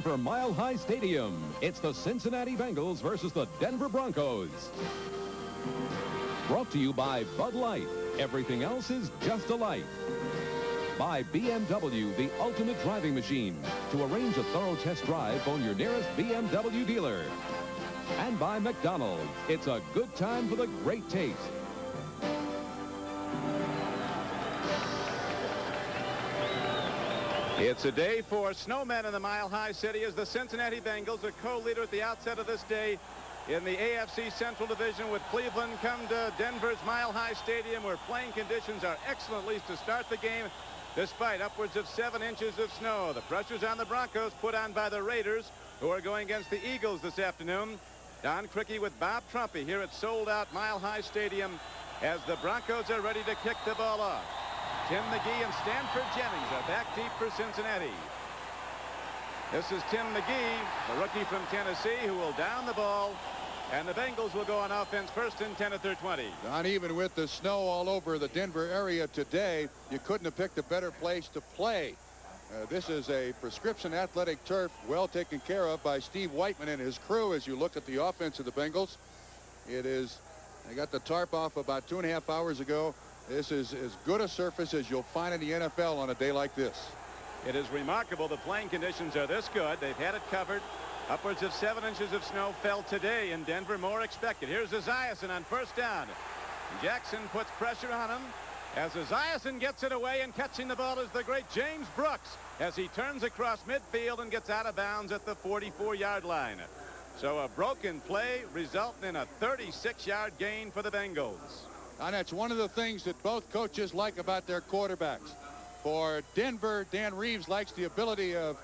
For Mile High Stadium, it's the Cincinnati Bengals versus the Denver Broncos. Brought to you by Bud Light. Everything else is just a light. By BMW, the ultimate driving machine. To arrange a thorough test drive, phone your nearest BMW dealer. And by McDonald's. It's a good time for the great taste. It's a day for snowmen in the Mile High City as the Cincinnati Bengals are co-leader at the outset of this day in the AFC Central Division, with Cleveland come to Denver's Mile High Stadium, where playing conditions are excellent, at least to start the game, despite upwards of 7 inches of snow. The pressure's on the Broncos, put on by the Raiders, who are going against the Eagles this afternoon. Don Criqui with Bob Trumpy here at sold-out Mile High Stadium as the Broncos are ready to kick the ball off. Tim McGee and Stanford Jennings are back deep for Cincinnati. This is Tim McGee, the rookie from Tennessee, who will down the ball, and the Bengals will go on offense first and 10 at their 20. Not even with the snow all over the Denver area today, you couldn't have picked a better place to play. This is a prescription athletic turf, well taken care of by Steve Whiteman and his crew. As you look at the offense of the Bengals, it is, they got the tarp off about 2.5 hours ago. This is as good a surface as you'll find in the NFL on a day like this. It is remarkable the playing conditions are this good. They've had it covered. Upwards of 7 inches of snow fell today in Denver, more expected. Here's Esiason on first down. Jackson puts pressure on him. As Esiason gets it away, and catching the ball is the great James Brooks as he turns across midfield and gets out of bounds at the 44-yard line. So a broken play resulting in a 36-yard gain for the Bengals. And that's one of the things that both coaches like about their quarterbacks. For Denver, Dan Reeves likes the ability of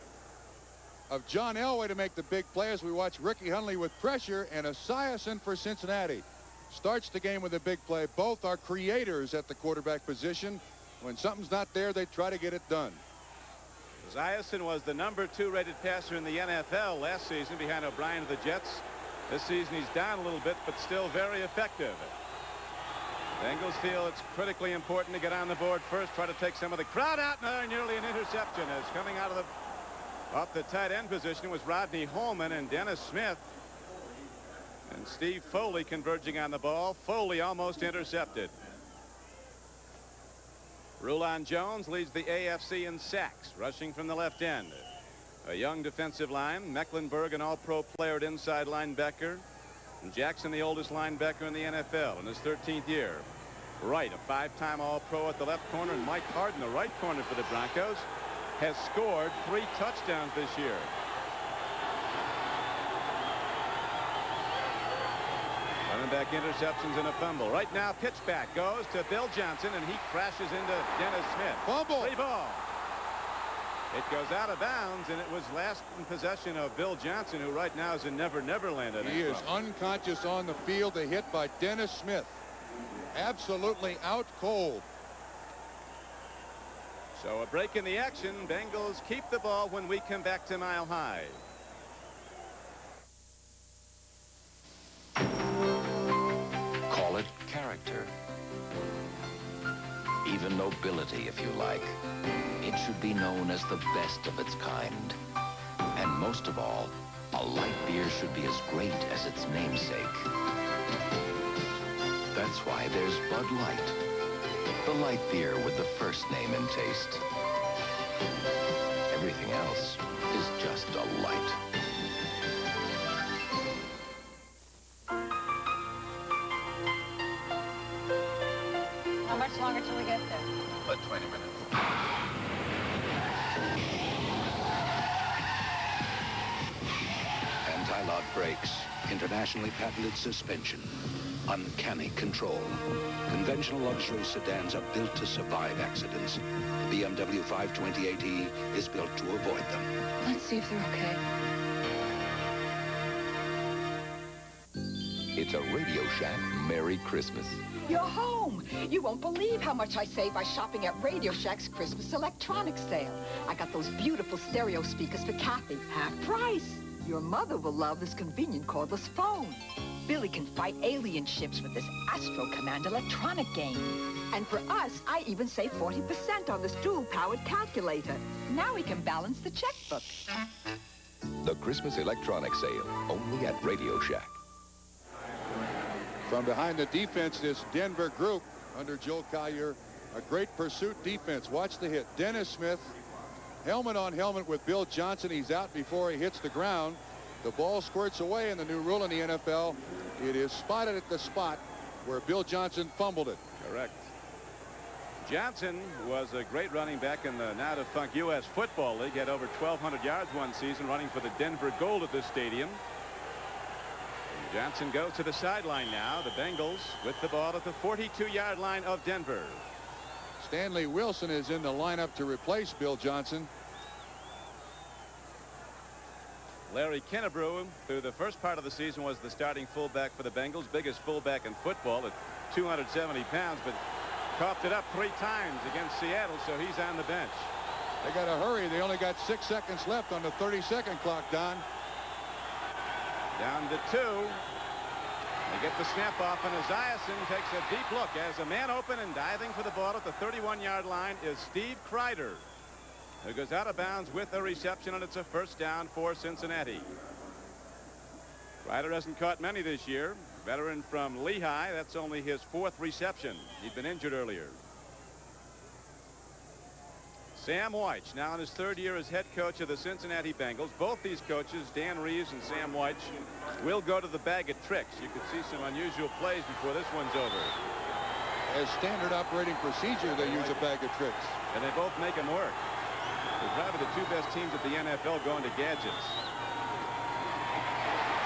John Elway to make the big play, as we watch Ricky Hundley with pressure, and Esiason for Cincinnati starts the game with a big play. Both are creators at the quarterback position. When something's not there, they try to get it done. Esiason was the #2 rated passer in the NFL last season behind O'Brien of the Jets. This season he's down a little bit, but still very effective. Bengals feel it's critically important to get on the board first, try to take some of the crowd out. Nearly an interception, as coming out of off the tight end position was Rodney Holman and Dennis Smith. And Steve Foley converging on the ball. Foley almost intercepted. Rulon Jones leads the AFC in sacks, rushing from the left end. A young defensive line. Mecklenburg, an all-pro player at inside linebacker. And Jackson, the oldest linebacker in the NFL in his 13th year. Wright, a 5-time all-pro at the left corner, and Mike Harden, the right corner for the Broncos, has scored 3 touchdowns this year. Running back interceptions and a fumble. Right now, pitch back goes to Bill Johnson, and he crashes into Dennis Smith. Fumble. Free ball. It goes out of bounds, and it was last in possession of Bill Johnson, who right now is in Never Never Land. He is unconscious on the field. A hit by Dennis Smith. Absolutely out cold. So a break in the action. Bengals keep the ball when we come back to Mile High. Call it character. Even nobility, if you like. It should be known as the best of its kind. And most of all, a light beer should be as great as its namesake. That's why there's Bud Light, the light beer with the first name and taste. Everything else is just a light. How much longer till we get there? About 20 minutes. Anti-lock brakes, internationally patented suspension, uncanny control. Conventional luxury sedans are built to survive accidents. The BMW 528e is built to avoid them. Let's see if they're okay. It's a Radio Shack Merry Christmas. You're home. You won't believe how much I save by shopping at Radio Shack's Christmas electronics sale. I got those beautiful stereo speakers for Kathy, half price. Your mother will love this convenient cordless phone. Billy can fight alien ships with this Astro Command electronic game. And for us, I even save 40% on this dual-powered calculator. Now we can balance the checkbook. The Christmas electronics sale, only at Radio Shack. From behind the defense, this Denver group under Joe Collier, a great pursuit defense. Watch the hit. Dennis Smith, helmet on helmet with Bill Johnson. He's out before he hits the ground. The ball squirts away, and the new rule in the NFL, it is spotted at the spot where Bill Johnson fumbled it. Correct. Johnson was a great running back in the now-defunct U.S. Football League. Had over 1,200 yards one season running for the Denver Gold at this stadium. Johnson goes to the sideline now. The Bengals with the ball at the 42-yard line of Denver. Stanley Wilson is in the lineup to replace Bill Johnson. Larry Kinnebrew, through the first part of the season, was the starting fullback for the Bengals, biggest fullback in football at 270 pounds, but coughed it up 3 times against Seattle, so he's on the bench. They got to hurry. They only got 6 seconds left on the 30-second clock, Don. Down to 2. They get the snap off, and Esiason takes a deep look as a man open and diving for the ball at the 31-yard line is Steve Kreider, who goes out of bounds with a reception, and it's a first down for Cincinnati. Kreider hasn't caught many this year. Veteran from Lehigh. That's only his 4th reception. He'd been injured earlier. Sam Weich, now in his 3rd year as head coach of the Cincinnati Bengals. Both these coaches, Dan Reeves and Sam Weich, will go to the bag of tricks. You could see some unusual plays before this one's over. As standard operating procedure, they use a bag of tricks. And they both make them work. They're probably the 2 best teams at the NFL going to gadgets.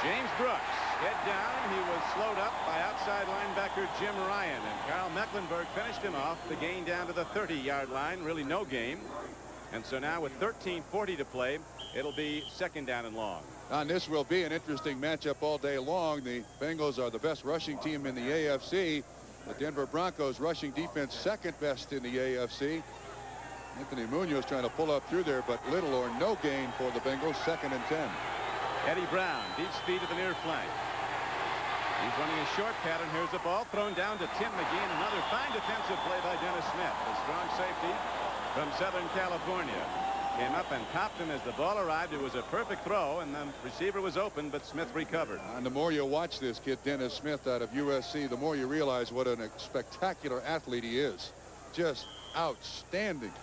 James Brooks, head down. He was slowed up by outside linebacker Jim Ryan, and Carl Mecklenburg finished him off. The gain down to the 30-yard line. Really no gain. And so now with 13:40 to play, it'll be 2nd down and long. And this will be an interesting matchup all day long. The Bengals are the best rushing team in the AFC. The Denver Broncos rushing defense 2nd best in the AFC. Anthony Munoz trying to pull up through there, but little or no gain for the Bengals. 2nd and 10. Eddie Brown, deep speed to the near flank. He's running a short pattern. Here's the ball thrown down to Tim McGee. Another fine defensive play by Dennis Smith, a strong safety from Southern California. Came up and topped him as the ball arrived. It was a perfect throw, and the receiver was open, but Smith recovered. And the more you watch this kid, Dennis Smith, out of USC, the more you realize what a spectacular athlete he is. Just outstanding.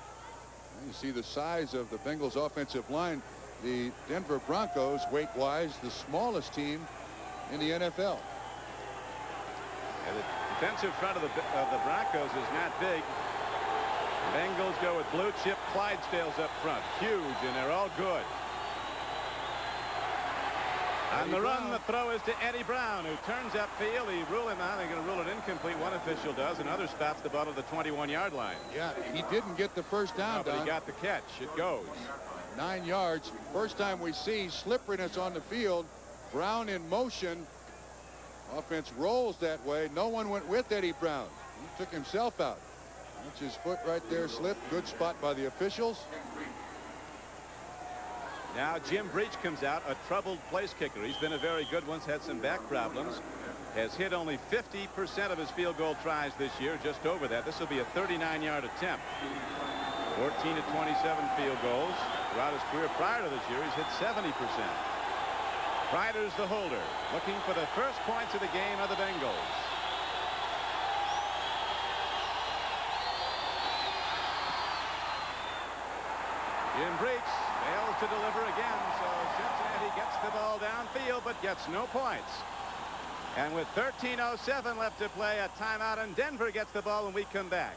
You see the size of the Bengals offensive line. The Denver Broncos, weight-wise, the smallest team in the NFL. And the defensive front of the Broncos is not big. The Bengals go with blue chip Clydesdales up front. Huge, and they're all good. On the run, the throw is to Eddie Brown, who turns upfield. He rule him out. They're going to rule it incomplete. One official does. Another stops the ball at the 21-yard line. Yeah, he didn't get the first down, but he got the catch. It goes. 9 yards. First time we see slipperiness on the field. Brown in motion. Offense rolls that way. No one went with Eddie Brown. He took himself out. That's his foot right there slipped. Good spot by the officials. Now Jim Breach comes out, a troubled place kicker. He's been a very good one. Had some back problems. Has hit only 50% of his field goal tries this year, just over that. This will be a 39-yard attempt. 14 to 27 field goals. Throughout his career prior to this year, he's hit 70%. Kreider's the holder, looking for the first points of the game of the Bengals. Jim Breach fails to deliver again, so Cincinnati gets the ball downfield but gets no points. And with 13:07 left to play, a timeout, and Denver gets the ball when we come back.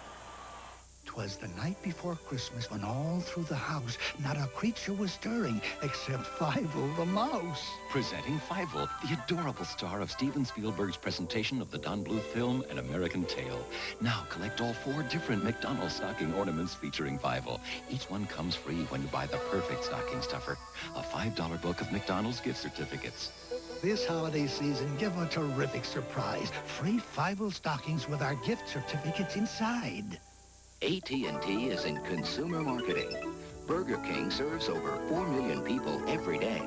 'Twas the night before Christmas when all through the house not a creature was stirring except Fievel the mouse. Presenting Fievel, the adorable star of Steven Spielberg's presentation of the Don Bluth film An American Tale. Now collect all 4 different McDonald's stocking ornaments featuring Fievel. Each one comes free when you buy the perfect stocking stuffer. A $5 book of McDonald's gift certificates. This holiday season, give a terrific surprise. Free Fievel stockings with our gift certificates inside. AT&T is in consumer marketing. Burger King serves over 4 million people every day.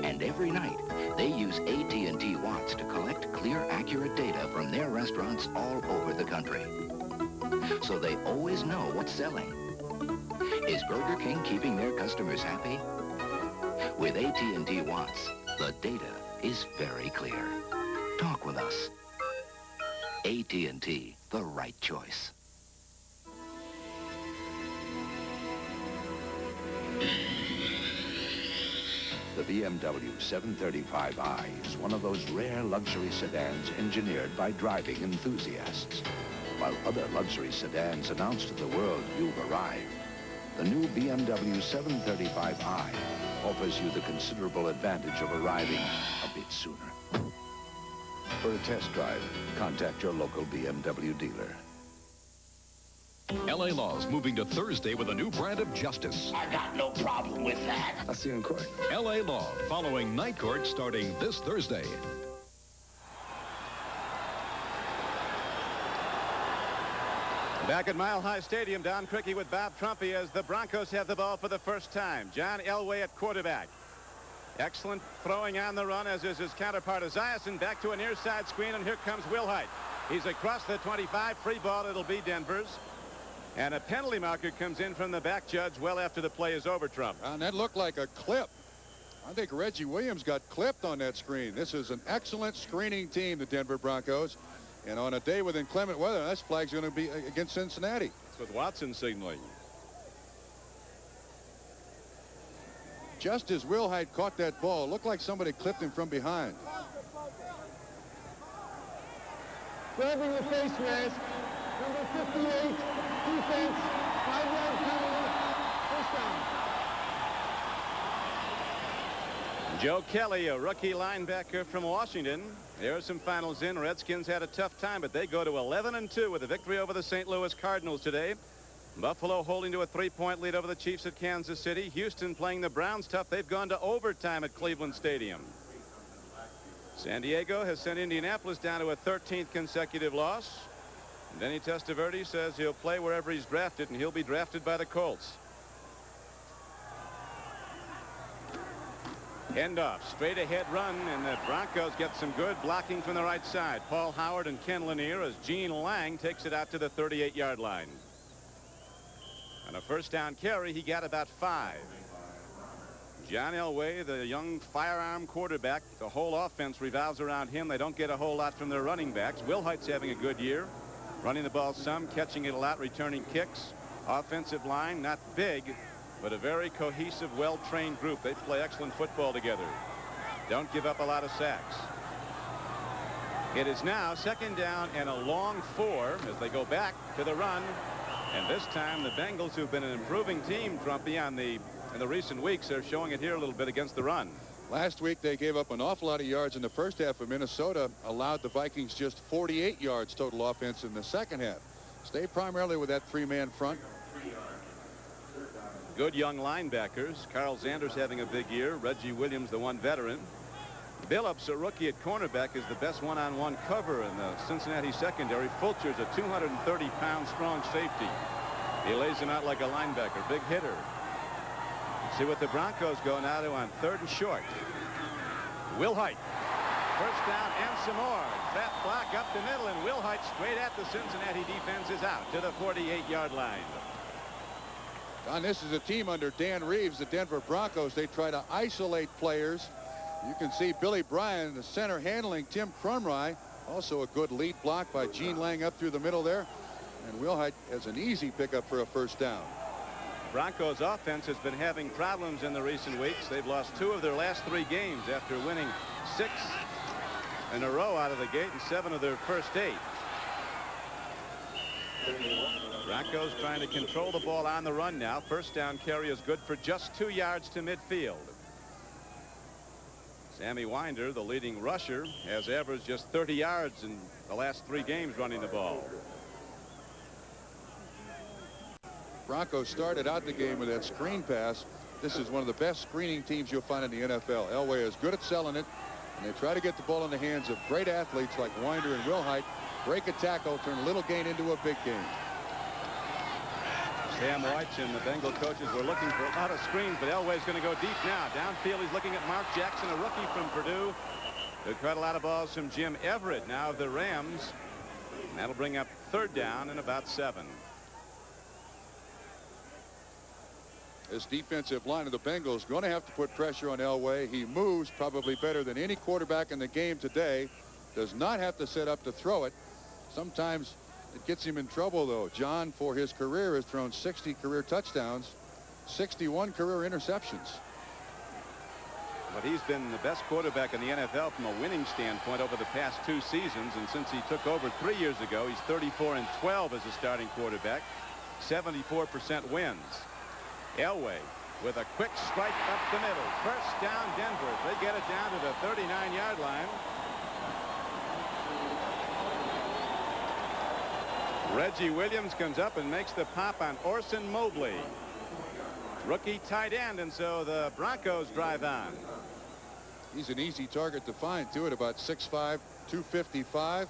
And every night, they use AT&T Watts to collect clear, accurate data from their restaurants all over the country. So they always know what's selling. Is Burger King keeping their customers happy? With AT&T Watts, the data is very clear. Talk with us. AT&T, the right choice. The BMW 735i is one of those rare luxury sedans engineered by driving enthusiasts. While other luxury sedans announce to the world you've arrived, the new BMW 735i offers you the considerable advantage of arriving a bit sooner. For a test drive, contact your local BMW dealer. L.A. Law's moving to Thursday with a new brand of justice. I got no problem with that. I'll see you in court. L.A. Law, following Night Court starting this Thursday. Back at Mile High Stadium, Don Criqui with Bob Trumpy as the Broncos have the ball for the first time. John Elway at quarterback. Excellent throwing on the run, as is his counterpart Esiason. Back to a near side screen, and here comes Wilhite. He's across the 25. Free ball, it'll be Denver's. And a penalty marker comes in from the back judge well after the play is over, Trump. And that looked like a clip. I think Reggie Williams got clipped on that screen. This is an excellent screening team, the Denver Broncos. And on a day with inclement weather, this flag's going to be against Cincinnati. That's with Watson signaling. Just as Wilhite caught that ball, it looked like somebody clipped him from behind. Grabbing the face mask, number 58, defense, 5-yard penalty, first down. Joe Kelly, a rookie linebacker from Washington. There are some finals in. Redskins had a tough time, but they go to 11-2 with a victory over the St. Louis Cardinals today. Buffalo holding to a 3-point lead over the Chiefs at Kansas City. Houston playing the Browns tough. They've gone to overtime at Cleveland Stadium. San Diego has sent Indianapolis down to a 13th consecutive loss. Denny Testaverde says he'll play wherever he's drafted, and he'll be drafted by the Colts. Handoff, straight ahead run, and the Broncos get some good blocking from the right side. Paul Howard and Ken Lanier as Gene Lang takes it out to the 38-yard line. On a first down carry, he got about 5. John Elway, the young firearm quarterback, the whole offense revolves around him. They don't get a whole lot from their running backs. Wilhite's having a good year, running the ball some, catching it a lot, returning kicks. Offensive line, not big, but a very cohesive, well-trained group. They play excellent football together. Don't give up a lot of sacks. It is now second down and a long 4 as they go back to the run. And this time the Bengals, who've been an improving team, Trumpy, in the recent weeks, are showing it here a little bit against the run. Last week they gave up an awful lot of yards in the first half, of Minnesota allowed the Vikings just 48 yards total offense in the second half. Stay primarily with that 3-man front. Good young linebackers. Carl Zanders having a big year. Reggie Williams, the one veteran. Billups, a rookie at cornerback, is the best one-on-one cover in the Cincinnati secondary. Fulcher's a 230-pound strong safety. He lays him out like a linebacker. Big hitter. See what the Broncos go now to on 3rd and short. Wilhite. First down and some more. Trap block up the middle, and Wilhite straight at the Cincinnati defense is out to the 48-yard line. Don, this is a team under Dan Reeves, the Denver Broncos. They try to isolate players. You can see Billy Bryan, the center, handling Tim Crumry. Also a good lead block by Gene Lang up through the middle there. And Wilhite has an easy pickup for a first down. Broncos offense has been having problems in the recent weeks. They've lost 2 of their last 3 games after winning 6 in a row out of the gate and 7 of their first 8. Broncos trying to control the ball on the run now. First down carry is good for just 2 yards to midfield. Sammy Winder, the leading rusher, has averaged just 30 yards in the last 3 games running the ball. Broncos started out the game with that screen pass. This is one of the best screening teams you'll find in the NFL. Elway is good at selling it, and they try to get the ball in the hands of great athletes like Winder and Wilhite. Break a tackle, turn a little gain into a big gain. Sam White and the Bengal coaches were looking for a lot of screens, but Elway's going to go deep now. Downfield, he's looking at Mark Jackson, a rookie from Purdue, who caught a lot of balls from Jim Everett, now of the Rams. And that'll bring up 3rd down and about 7. This defensive line of the Bengals going to have to put pressure on Elway. He moves probably better than any quarterback in the game today. Does not have to set up to throw it. Sometimes it gets him in trouble, though. John, for his career, has thrown 60 career touchdowns, 61 career interceptions. But he's been the best quarterback in the NFL from a winning standpoint over the past 2 seasons. And since he took over 3 years ago, he's 34-12 as a starting quarterback, 74% wins. Elway with a quick strike up the middle. First down, Denver. They get it down to the 39-yard line. Reggie Williams comes up and makes the pop on Orson Mobley, rookie tight end, and so the Broncos drive on. He's an easy target to find, too, at about 6'5", 255.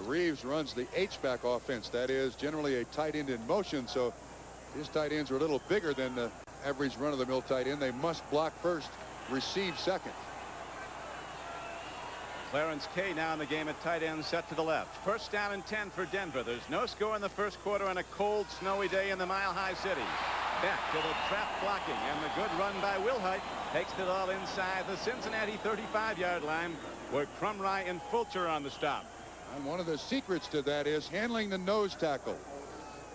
Reeves runs the H-back offense. That is generally a tight end in motion, so his tight ends are a little bigger than the average run-of-the-mill tight end. They must block first, receive second. Clarence Kay now in the game at tight end, set to the left. First down and 10 for Denver. There's no score in the first quarter on a cold, snowy day in the Mile High City. Back to the trap blocking, and the good run by Wilhite takes it all inside the Cincinnati 35-yard line, where Crumry and Fulcher on the stop. And one of the secrets to that is handling the nose tackle.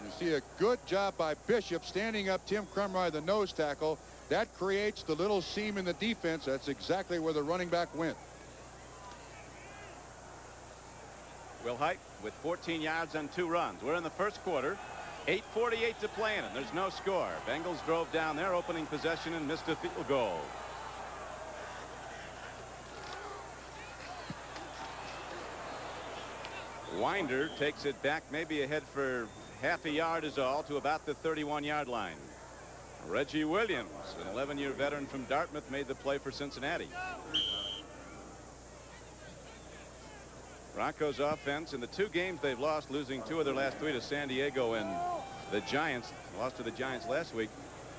You see a good job by Bishop standing up Tim Crumry, the nose tackle. That creates the little seam in the defense. That's exactly where the running back went. Wilhite with 14 yards on 2 runs. We're in the first quarter. 8:48 to play in it. There's no score. Bengals drove down their opening possession and missed a field goal. Winder takes it back, maybe ahead for half a yard is all, to about the 31-yard line. Reggie Williams, an 11-year veteran from Dartmouth, made the play for Cincinnati. Broncos offense in the 2 games they've lost, losing 2 of their last 3 to San Diego and the Giants. Lost to the Giants last week.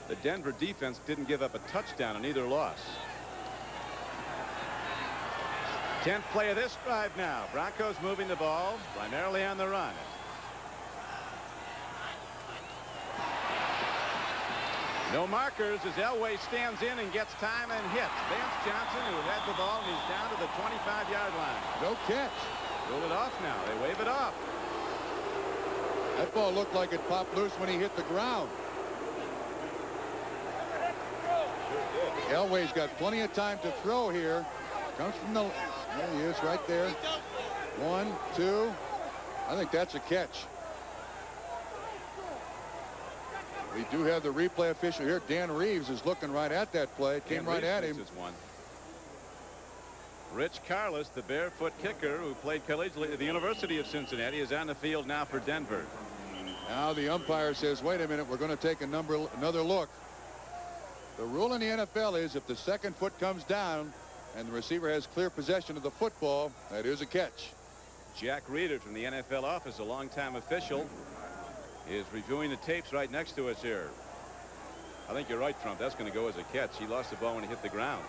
The Denver defense didn't give up a touchdown in either loss. 10th play of this drive now. Broncos moving the ball primarily on the run. No markers as Elway stands in and gets time and hits Vance Johnson, who had the ball, and he's down to the 25-yard line. No catch. Rule it off now. They wave it off. That ball looked like it popped loose when he hit the ground. Elway's got plenty of time to throw here. Comes from the... There he is right there. 1, 2. I think that's a catch. We do have the replay official here. Dan Reeves is looking right at that play. It came right at him. Rich Carlos, the barefoot kicker who played collegiately at the University of Cincinnati, is on the field now for Denver. Now the umpire says, wait a minute, we're going to take another look. The rule in the NFL is if the second foot comes down and the receiver has clear possession of the football, that is a catch. Jack Reeder from the NFL office, a longtime official, is reviewing the tapes right next to us here. I think you're right, Trump. That's going to go as a catch. He lost the ball when he hit the ground.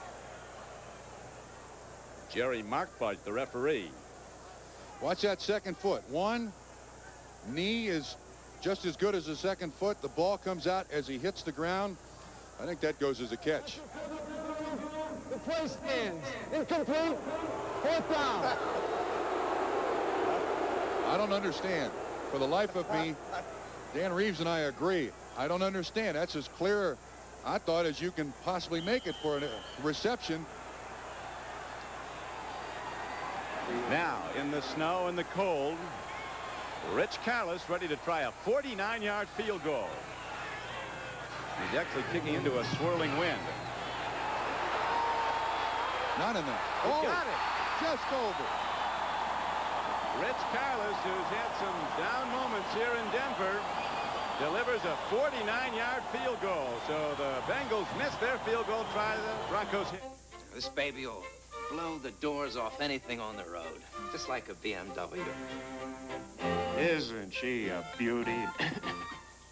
Jerry Markbart, the referee. Watch that second foot. One knee is just as good as the second foot. The ball comes out as he hits the ground. I think that goes as a catch. The play stands. Incomplete. 4th down. I don't understand. For the life of me, Dan Reeves and I agree. I don't understand. That's as clear, I thought, as you can possibly make it for a reception. Now in the snow and the cold, Rich Carlos ready to try a 49-yard field goal. He's actually kicking into a swirling wind. Not in there. Oh, got it. Just over. Rich Carlos, who's had some down moments here in Denver, delivers a 49-yard field goal. So the Bengals miss their field goal try. The Broncos hit. This baby will blow the doors off anything on the road, just like a BMW. Isn't she a beauty?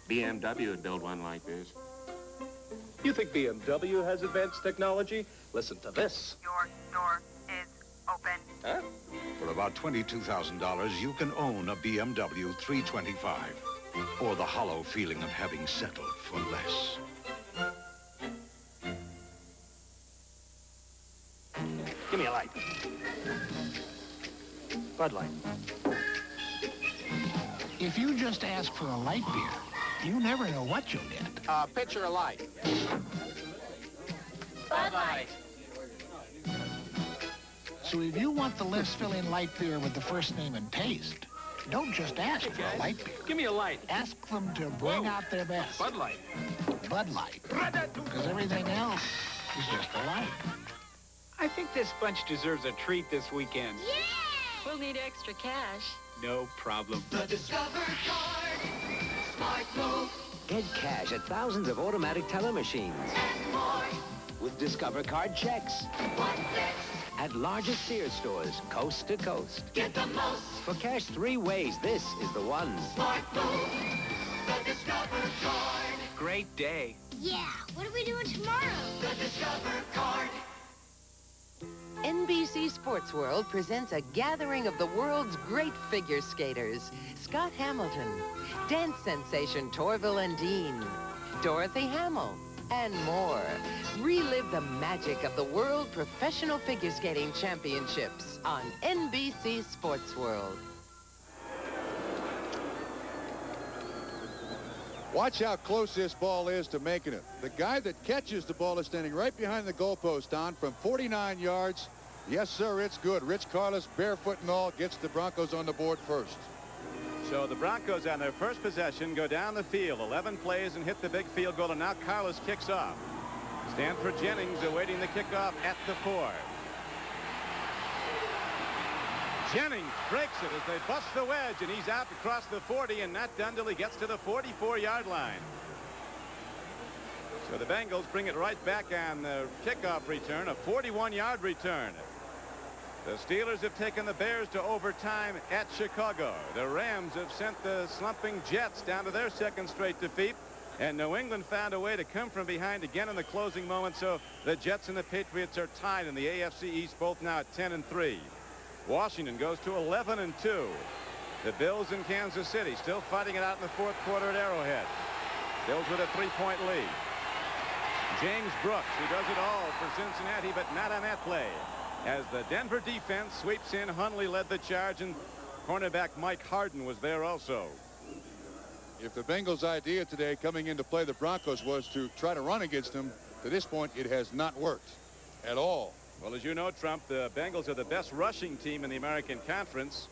BMW would build one like this. You think BMW has advanced technology? Listen to this. Your door is open. Huh? For about $22,000, you can own a BMW 325, or the hollow feeling of having settled for less. Give me a light. Bud Light. If you just ask for a light beer, you never know what you'll get. Pitcher of light. Bud Light. So if you want the less filling light beer with the first name and taste, don't just ask for a light beer. Give me a light. Ask them to bring out their best. Bud Light. Bud Light. Because everything else is just a light. I think this bunch deserves a treat this weekend. Yeah! We'll need extra cash. No problem. The Discover Card. Smart move. Get cash at thousands of automatic teller machines. And more. With Discover Card checks. What's next? At largest Sears stores, coast to coast. Get the most. For cash 3 ways, this is the one. Smart move. The Discover Card. Great day. Yeah, what are we doing tomorrow? The Discover Card. NBC Sports World presents a gathering of the world's great figure skaters. Scott Hamilton, dance sensation Torville and Dean, Dorothy Hamill, and more. Relive the magic of the World Professional Figure Skating Championships on NBC Sports World. Watch how close this ball is to making it. The guy that catches the ball is standing right behind the goalpost, Don, from 49 yards. Yes, sir, it's good. Rich Carlos, barefoot and all, gets the Broncos on the board first. So the Broncos on their first possession go down the field, 11 plays, and hit the big field goal, and now Carlos kicks off. Stanford Jennings awaiting the kickoff at the 4. Jennings breaks it as they bust the wedge, and he's out across the 40 and not done till he gets to the 44-yard line. So the Bengals bring it right back on the kickoff return, a 41-yard return. The Steelers have taken the Bears to overtime at Chicago. The Rams have sent the slumping Jets down to their second straight defeat. And New England found a way to come from behind again in the closing moments. So the Jets and the Patriots are tied in the AFC East, both now at 10-3. Washington goes to 11-2. The Bills in Kansas City still fighting it out in the fourth quarter at Arrowhead. Bills with a 3-point lead. James Brooks, who does it all for Cincinnati, but not on that play. As the Denver defense sweeps in, Hundley led the charge, and cornerback Mike Harden was there also. If the Bengals' idea today coming in to play the Broncos was to try to run against them, to this point it has not worked at all. Well, as you know, Trump, the Bengals are the best rushing team in the American Conference,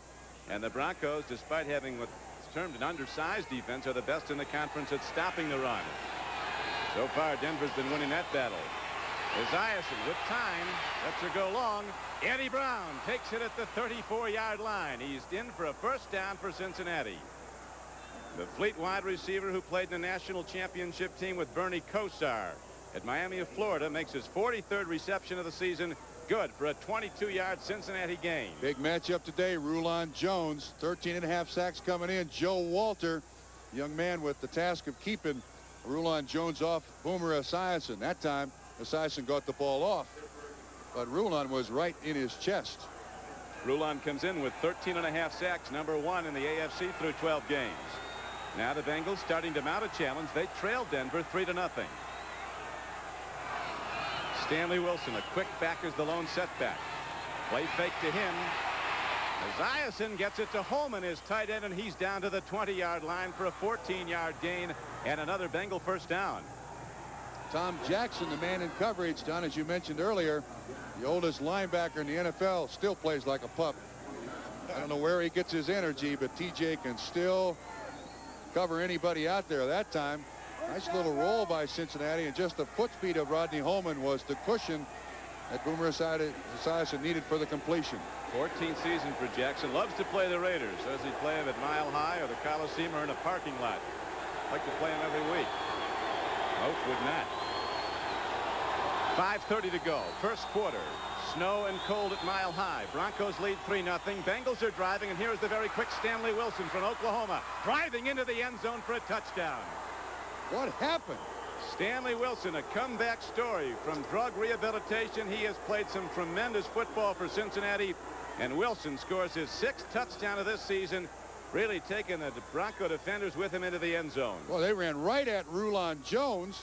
and the Broncos, despite having what's termed an undersized defense, are the best in the conference at stopping the run. So far, Denver's been winning that battle. Esiason with time, lets her go long. Eddie Brown takes it at the 34-yard line. He's in for a first down for Cincinnati. The fleet wide receiver who played in the national championship team with Bernie Kosar at Miami of Florida makes his 43rd reception of the season. Good for a 22-yard Cincinnati gain. Big matchup today. Rulon Jones, 13.5 sacks coming in. Joe Walter, young man with the task of keeping Rulon Jones off Boomer Esiason. That time, Esiason got the ball off, but Rulon was right in his chest. Rulon comes in with 13.5 sacks, number 1 in the AFC through 12 games. Now the Bengals starting to mount a challenge. They trail Denver 3-0. Stanley Wilson, a quick back as the lone setback. Play fake to him. Esiason gets it to Holman, his tight end, and he's down to the 20-yard line for a 14-yard gain and another Bengal first down. Tom Jackson, the man in coverage, Don, as you mentioned earlier, the oldest linebacker in the NFL, still plays like a pup. I don't know where he gets his energy, but TJ can still cover anybody out there that time. Nice little roll by Cincinnati, and just the foot speed of Rodney Holman was the cushion that Boomer Esiason needed for the completion. 14th season for Jackson. Loves to play the Raiders. Says he'd play them at Mile High or the Coliseum or in a parking lot. Like to play him every week. Most would not. 5:30 to go. First quarter. Snow and cold at Mile High. Broncos lead 3-0. Bengals are driving, and here's the very quick Stanley Wilson from Oklahoma, driving into the end zone for a touchdown. What happened? Stanley Wilson, a comeback story from drug rehabilitation. He has played some tremendous football for Cincinnati, and Wilson scores his 6th touchdown of this season, really taking the Bronco defenders with him into the end zone. Well, they ran right at Rulon Jones.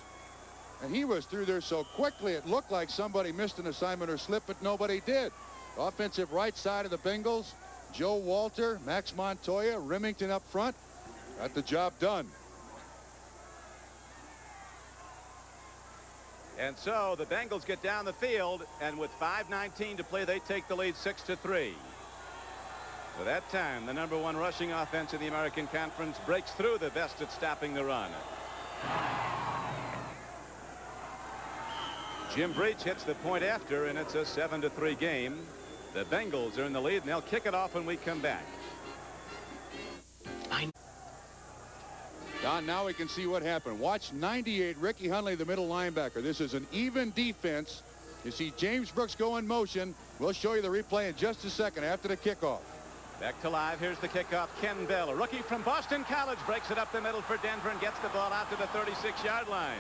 And he was through there so quickly it looked like somebody missed an assignment or slipped, but nobody did. Offensive right side of the Bengals, Joe Walter, Max Montoya, Remington up front. Got the job done. And so the Bengals get down the field, and with 5:19 to play, they take the lead 6-3. For that time, the #1 rushing offense in the American Conference breaks through the best at stopping the run. Jim Breach hits the point after, and it's a 7-3 game. The Bengals are in the lead, and they'll kick it off when we come back. Don, now we can see what happened. Watch 98, Ricky Hundley, the middle linebacker. This is an even defense. You see James Brooks go in motion. We'll show you the replay in just a second after the kickoff. Back to live. Here's the kickoff. Ken Bell, a rookie from Boston College, breaks it up the middle for Denver and gets the ball out to the 36-yard line.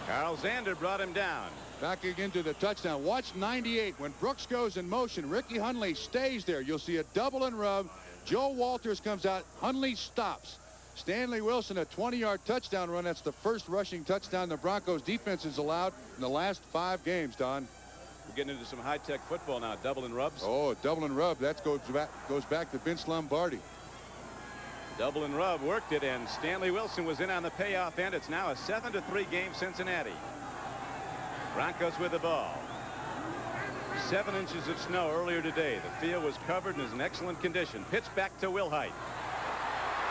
Carl Zander brought him down. Backing into the touchdown. Watch 98. When Brooks goes in motion, Ricky Hundley stays there. You'll see a double and rub. Joe Walters comes out. Hundley stops. Stanley Wilson, a 20-yard touchdown run. That's the first rushing touchdown the Broncos defense has allowed in the last 5 games, Don. We're getting into some high-tech football now. Double and rubs. Oh, double and rub. That goes back to Vince Lombardi. Double and rub worked it, and Stanley Wilson was in on the payoff end. It's now a 7-3 game, Cincinnati. Broncos with the ball. 7 inches of snow earlier today. The field was covered and is in excellent condition. Pitch back to Wilhite.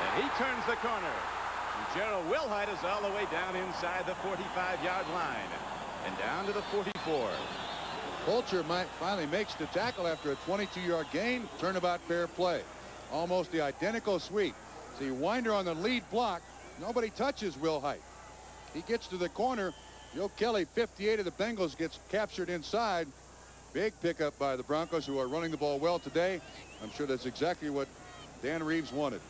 And he turns the corner. And Gerald Wilhite is all the way down inside the 45-yard line and down to the 44. Fulcher finally makes the tackle after a 22-yard gain. Turnabout fair play. Almost the identical sweep. See Winder on the lead block. Nobody touches Wilhite. He gets to the corner. Joe Kelly, 58 of the Bengals, gets captured inside. Big pickup by the Broncos, who are running the ball well today. I'm sure that's exactly what Dan Reeves wanted.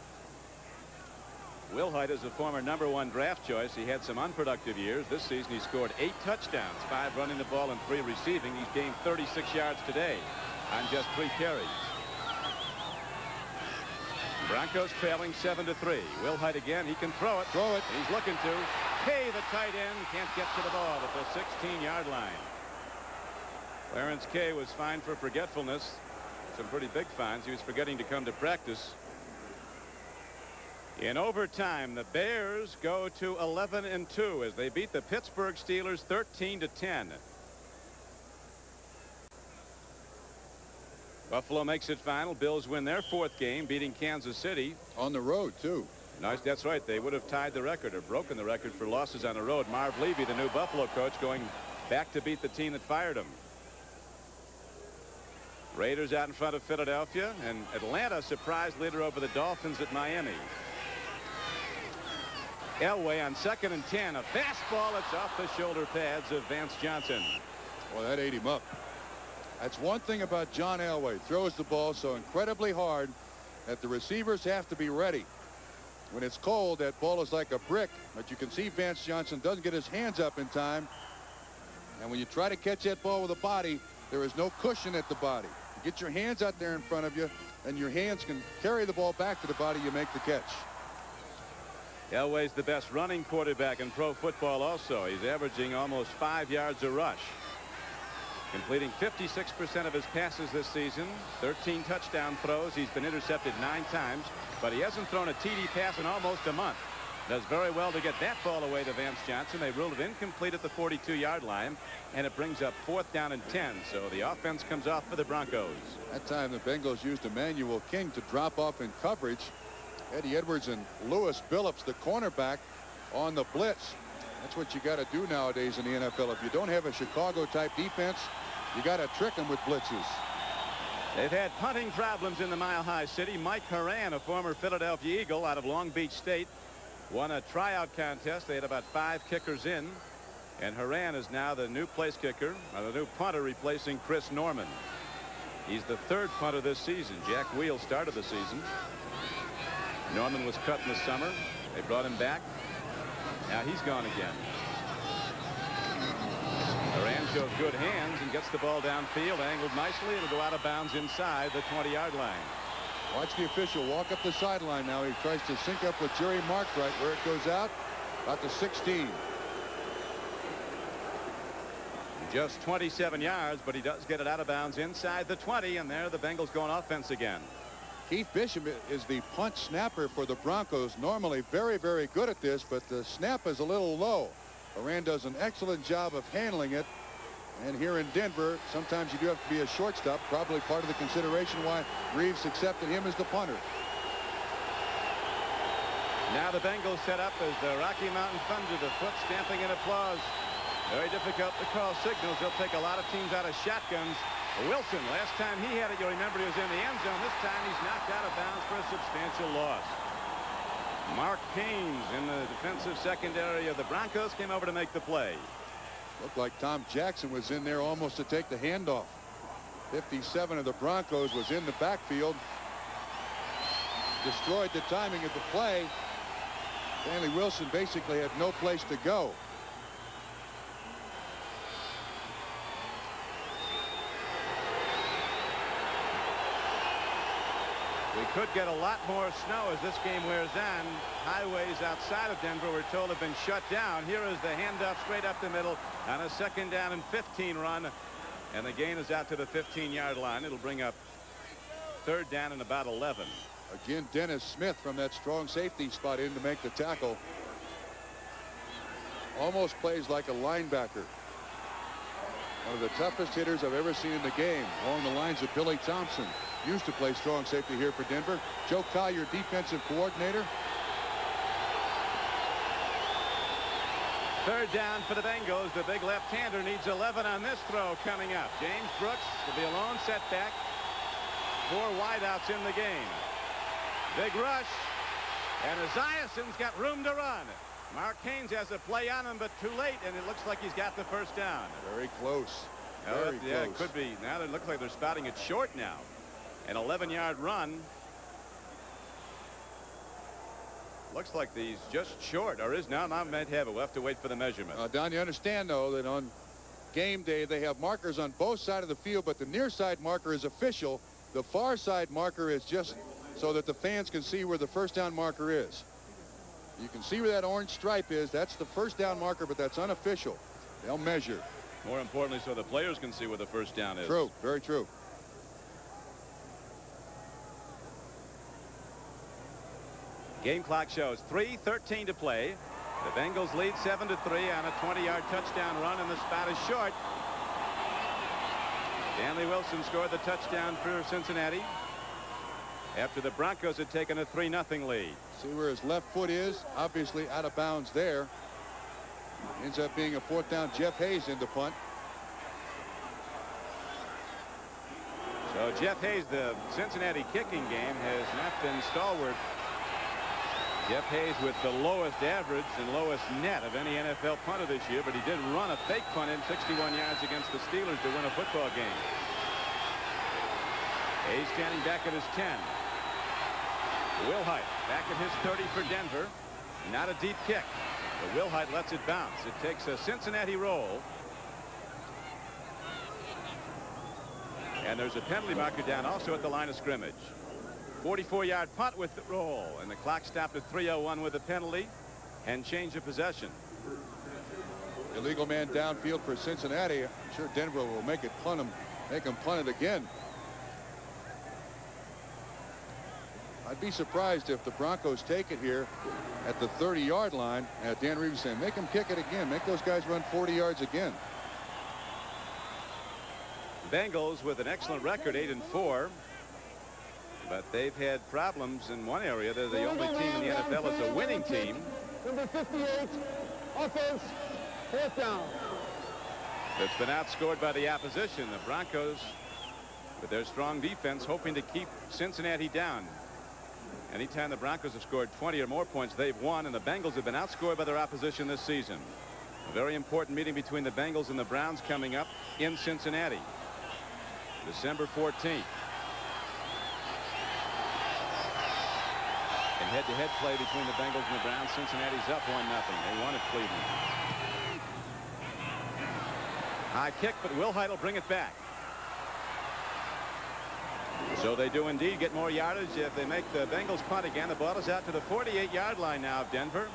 Wilhite is a former #1 draft choice. He had some unproductive years. This season he scored 8 touchdowns, 5 running the ball and 3 receiving. He's gained 36 yards today on just 3 carries. Broncos trailing 7-3. Wilhite again. He can throw it. He's looking to. Hey, the tight end can't get to the ball at the 16-yard line. Clarence Kay was fined for forgetfulness. Some pretty big fines. He was forgetting to come to practice. In overtime, the Bears go to 11-2 as they beat the Pittsburgh Steelers 13-10. Buffalo makes it final. Bills win their 4th game, beating Kansas City. On the road, too. Nice. That's right. They would have tied the record or broken the record for losses on the road. Marv Levy, the new Buffalo coach, going back to beat the team that fired him. Raiders out in front of Philadelphia, and Atlanta surprise leader over the Dolphins at Miami. Elway on 2nd and 10. A fastball that's off the shoulder pads of Vance Johnson. Well, that ate him up. That's one thing about John Elway. Throws the ball so incredibly hard that the receivers have to be ready. When it's cold, that ball is like a brick. But you can see Vance Johnson doesn't get his hands up in time. And when you try to catch that ball with a body, there is no cushion at the body. You get your hands out there in front of you, and your hands can carry the ball back to the body. You make the catch. Elway's the best running quarterback in pro football also. He's averaging almost 5 yards a rush. Completing 56% of his passes this season. 13 touchdown throws. He's been intercepted 9 times, but he hasn't thrown a TD pass in almost a month. Does very well to get that ball away to Vance Johnson. They ruled it incomplete at the 42-yard line, and it brings up 4th down and 10. So the offense comes off for the Broncos. That time the Bengals used Emmanuel King to drop off in coverage. Eddie Edwards and Lewis Billups, the cornerback, on the blitz. That's what you got to do nowadays in the NFL. If you don't have a Chicago-type defense, you got to trick them with blitzes. They've had punting problems in the Mile High City. Mike Horan, a former Philadelphia Eagle out of Long Beach State, won a tryout contest. They had about 5 kickers in, and Horan is now the new place kicker, or the new punter, replacing Chris Norman. He's the 3rd punter this season. Jack Wheel started the season. Norman was cut in the summer. They brought him back. Now he's gone again. Horan shows good hands and gets the ball downfield, angled nicely. It'll go out of bounds inside the 20-yard line. Watch the official walk up the sideline now. He tries to sync up with Jerry Mark right where it goes out, about the 16. Just 27 yards, but he does get it out of bounds inside the 20, and there the Bengals going offense again. Keith Bishop is the punt snapper for the Broncos. Normally very, very good at this, but the snap is a little low. Moran does an excellent job of handling it. And here in Denver, sometimes you do have to be a shortstop. Probably part of the consideration why Reeves accepted him as the punter. Now the Bengals set up as the Rocky Mountain Thunder, the foot stamping in applause. Very difficult to call signals. They'll take a lot of teams out of shotguns. Wilson, last time he had it, you'll remember he was in the end zone. This time he's knocked out of bounds for a substantial loss. Mark Haynes in the defensive secondary of the Broncos came over to make the play. Looked like Tom Jackson was in there almost to take the handoff. 57 of the Broncos was in the backfield. Destroyed the timing of the play. Stanley Wilson basically had no place to go. We could get a lot more snow as this game wears on. Highways outside of Denver, we're told, have been shut down. Here is the handoff straight up the middle on a 2nd down and 15 run. And the gain is out to the 15-yard line. It'll bring up 3rd down and about 11. Again, Dennis Smith from that strong safety spot in to make the tackle. Almost plays like a linebacker. One of the toughest hitters I've ever seen in the game, along the lines of Billy Thompson. Used to play strong safety here for Denver. Joe Collier, defensive coordinator. 3rd down for the Bengals. The big left-hander needs 11 on this throw coming up. James Brooks will be a lone setback. 4 wideouts in the game. Big rush. And Esiason's got room to run. Mark Haynes has a play on him, but too late, and it looks like he's got the 1st down. Very close. Very close. Yeah, it could be. Now it looks like they're spotting it short now. An 11-yard run. Looks like he's just short, or is now not meant to have it. We'll have to wait for the measurement. Don, you understand, though, that on game day they have markers on both sides of the field, but the near side marker is official. The far side marker is just so that the fans can see where the 1st down marker is. You can see where that orange stripe is. That's the 1st down marker, but that's unofficial. They'll measure. More importantly, so the players can see where the 1st down is. True. Very true. Game clock shows 3:13 to play. The Bengals lead 7-3 on a 20-yard touchdown run, and the spot is short. Stanley Wilson scored the touchdown for Cincinnati after the Broncos had taken a 3-0 lead. See where his left foot is? Obviously out of bounds there. Ends up being a 4th down. Jeff Hayes in the punt. So Jeff Hayes, the Cincinnati kicking game has not been stalwart. Jeff Hayes with the lowest average and lowest net of any NFL punter this year, but he did run a fake punt in 61 yards against the Steelers to win a football game. Hayes standing back at his 10. Wilhite back at his 30 for Denver. Not a deep kick, but Wilhite lets it bounce. It takes a Cincinnati roll. And there's a penalty marker down also at the line of scrimmage. 44-yard punt with the roll, and the clock stopped at 3:01 with a penalty and change of possession. Illegal man downfield for Cincinnati. I'm sure Denver will make him punt it again. I'd be surprised if the Broncos take it here at the 30-yard line. Dan Reeves saying, make them kick it again. Make those guys run 40 yards again. Bengals with an excellent record, 8-4. But they've had problems in one area. They're the only team in the NFL that's a winning team. Number 58, offense, 4th down. That's been outscored by the opposition. The Broncos, with their strong defense, hoping to keep Cincinnati down. Anytime the Broncos have scored 20 or more points, they've won, and the Bengals have been outscored by their opposition this season. A very important meeting between the Bengals and the Browns coming up in Cincinnati, December 14th. And head-to-head play between the Bengals and the Browns. Cincinnati's up 1-0. They won at Cleveland. High kick, but Wilhite will bring it back. So they do indeed get more yardage if they make the Bengals punt again. The ball is out to the 48-yard line now of Denver.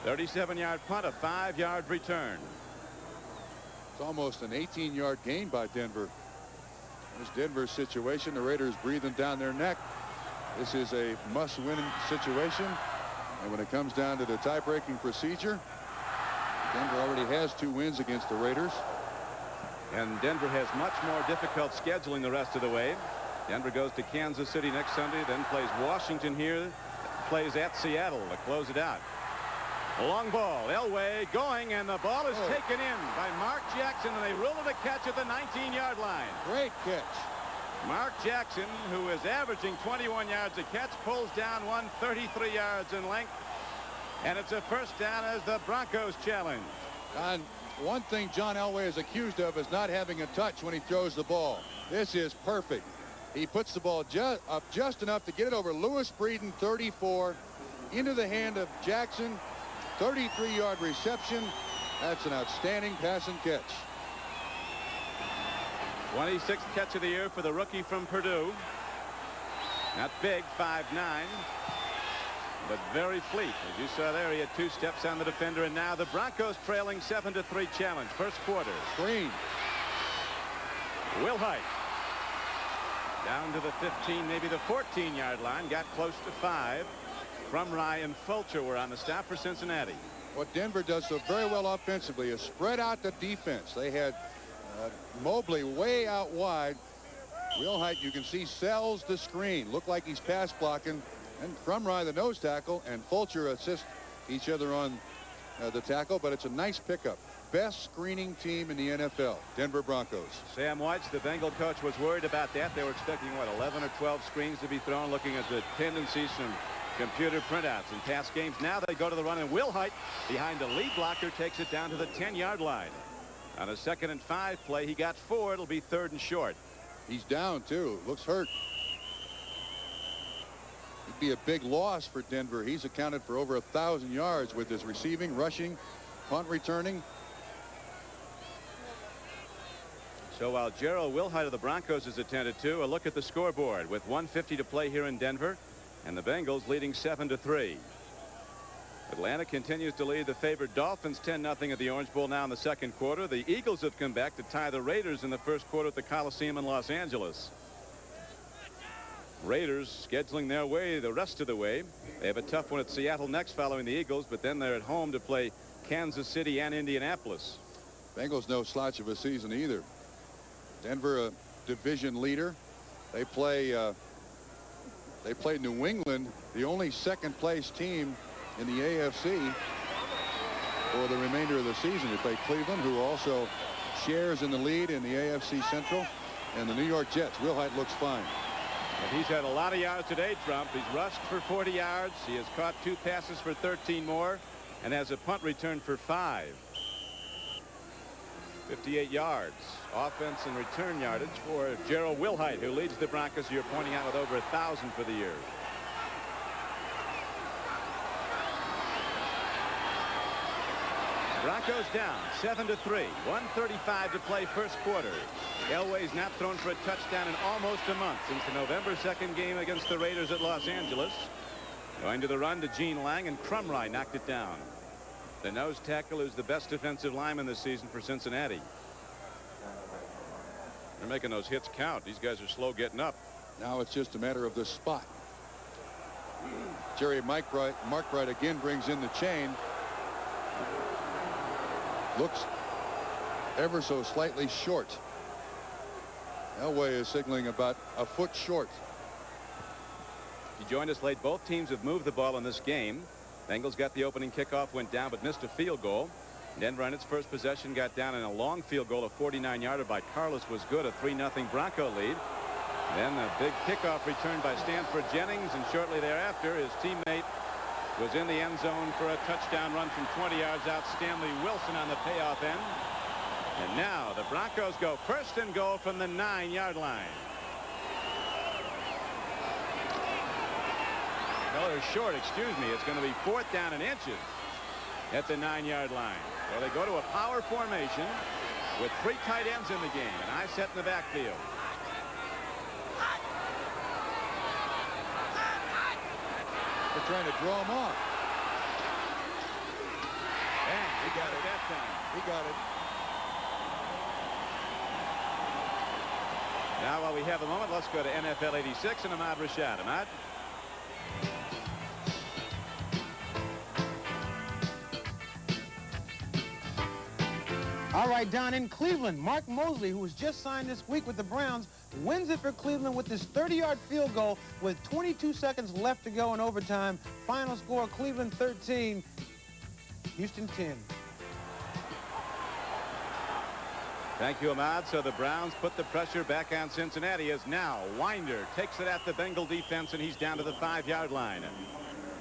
37-yard punt, a 5-yard return. It's almost an 18-yard gain by Denver. This Denver's situation, the Raiders breathing down their neck. This is a must-win situation. And when it comes down to the tie-breaking procedure, Denver already has 2 wins against the Raiders. And Denver has much more difficult scheduling the rest of the way. Denver goes to Kansas City next Sunday, then plays Washington here, plays at Seattle to close it out. A long ball, Elway going, and the ball is taken in by Mark Jackson, and they rule it a catch at the 19-yard line. Great catch. Mark Jackson, who is averaging 21 yards a catch, pulls down 133 yards in length, and it's a first down as the Broncos challenge. And one thing John Elway is accused of is not having a touch when he throws the ball. This is perfect. He puts the ball up just enough to get it over Lewis Breeden, 34, into the hand of Jackson. 33-yard reception. That's an outstanding pass and catch. 26th catch of the year for the rookie from Purdue. Not big, 5'9", but very fleet. As you saw there, he had 2 steps on the defender, and now the Broncos trailing 7-3 challenge. First quarter. Screen. Wilhite down to the 15, maybe the 14-yard line. Got close to 5. Crumry and Fulcher were on the stop for Cincinnati. What Denver does so very well offensively is spread out the defense. They had Mobley way out wide. Wilhite, you can see, sells the screen. Looked like he's pass blocking. And Crumry, the nose tackle, and Fulcher assist each other on the tackle. But it's a nice pickup. Best screening team in the NFL, Denver Broncos. Sam White, the Bengal coach, was worried about that. They were expecting, what, 11 or 12 screens to be thrown, looking at the tendencies from computer printouts in past games. Now they go to the run, and Wilhite, behind the lead blocker, takes it down to the 10-yard line. On a 2nd and 5 play, he got 4. It'll be 3rd and short. He's down, too. Looks hurt. It'd be a big loss for Denver. He's accounted for over 1,000 yards with his receiving, rushing, punt returning. So while Gerald Wilhite of the Broncos is attended to, a look at the scoreboard with 1:50 to play here in Denver, and the Bengals leading 7-3. Atlanta continues to lead the favored Dolphins 10-0 at the Orange Bowl now in the 2nd quarter. The Eagles have come back to tie the Raiders in the 1st quarter at the Coliseum in Los Angeles. Raiders scheduling their way the rest of the way. They have a tough one at Seattle next following the Eagles, but then they're at home to play Kansas City and Indianapolis. Bengals no slouch of a season either. Denver, a division leader. They play New England, the only 2nd place team in the AFC for the remainder of the season. They play Cleveland, who also shares in the lead in the AFC Central, and the New York Jets. Wilhite looks fine. And he's had a lot of yards today, Trump. He's rushed for 40 yards. He has caught 2 passes for 13 more and has a punt return for 5. 58 yards offense and return yardage for Gerald Wilhite, who leads the Broncos, you're pointing out, with over 1,000 for the year. Broncos down 7-3, 1:35 to play 1st quarter. Elway's not thrown for a touchdown in almost a month since the November 2nd game against the Raiders at Los Angeles. Going to the run to Gene Lang, and Crumry knocked it down. The nose tackle is the best defensive lineman this season for Cincinnati. They're making those hits count. These guys are slow getting up. Now it's just a matter of the spot. Jerry Markbright again brings in the chain. Looks ever so slightly short. Elway is signaling about a foot short. He joined us late. Both teams have moved the ball in this game. Bengals got the opening kickoff, went down, but missed a field goal. Denver on its first possession got down in a long field goal. A 49-yarder by Carlos was good. A 3-0 Bronco lead. Then a big kickoff return by Stanford Jennings, and shortly thereafter his teammate was in the end zone for a touchdown run from 20 yards out. Stanley Wilson on the payoff end. And now the Broncos go 1st and goal from the 9-yard line. No, they're short, excuse me. It's going to be 4th down and inches at the 9-yard line. Well, they go to a power formation with 3 tight ends in the game, and I set in the backfield. They're trying to draw him off. And he got it that time. He got it. Now, while we have a moment, let's go to NFL 86 and Ahmad Rashad. Ahmad. All right, Don, in Cleveland, Mark Mosley, who was just signed this week with the Browns, wins it for Cleveland with this 30-yard field goal with 22 seconds left to go in overtime. Final score, Cleveland 13, Houston 10. Thank you, Ahmad. So the Browns put the pressure back on Cincinnati as now Winder takes it at the Bengal defense, and he's down to the 5-yard line.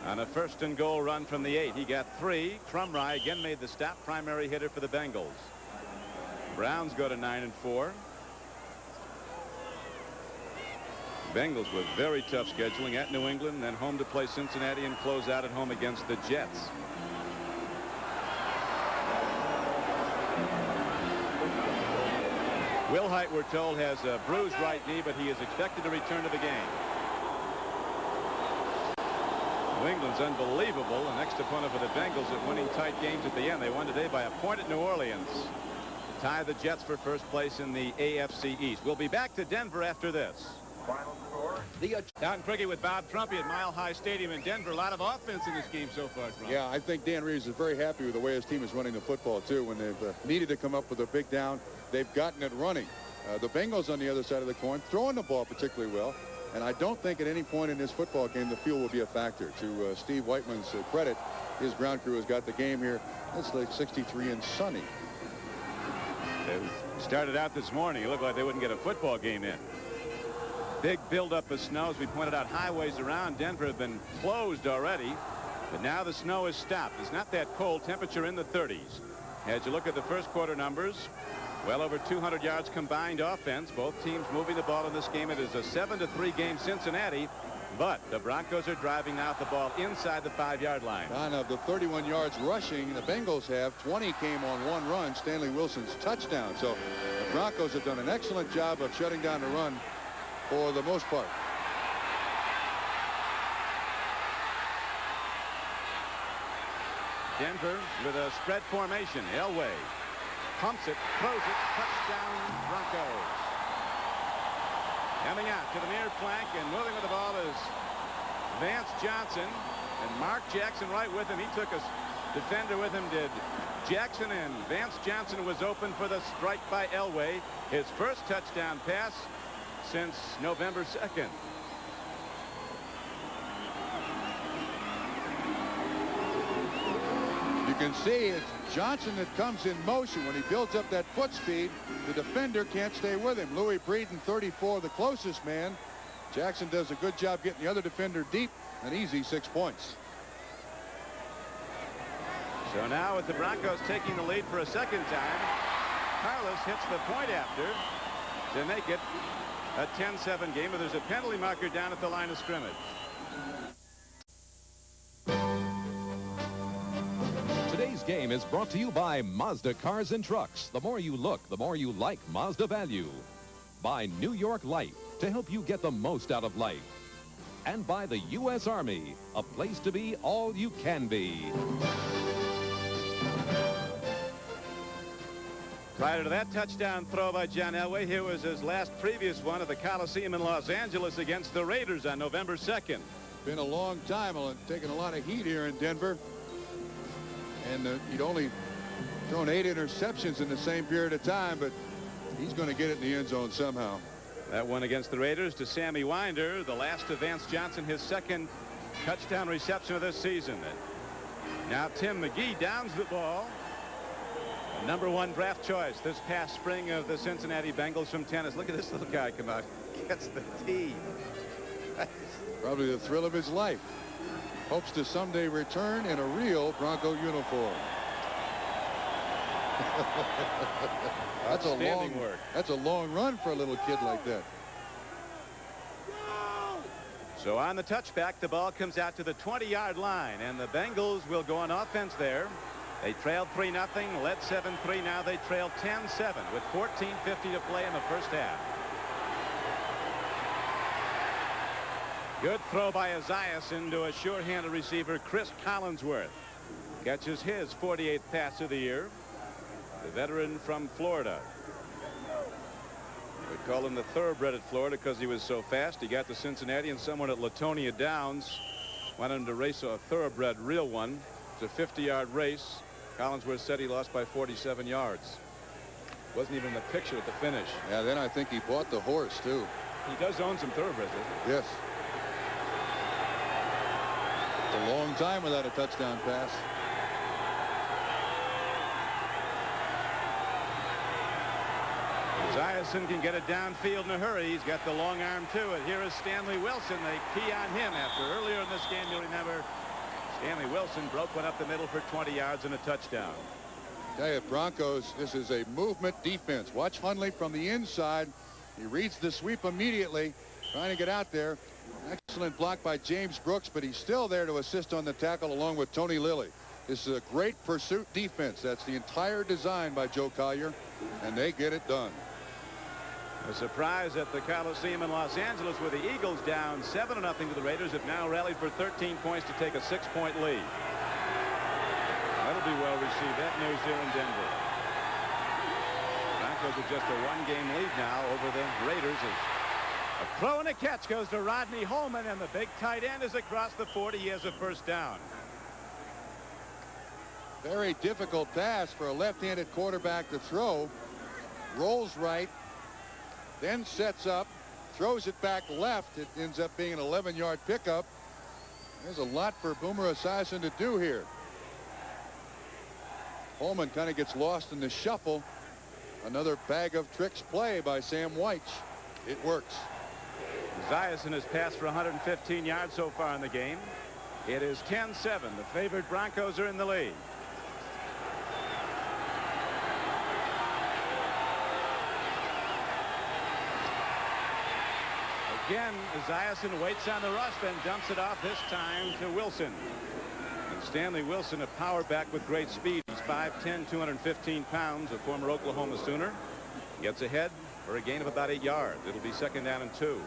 On a 1st and goal run from the 8, he got 3. Crumry again made the stop, primary hitter for the Bengals. Browns go to 9-4. Bengals with very tough scheduling at New England, then home to play Cincinnati and close out at home against the Jets. Wilhite, we're told, has a bruised right knee, but he is expected to return to the game. New England's unbelievable. The next opponent for the Bengals at winning tight games at the end. They won today by a point at New Orleans to tie the Jets for first place in the AFC East. We'll be back to Denver after this. Final score. Don Craigie with Bob Trumpy at Mile High Stadium in Denver. A lot of offense in this game so far, Trump. Yeah, I think Dan Reeves is very happy with the way his team is running the football, too. When they've needed to come up with a big down, they've gotten it running. The Bengals on the other side of the coin throwing the ball particularly well. And I don't think at any point in this football game the field will be a factor. To Steve Whiteman's credit, his ground crew has got the game here. It's like 63 and sunny. They started out this morning. It looked like they wouldn't get a football game in. Big buildup of snow. As we pointed out, highways around Denver have been closed already. But now the snow is stopped. It's not that cold. Temperature in the 30s. As you look at the first quarter numbers, well over 200 yards combined offense. Both teams moving the ball in this game. It is a 7-3 game Cincinnati. But the Broncos are driving now the ball inside the 5-yard line. None of the 31 yards rushing the Bengals have, 20 came on one run, Stanley Wilson's touchdown. So the Broncos have done an excellent job of shutting down the run for the most part. Denver with a spread formation. Elway pumps it, throws it, touchdown Broncos. Coming out to the near flank and moving with the ball is Vance Johnson, and Mark Jackson right with him. He took a defender with him, did Jackson, and Vance Johnson was open for the strike by Elway. His first touchdown pass since November 2nd. You can see it's Johnson that comes in motion. When he builds up that foot speed, the defender can't stay with him. Louis Breeden, 34, the closest man. Jackson does a good job getting the other defender deep. An easy 6 points. So now with the Broncos taking the lead for a second time, Carlos hits the point after to make it a 10-7 game, but there's a penalty marker down at the line of scrimmage. Today's game is brought to you by Mazda Cars and Trucks. The more you look, the more you like Mazda value. By New York Life, to help you get the most out of life. And by the U.S. Army, a place to be all you can be. Prior to that touchdown throw by John Elway, here was his last previous one at the Coliseum in Los Angeles against the Raiders on November 2nd. Been a long time, taking a lot of heat here in Denver. And he'd only thrown 8 interceptions in the same period of time, but he's going to get it in the end zone somehow. That one against the Raiders to Sammy Winder, the last of Vance Johnson, his second touchdown reception of this season. Now Tim McGee downs the ball. Number 1 draft choice this past spring of the Cincinnati Bengals from tennis. Look at this little guy come out. Gets the tee. Probably the thrill of his life. Hopes to someday return in a real Bronco uniform. That's a long run for a little kid like that. So on the touchback, the ball comes out to the 20-yard line, and the Bengals will go on offense there. They trailed 3-0, led 7-3. Now they trail 10-7 with 14:50 to play in the first half. Good throw by Esiason to a short-handed receiver, Cris Collinsworth. Catches his 48th pass of the year. The veteran from Florida. But called him the thoroughbred at Florida because he was so fast. He got to Cincinnati, and someone at Latonia Downs wanted him to race a thoroughbred real one. It's a 50-yard race. Collinsworth said he lost by 47 yards. Wasn't even in the picture at the finish. Yeah, then I think he bought the horse, too. He does own some thoroughbreds, doesn't he? Yes. It's a long time without a touchdown pass. Esiason can get it downfield in a hurry. He's got the long arm to it. Here is Stanley Wilson. They key on him after earlier in this game, you'll remember, Stanley Wilson broke one up the middle for 20 yards and a touchdown. Tell you, Broncos, this is a movement defense. Watch Hundley from the inside. He reads the sweep immediately, trying to get out there. Excellent block by James Brooks, but he's still there to assist on the tackle along with Tony Lilly. This is a great pursuit defense. That's the entire design by Joe Collier, and they get it done. A surprise at the Coliseum in Los Angeles, where the Eagles down 7-0 to the Raiders have now rallied for 13 points to take a 6-point lead. That'll be well received. That news here in Denver. Broncos with just a one-game lead now over the Raiders. A throw and a catch goes to Rodney Holman, and the big tight end is across the 40. He has a first down. Very difficult pass for a left-handed quarterback to throw. Rolls right, then sets up, throws it back left. It ends up being an 11-yard pickup. There's a lot for Boomer Esiason to do here. Holman kind of gets lost in the shuffle. Another bag of tricks play by Sam White. It works. Esiason has passed for 115 yards so far in the game. It is 10-7. The favored Broncos are in the lead. Again, Esiason waits on the rush, then dumps it off, this time to Wilson. And Stanley Wilson, a power back with great speed. He's 5'10", 215 pounds, a former Oklahoma Sooner. Gets ahead for a gain of about 8 yards. It'll be 2nd down and 2.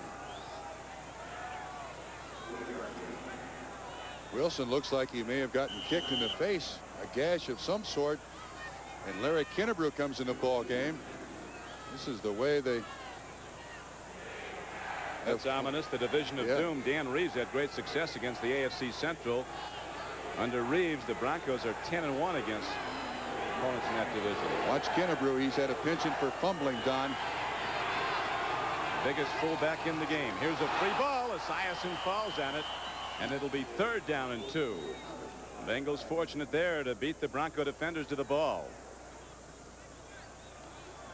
Wilson looks like he may have gotten kicked in the face, a gash of some sort. And Larry Kinnebrew comes in the ball game. This is the way they... That's ominous. The division of doom. Dan Reeves had great success against the AFC Central. Under Reeves, the Broncos are 10-1 against opponents in that division. Watch Kinnebrew. He's had a penchant for fumbling, Don. Biggest fullback in the game. Here's a free ball. Esiason falls on it, and it'll be 3rd down and 2. Bengals fortunate there to beat the Bronco defenders to the ball.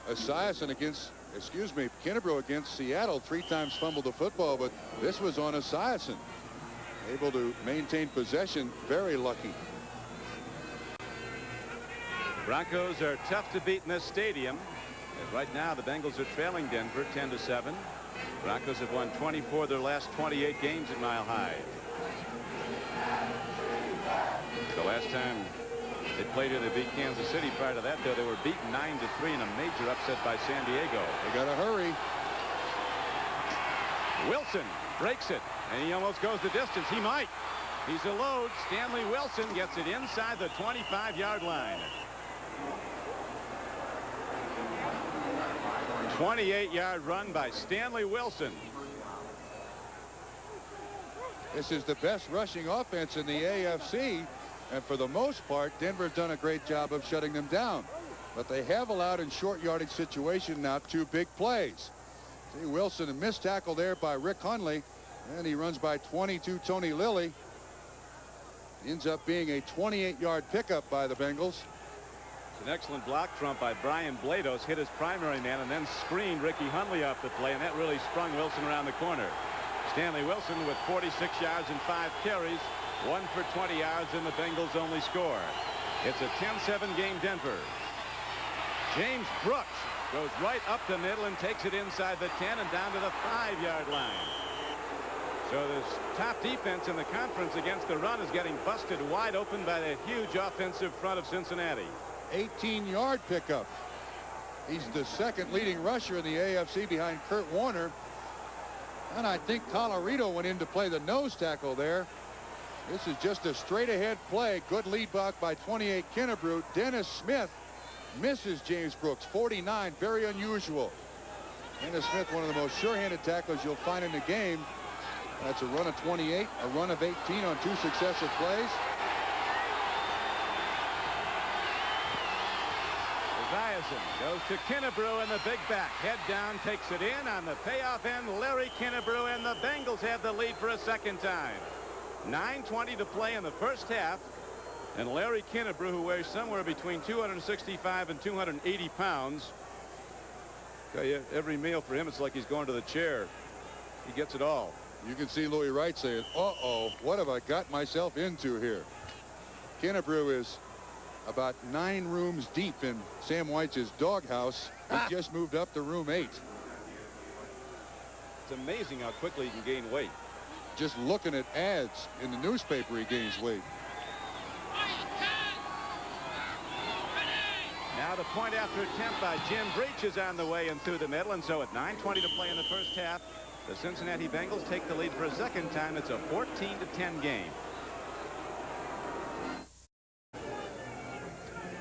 Esiason against, Kinnebrew against Seattle 3 times fumbled the football, but this was on Esiason. Able to maintain possession. Very lucky. Broncos are tough to beat in this stadium. As right now, the Bengals are trailing Denver 10-7. Broncos have won 24 of their last 28 games at Mile High. The last time they played here, they beat Kansas City. Prior to that, though, they were beaten 9-3 in a major upset by San Diego. They got to hurry. Wilson breaks it, and he almost goes the distance. He might. He's a load. Stanley Wilson gets it inside the 25-yard line. 28-yard run by Stanley Wilson. This is the best rushing offense in the AFC. And for the most part, Denver's done a great job of shutting them down. But they have allowed in short yardage situation now 2 big plays. See Wilson, a missed tackle there by Rick Hundley. And he runs by 22 Tony Lilly. Ends up being a 28-yard pickup by the Bengals. An excellent block trump by Brian Blados. Hit his primary man and then screened Ricky Hundley off the play. And that really sprung Wilson around the corner. Stanley Wilson with 46 yards and 5 carries. 1 for 20 yards, and the Bengals only score. It's a 10-7 game, Denver. James Brooks goes right up the middle and takes it inside the 10 and down to the 5-yard line. So this top defense in the conference against the run is getting busted wide open by the huge offensive front of Cincinnati. 18-yard pickup. He's the 2nd leading rusher in the AFC behind Kurt Warner. And I think Colorado went in to play the nose tackle there. This is just a straight ahead play. Good lead block by 28 Kinnebrew. Dennis Smith misses James Brooks. 49. Very unusual. Dennis Smith, one of the most sure-handed tacklers you'll find in the game. That's a run of 28, a run of 18 on 2 successive plays. Esiason goes to Kinnebrew in the big back. Head down, takes it in on the payoff end. Larry Kinnebrew, and the Bengals have the lead for a second time. 9:20 to play in the first half. And Larry Kinnebrew, who weighs somewhere between 265 and 280 pounds. Tell you, every meal for him, it's like he's going to the chair. He gets it all. You can see Louis Wright saying, uh-oh, what have I got myself into here? Kinnebrew is about 9 rooms deep in Sam White's doghouse. He just moved up to room 8. It's amazing how quickly he can gain weight. Just looking at ads in the newspaper, he gains weight. Now the point after attempt by Jim Breach is on the way and through the middle, and so at 9:20 to play in the first half, the Cincinnati Bengals take the lead for a second time. It's a 14-10 game.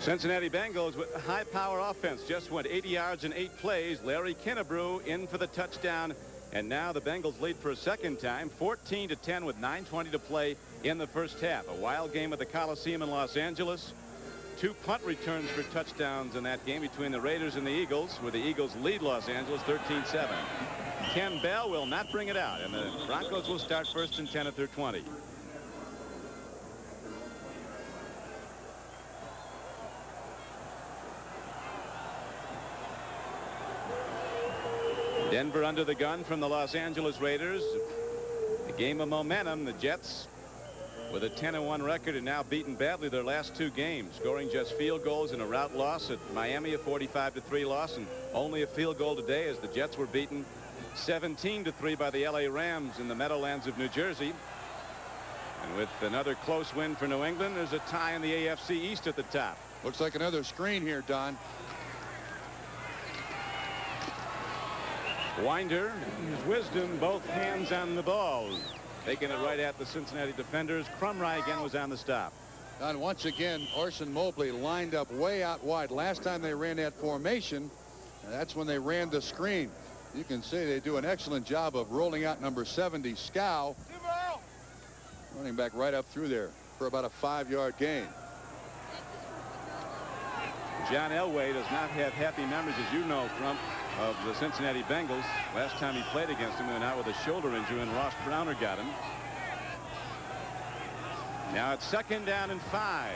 Cincinnati Bengals with a high-power offense just went 80 yards in 8 plays. Larry Kinnebrew in for the touchdown, and now the Bengals lead for a second time, 14-10 with 9:20 to play in the first half. A wild game at the Coliseum in Los Angeles. 2 punt returns for touchdowns in that game between the Raiders and the Eagles, where the Eagles lead Los Angeles 13-7. Ken Bell will not bring it out, and the Broncos will start first and 10 at their 20. Denver under the gun from the Los Angeles Raiders. A game of momentum. The Jets, with a 10-1 record, and now beaten badly their last 2 games, scoring just field goals in a rout loss at Miami, a 45-3 loss, and only a field goal today as the Jets were beaten 17-3 by the LA Rams in the Meadowlands of New Jersey. And with another close win for New England, there's a tie in the AFC East at the top. Looks like another screen here, Don. Winder, his wisdom, both hands on the ball. Taking it right at the Cincinnati defenders. Crumry again was on the stop. And once again, Orson Mobley lined up way out wide. Last time they ran that formation, that's when they ran the screen. You can see they do an excellent job of rolling out number 70, Scow. Running back right up through there for about a 5-yard gain. John Elway does not have happy memories, as you know, Crump, of the Cincinnati Bengals. Last time he played against him, he went out with a shoulder injury, and Ross Browner got him. Now it's 2nd down and 5.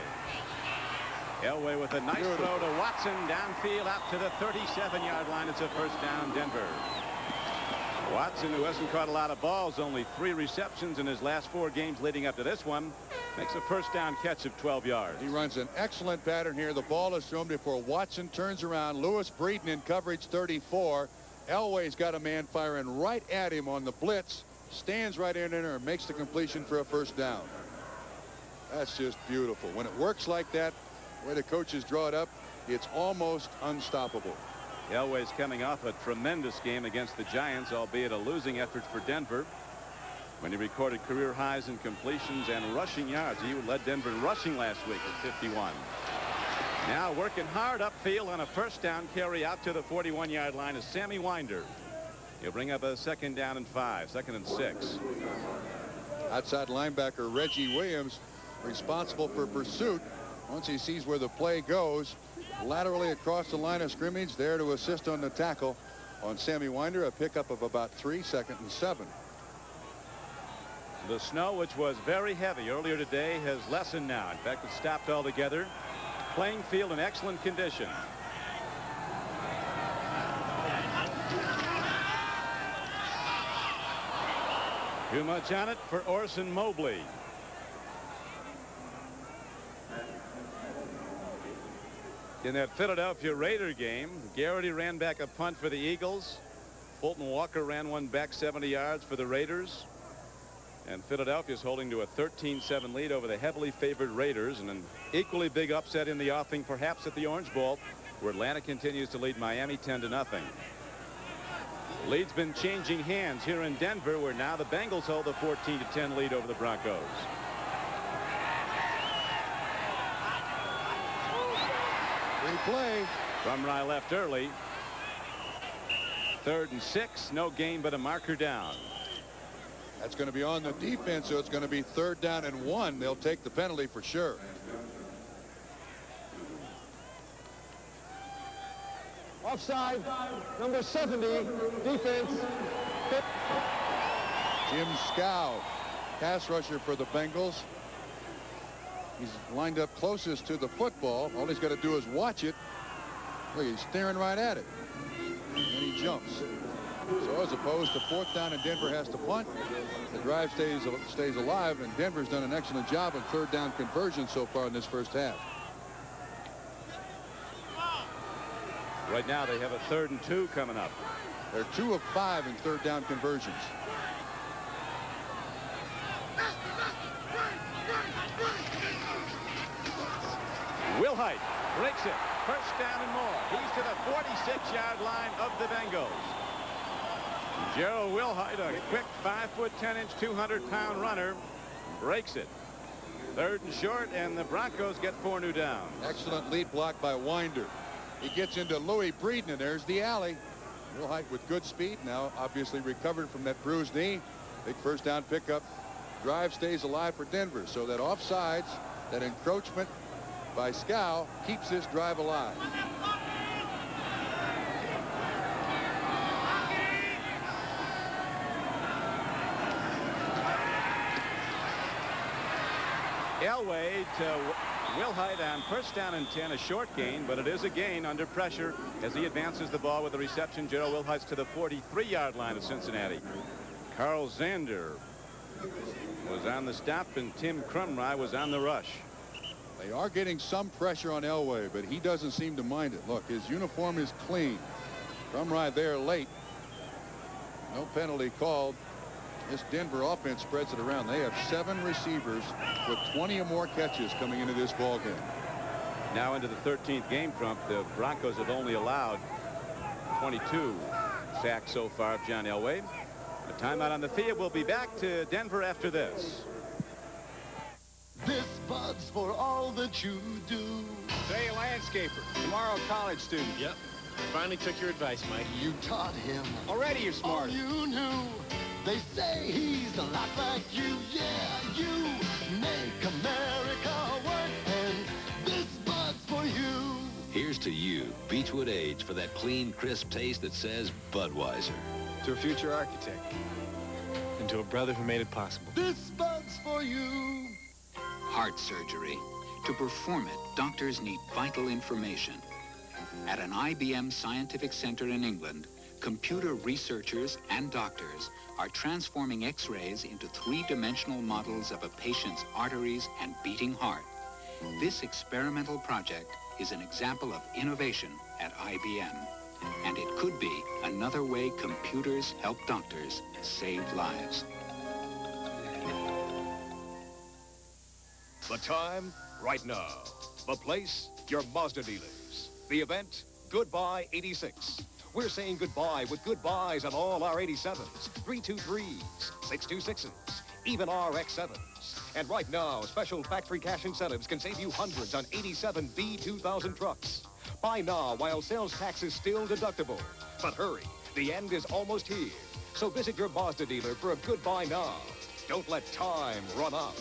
Elway with a nice throw to Watson downfield out to the 37-yard line. It's a first down, Denver. Watson, who hasn't caught a lot of balls, only 3 receptions in his last 4 games leading up to this one, makes a first down catch of 12 yards. He runs an excellent pattern here. The ball is thrown before Watson turns around. Lewis Breeden in coverage 34. Elway's got a man firing right at him on the blitz. Stands right in there and makes the completion for a first down. That's just beautiful. When it works like that, the way the coaches draw it up, it's almost unstoppable. Elway's coming off a tremendous game against the Giants, albeit a losing effort for Denver, when he recorded career highs in completions and rushing yards. He led Denver in rushing last week at 51. Now working hard upfield on a first down carry out to the 41-yard line is Sammy Winder. He'll bring up a 2nd down and 5, 2nd and 6. Outside linebacker Reggie Williams responsible for pursuit. Once he sees where the play goes, laterally across the line of scrimmage, there to assist on the tackle on Sammy Winder. A pickup of about 3, 2nd and 7. The snow, which was very heavy earlier today, has lessened now. In fact, it stopped altogether. Playing field in excellent condition. Too much on it for Orson Mobley. In that Philadelphia Raider game, Garrity ran back a punt for the Eagles. Fulton Walker ran one back 70 yards for the Raiders. And Philadelphia's holding to a 13-7 lead over the heavily favored Raiders, and an equally big upset in the offing perhaps at the Orange Bowl, where Atlanta continues to lead Miami 10-0. Lead's been changing hands here in Denver, where now the Bengals hold a 14-10 lead over the Broncos. Replay. Crumry left early. 3rd and 6. No gain but a marker down. That's going to be on the defense, so it's going to be 3rd down and 1. They'll take the penalty for sure. Offside, number 70, defense. Jim Scow, pass rusher for the Bengals. He's lined up closest to the football. All he's got to do is watch it. Look, he's staring right at it. And he jumps. So as opposed to 4th down and Denver has to punt, the drive stays alive, and Denver's done an excellent job of 3rd down conversion so far in this first half. Right now they have a 3rd and 2 coming up. They're 2 of 5 in 3rd down conversions. Wilhite breaks it. 1st down and more. He's to the 46-yard line of the Bengals. Joe Wilhite, a quick 5'10", 200-pound runner, breaks it. 3rd and short, and the Broncos get 4 new downs. Excellent lead block by Winder. He gets into Louis Breeden, and there's the alley. Wilhite with good speed, now obviously recovered from that bruised knee. Big 1st down pickup. Drive stays alive for Denver, so that offsides, that encroachment by Scow keeps this drive alive. Elway to Wilhite on 1st down and 10, a short gain, but it is a gain under pressure as he advances the ball with the reception. Gerald Wilhite's to the 43-yard line of Cincinnati. Carl Zander was on the stop, and Tim Crumry was on the rush. They are getting some pressure on Elway, but he doesn't seem to mind it. Look, his uniform is clean. Crumry there late. No penalty called. This Denver offense spreads it around. They have 7 receivers with 20 or more catches coming into this ball game. Now into the 13th game, Trump. The Broncos have only allowed 22 sacks so far of John Elway. A timeout on the field. We'll be back to Denver after this. This Bud's for all that you do. Today a landscaper, tomorrow a college student. Yep. Finally took your advice, Mike. You taught him. Already you're smart. All you knew. They say he's a lot like you. Yeah, you make America work, and this Bud's for you. Here's to you, Beechwood Age, for that clean, crisp taste that says Budweiser. To a future architect. And to a brother who made it possible. This Bud's for you. Heart surgery. To perform it, doctors need vital information. At an IBM scientific center in England, computer researchers and doctors are transforming X-rays into 3-dimensional models of a patient's arteries and beating heart. This experimental project is an example of innovation at IBM. And it could be another way computers help doctors save lives. The time, right now. The place, your Mazda dealers. The event, Goodbye 86. We're saying goodbye with good buys on all our 87s, 323s, 626s, even our X7s. And right now, special factory cash incentives can save you hundreds on 87 B2000 trucks. Buy now while sales tax is still deductible. But hurry, the end is almost here. So visit your Mazda dealer for a good buy now. Don't let time run out.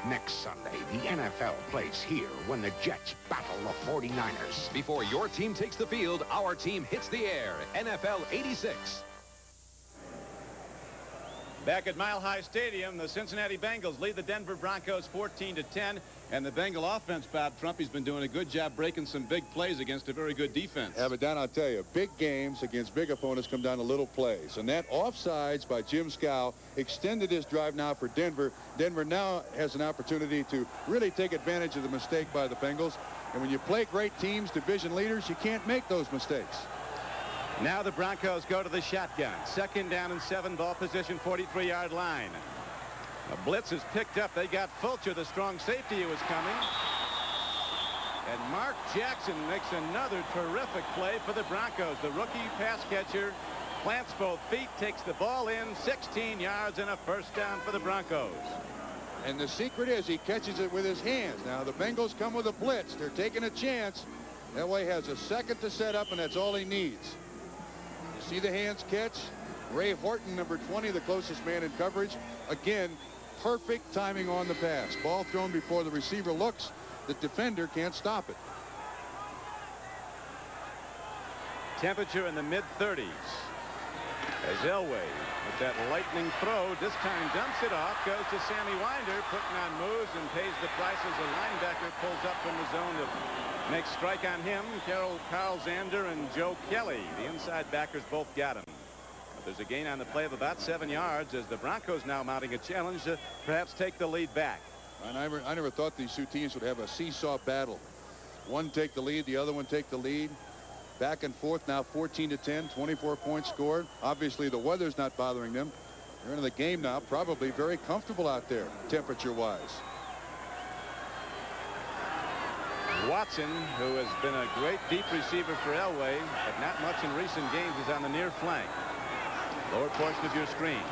Next Sunday, the NFL plays here when the Jets battle the 49ers. Before your team takes the field, our team hits the air. NFL 86. Back at Mile High Stadium, the Cincinnati Bengals lead the Denver Broncos 14-10. And the Bengal offense, Bob Trumpy's been doing a good job breaking some big plays against a very good defense. Yeah, but Dan, I'll tell you, big games against big opponents come down to little plays. And that offsides by Jim Scow extended his drive now for Denver. Denver now has an opportunity to really take advantage of the mistake by the Bengals. And when you play great teams, division leaders, you can't make those mistakes. Now the Broncos go to the shotgun. 2nd down and 7, ball position, 43-yard line. A blitz is picked up. They got Fulcher, the strong safety, who was coming. And Mark Jackson makes another terrific play for the Broncos. The rookie pass catcher plants both feet, takes the ball in, 16 yards, and a 1st down for the Broncos. And the secret is he catches it with his hands. Now the Bengals come with a blitz. They're taking a chance. Elway has a second to set up, and that's all he needs. See the hands catch? Ray Horton, number 20, the closest man in coverage. Again, perfect timing on the pass. Ball thrown before the receiver looks. The defender can't stop it. Temperature in the mid-30s. As Elway, with that lightning throw, this time dumps it off, goes to Sammy Winder, putting on moves and pays the price as a linebacker pulls up from the zone to make strike on him. Carl Zander and Joe Kelly, the inside backers, both got him. But there's a gain on the play of about 7 yards as the Broncos now mounting a challenge to perhaps take the lead back. I never thought these two teams would have a seesaw battle. One take the lead, the other one take the lead. Back and forth now, 14-10, 24 points scored. Obviously the weather's not bothering them. They're into the game now, probably very comfortable out there temperature-wise. Watson, who has been a great deep receiver for Elway, but not much in recent games, is on the near flank. Lower portion of your screen.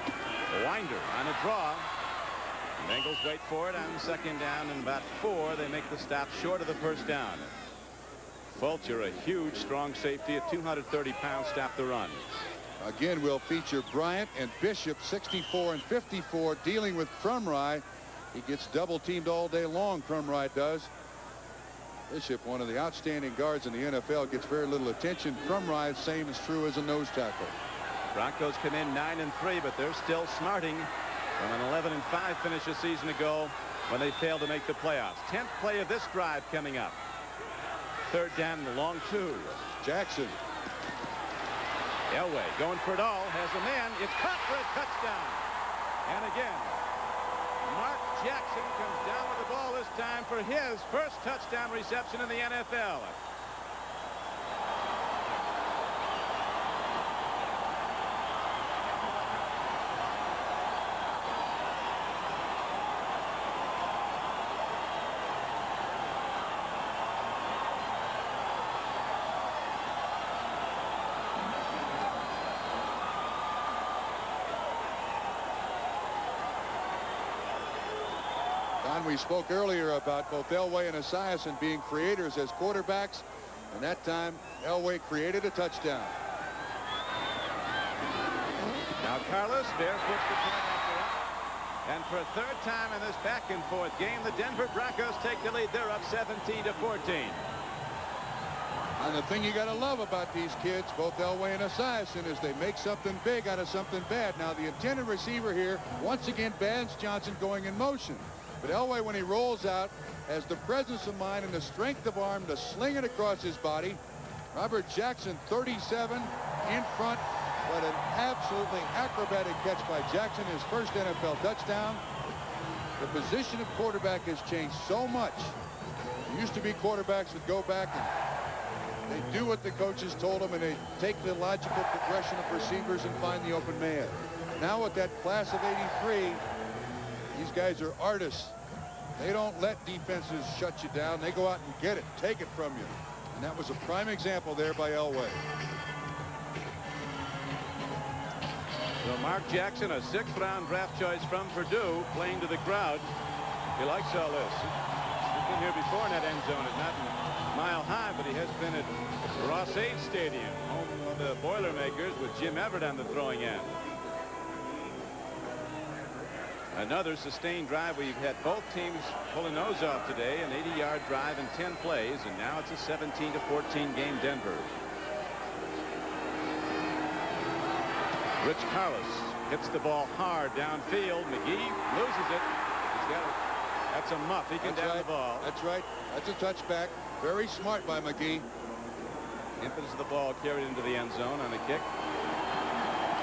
Winder on a draw. Bengals wait for it on second down and about 4. They make the stop short of the first down. Fulcher, a huge, strong safety at 230 pounds, stopped the run. Again, we'll feature Bryant and Bishop, 64 and 54, dealing with Crumry. He gets double teamed all day long, Crumry does. Bishop, one of the outstanding guards in the NFL, gets very little attention. Crumry, same is true as a nose tackle. Broncos come in 9-3, but they're still smarting from an 11-5 finish a season ago when they failed to make the playoffs. 10th play of this drive coming up. Third down and the long 2. Jackson. Elway going for it all. Has a man. It's caught for a touchdown. And again, Mark Jackson comes down with the ball this time for his first touchdown reception in the NFL. We spoke earlier about both Elway and Esiason being creators as quarterbacks, and that time Elway created a touchdown. Now Carlos barefoots the point after it. And for a third time in this back and forth game, the Denver Broncos take the lead. They're up 17-14. And the thing you got to love about these kids, both Elway and Esiason, is they make something big out of something bad. Now the intended receiver here, once again, Vance Johnson going in motion. But Elway, when he rolls out, has the presence of mind and the strength of arm to sling it across his body. Robert Jackson, 37, in front, but an absolutely acrobatic catch by Jackson, his first NFL touchdown. The position of quarterback has changed so much. It used to be quarterbacks would go back and they do what the coaches told them, and they take the logical progression of receivers and find the open man. Now with that class of 83, these guys are artists. They don't let defenses shut you down. They go out and get it, take it from you. And that was a prime example there by Elway. So Mark Jackson, a 6th-round draft choice from Purdue, playing to the crowd. He likes all this. He's been here before in that end zone. It's not Mile High, but he has been at Ross-Ade Stadium, home of the Boilermakers, with Jim Everett on the throwing end. Another sustained drive. We've had both teams pull a nose off today. An 80-yard drive in 10 plays, and now it's a 17-14 game, Denver. Rich Carlos hits the ball hard downfield. McGee loses it. He's got it. That's a muff. He can down the ball. That's right. That's a touchback. Very smart by McGee. Impetus of the ball carried into the end zone on a kick.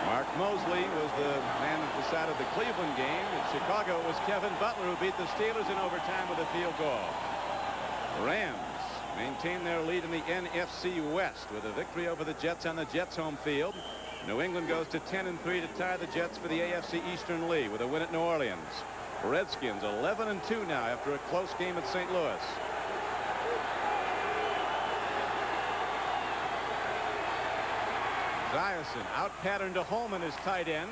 Mark Mosley was the man that decided the Cleveland game. In Chicago, it was Kevin Butler who beat the Steelers in overtime with a field goal. Rams maintain their lead in the NFC West with a victory over the Jets on the Jets' home field. New England goes to 10-3 to tie the Jets for the AFC Eastern lead with a win at New Orleans. Redskins 11-2 now after a close game at St. Louis. Esiason out-patterned to Holman as tight end.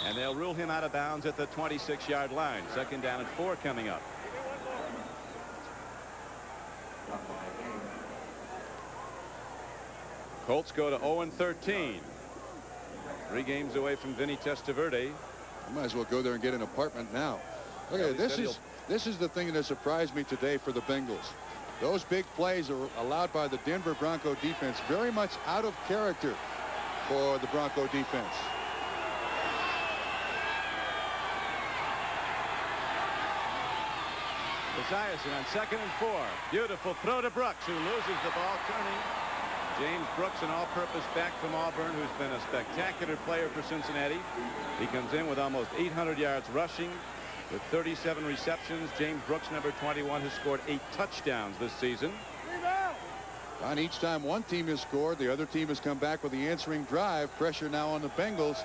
And they'll rule him out of bounds at the 26-yard line. Second down and 4 coming up. Colts go to 0-13. 3 games away from Vinny Testaverde. I might as well go there and get an apartment now. Okay, this is the thing that surprised me today for the Bengals. Those big plays are allowed by the Denver Bronco defense, very much out of character for the Bronco defense. Esiason on 2nd and 4. Beautiful throw to Brooks, who loses the ball turning. James Brooks, an all-purpose back from Auburn, who's been a spectacular player for Cincinnati. He comes in with almost 800 yards rushing with 37 receptions. James Brooks, number 21, has scored 8 touchdowns this season. On each time one team has scored, the other team has come back with the answering drive. Pressure now on the Bengals.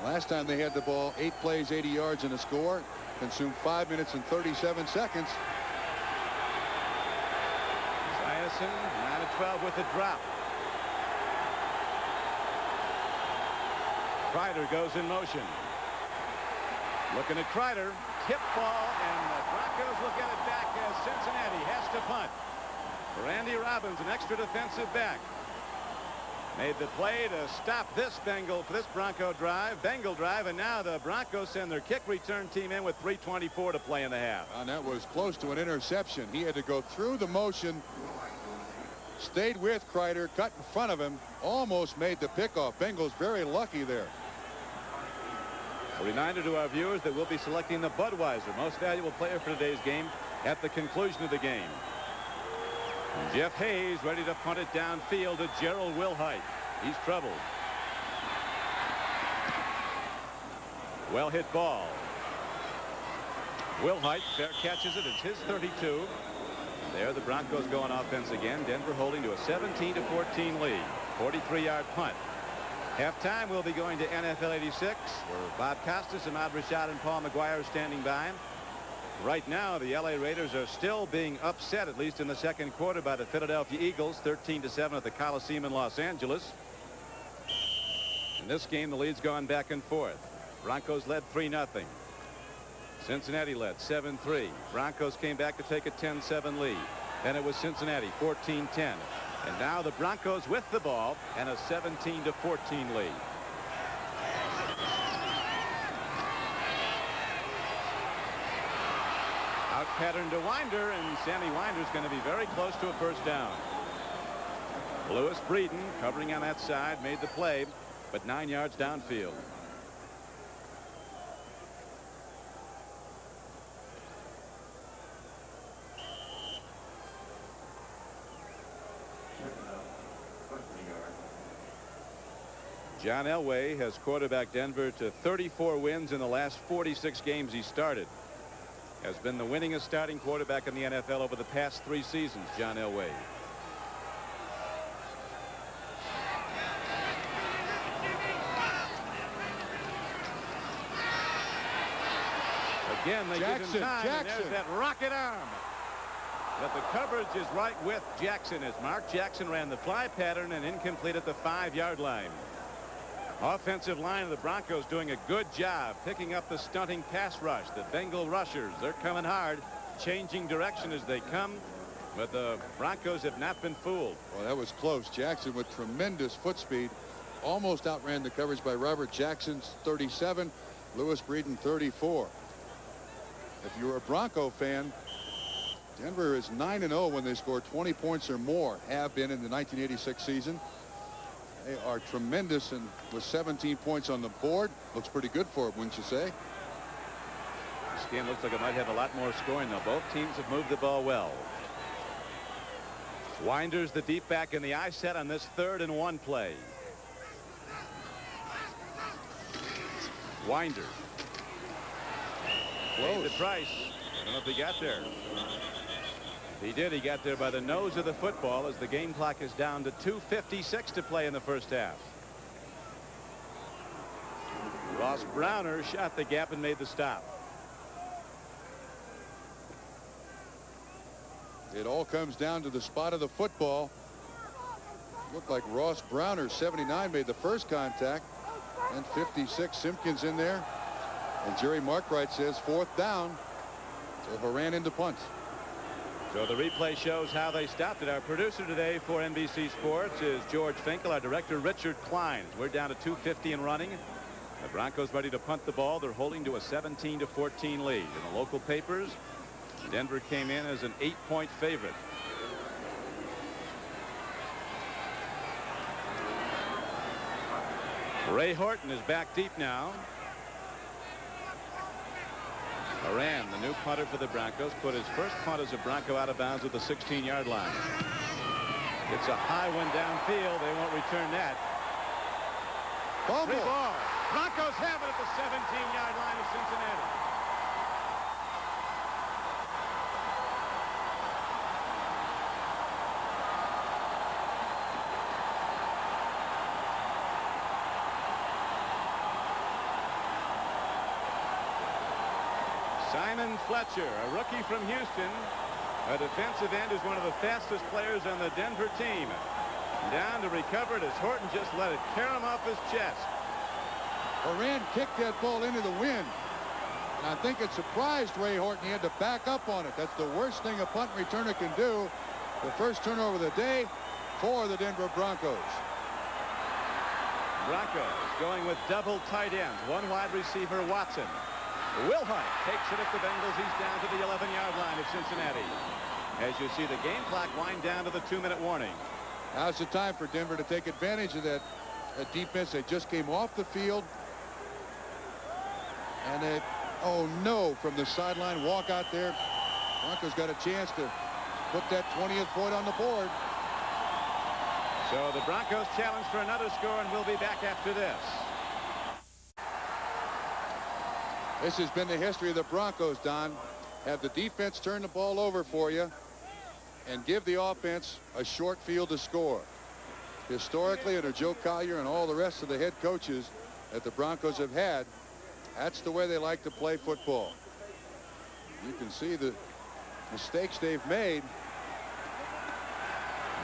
Last time they had the ball, 8 plays, 80 yards, and a score. Consumed 5 minutes and 37 seconds. Esiason, 9-12 with the drop. Kreider goes in motion. Looking at Kreider. Tip ball, and the Broncos will get it back as Cincinnati has to punt. Randy Robbins, an extra defensive back, made the play to stop this Bengal drive, and now the Broncos send their kick return team in with 3:24 to play in the half. And that was close to an interception. He had to go through the motion, stayed with Kreider, cut in front of him, almost made the pickoff. Bengals very lucky there. A reminder to our viewers that we'll be selecting the Budweiser most valuable player for today's game at the conclusion of the game. And Jeff Hayes ready to punt it downfield to Gerald Wilhite. He's troubled. Well hit ball. Wilhite fair catches it. It's his 32. There the Broncos go on offense again. Denver holding to a 17-14 lead. 43-yard punt. Halftime we'll be going to NFL 86 where Bob Costas, Ahmad Rashad, and Paul McGuire are standing by. Right now the LA Raiders are still being upset, at least in the second quarter, by the Philadelphia Eagles, 13-7 at the Coliseum in Los Angeles. In this game the lead's gone back and forth. Broncos led 3-0. Cincinnati led 7-3. Broncos came back to take a 10-7 lead. Then it was Cincinnati 14-10. And now the Broncos with the ball and a 17-14 lead. Out pattern to Winder, and Sammy Winder's going to be very close to a first down. Lewis Breeden covering on that side made the play, but 9 yards downfield. John Elway has quarterbacked Denver to 34 wins in the last 46 games he started. Has been the winningest starting quarterback in the NFL over the past 3 seasons, John Elway. Again, they give him time, and there's that rocket arm. But the coverage is right with Jackson as Mark Jackson ran the fly pattern and incomplete at the 5-yard line. Offensive line of the Broncos doing a good job picking up the stunting pass rush. The Bengal rushers, they're coming hard, changing direction as they come, but the Broncos have not been fooled. Well, that was close. Jackson with tremendous foot speed almost outran the coverage by Robert Jackson's 37, Lewis Breeden 34. If you're a Bronco fan, Denver is 9-0 when they score 20 points or more, have been in the 1986 season. They are tremendous, and with 17 points on the board, looks pretty good for them, wouldn't you say? This game looks like it might have a lot more scoring, though. Both teams have moved the ball well. Winder's the deep back in the eye set on this 3rd and 1 play. Winder. Paid the price. I don't know if he got there. He did. He got there by the nose of the football as the game clock is down to 2:56 to play in the first half. Ross Browner shot the gap and made the stop. It all comes down to the spot of the football. Looked like Ross Browner, 79, made the first contact, and 56 Simpkins in there. And Jerry Markwright says 4th down. So Haran into punt. So the replay shows how they stopped it. Our producer today for NBC Sports is George Finkel. Our director, Richard Klein. We're down to 2:50 and running. The Broncos ready to punt the ball. They're holding to a 17-14 lead. In the local papers, Denver came in as an 8-point favorite. Ray Horton is back deep now. Moran, the new punter for the Broncos, put his first punt as a Bronco out of bounds at the 16-yard line. It's a high one downfield. They won't return that. Free ball. Broncos have it at the 17-yard line of Cincinnati. Simon Fletcher, a rookie from Houston, a defensive end who's one of the fastest players on the Denver team. Down to recover it as Horton just let it tear him off his chest. Moran kicked that ball into the wind. And I think it surprised Ray Horton. He had to back up on it. That's the worst thing a punt returner can do. The first turnover of the day for the Denver Broncos. Broncos going with double tight ends. One wide receiver, Watson. Wilhite takes it at the Bengals. He's down to the 11-yard line of Cincinnati. As you see the game clock wind down to the 2-minute warning. Now's the time for Denver to take advantage of that defense. They just came off the field. And it, oh no, from the sideline walk out there. Broncos got a chance to put that 20th point on the board. So the Broncos challenge for another score, and we'll be back after this. This has been the history of the Broncos, Don. Have the defense turn the ball over for you and give the offense a short field to score. Historically, under Joe Collier and all the rest of the head coaches that the Broncos have had, that's the way they like to play football. You can see the mistakes they've made.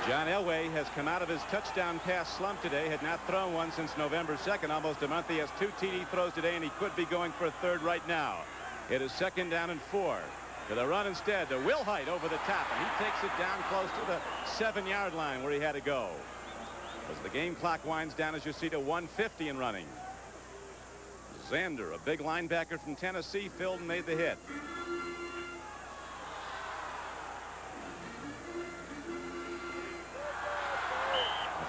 John Elway has come out of his touchdown pass slump today. Had not thrown one since November 2nd, almost a month. He has 2 TD throws today, and he could be going for a third right now. It is 2nd down and 4. To the run instead to Wilhite over the top, and he takes it down close to the 7-yard line where he had to go. As the game clock winds down, as you see, to 1:50 and running. Zander, a big linebacker from Tennessee, filled and made the hit.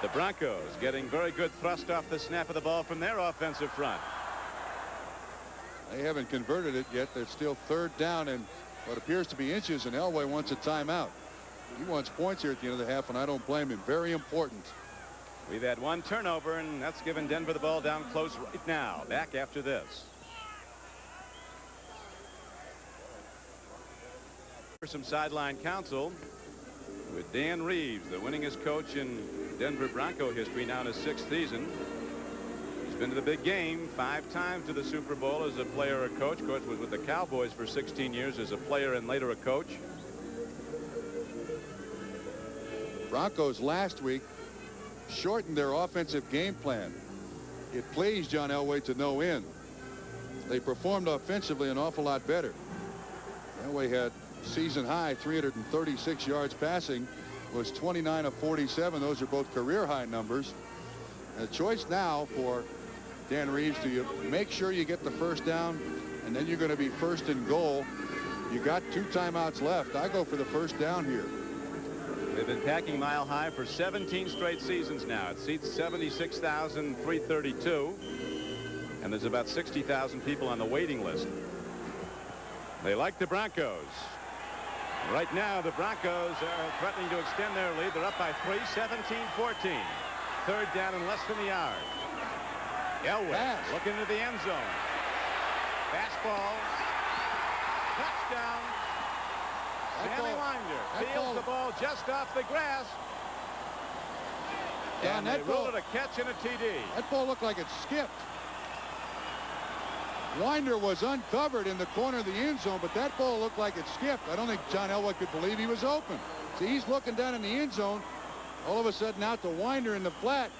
The Broncos getting very good thrust off the snap of the ball from their offensive front. They haven't converted it yet. They're still 3rd down and what appears to be inches, and Elway wants a timeout. He wants points here at the end of the half, and I don't blame him. Very important. We've had 1 turnover, and that's given Denver the ball down close right now. Back after this. For some sideline counsel with Dan Reeves, the winningest coach in Denver Bronco history, now in his 6th season. He's been to the big game 5 times to the Super Bowl as a player or coach. Of course, was with the Cowboys for 16 years as a player and later a coach. Broncos last week shortened their offensive game plan. It pleased John Elway to no end. They performed offensively an awful lot better. Elway had season high 336 yards passing, was 29 of 47. Those are both career high numbers. And the choice now for Dan Reeves, do you make sure you get the first down, and then you're going to be 1st and goal. You got 2 timeouts left. I go for the first down here. They've been packing Mile High for 17 straight seasons now. It seats 76,332, and there's about 60,000 people on the waiting list. They like the Broncos. Right now, the Broncos are threatening to extend their lead. They're up by 3, 17-14. 3rd down and less than a yard. Elway looking into the end zone. Fastball. Touchdown. Sammy Winder fields the ball just off the grass. And they ruled it a catch and a TD. That ball looked like it skipped. Winder was uncovered in the corner of the end zone, but that ball looked like it skipped. I don't think John Elway could believe he was open. See, he's looking down in the end zone. All of a sudden out to Winder in the flat.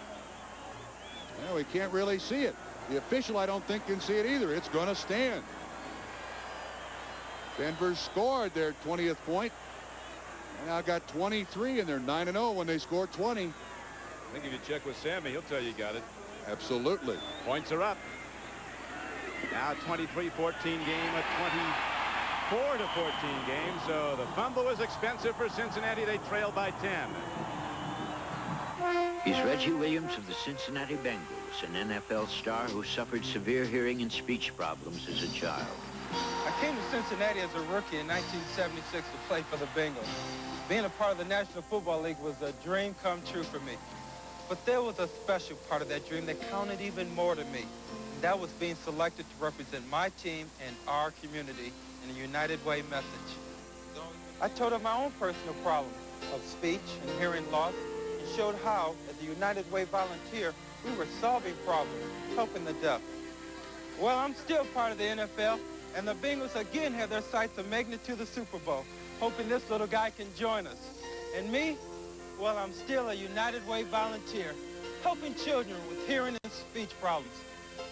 Well, we can't really see it. The official, I don't think, can see it either. It's going to stand. Denver scored their 20th point. Now got 23, and they're 9-0 when they scored 20. I think if you check with Sammy, he'll tell you got it. Absolutely. Points are up. Now 23-14 game, a 24-14 game. So the fumble was expensive for Cincinnati. They trail by 10. He's Reggie Williams of the Cincinnati Bengals, an NFL star who suffered severe hearing and speech problems as a child. I came to Cincinnati as a rookie in 1976 to play for the Bengals. Being a part of the National Football League was a dream come true for me. But there was a special part of that dream that counted even more to me. And that was being selected to represent my team and our community in a United Way message. I told of my own personal problems of speech and hearing loss and showed how, as a United Way volunteer, we were solving problems, helping the deaf. Well, I'm still part of the NFL, and the Bengals again have their sights of making it to the Super Bowl, hoping this little guy can join us. And me? Well, I'm still a United Way volunteer, helping children with hearing and speech problems.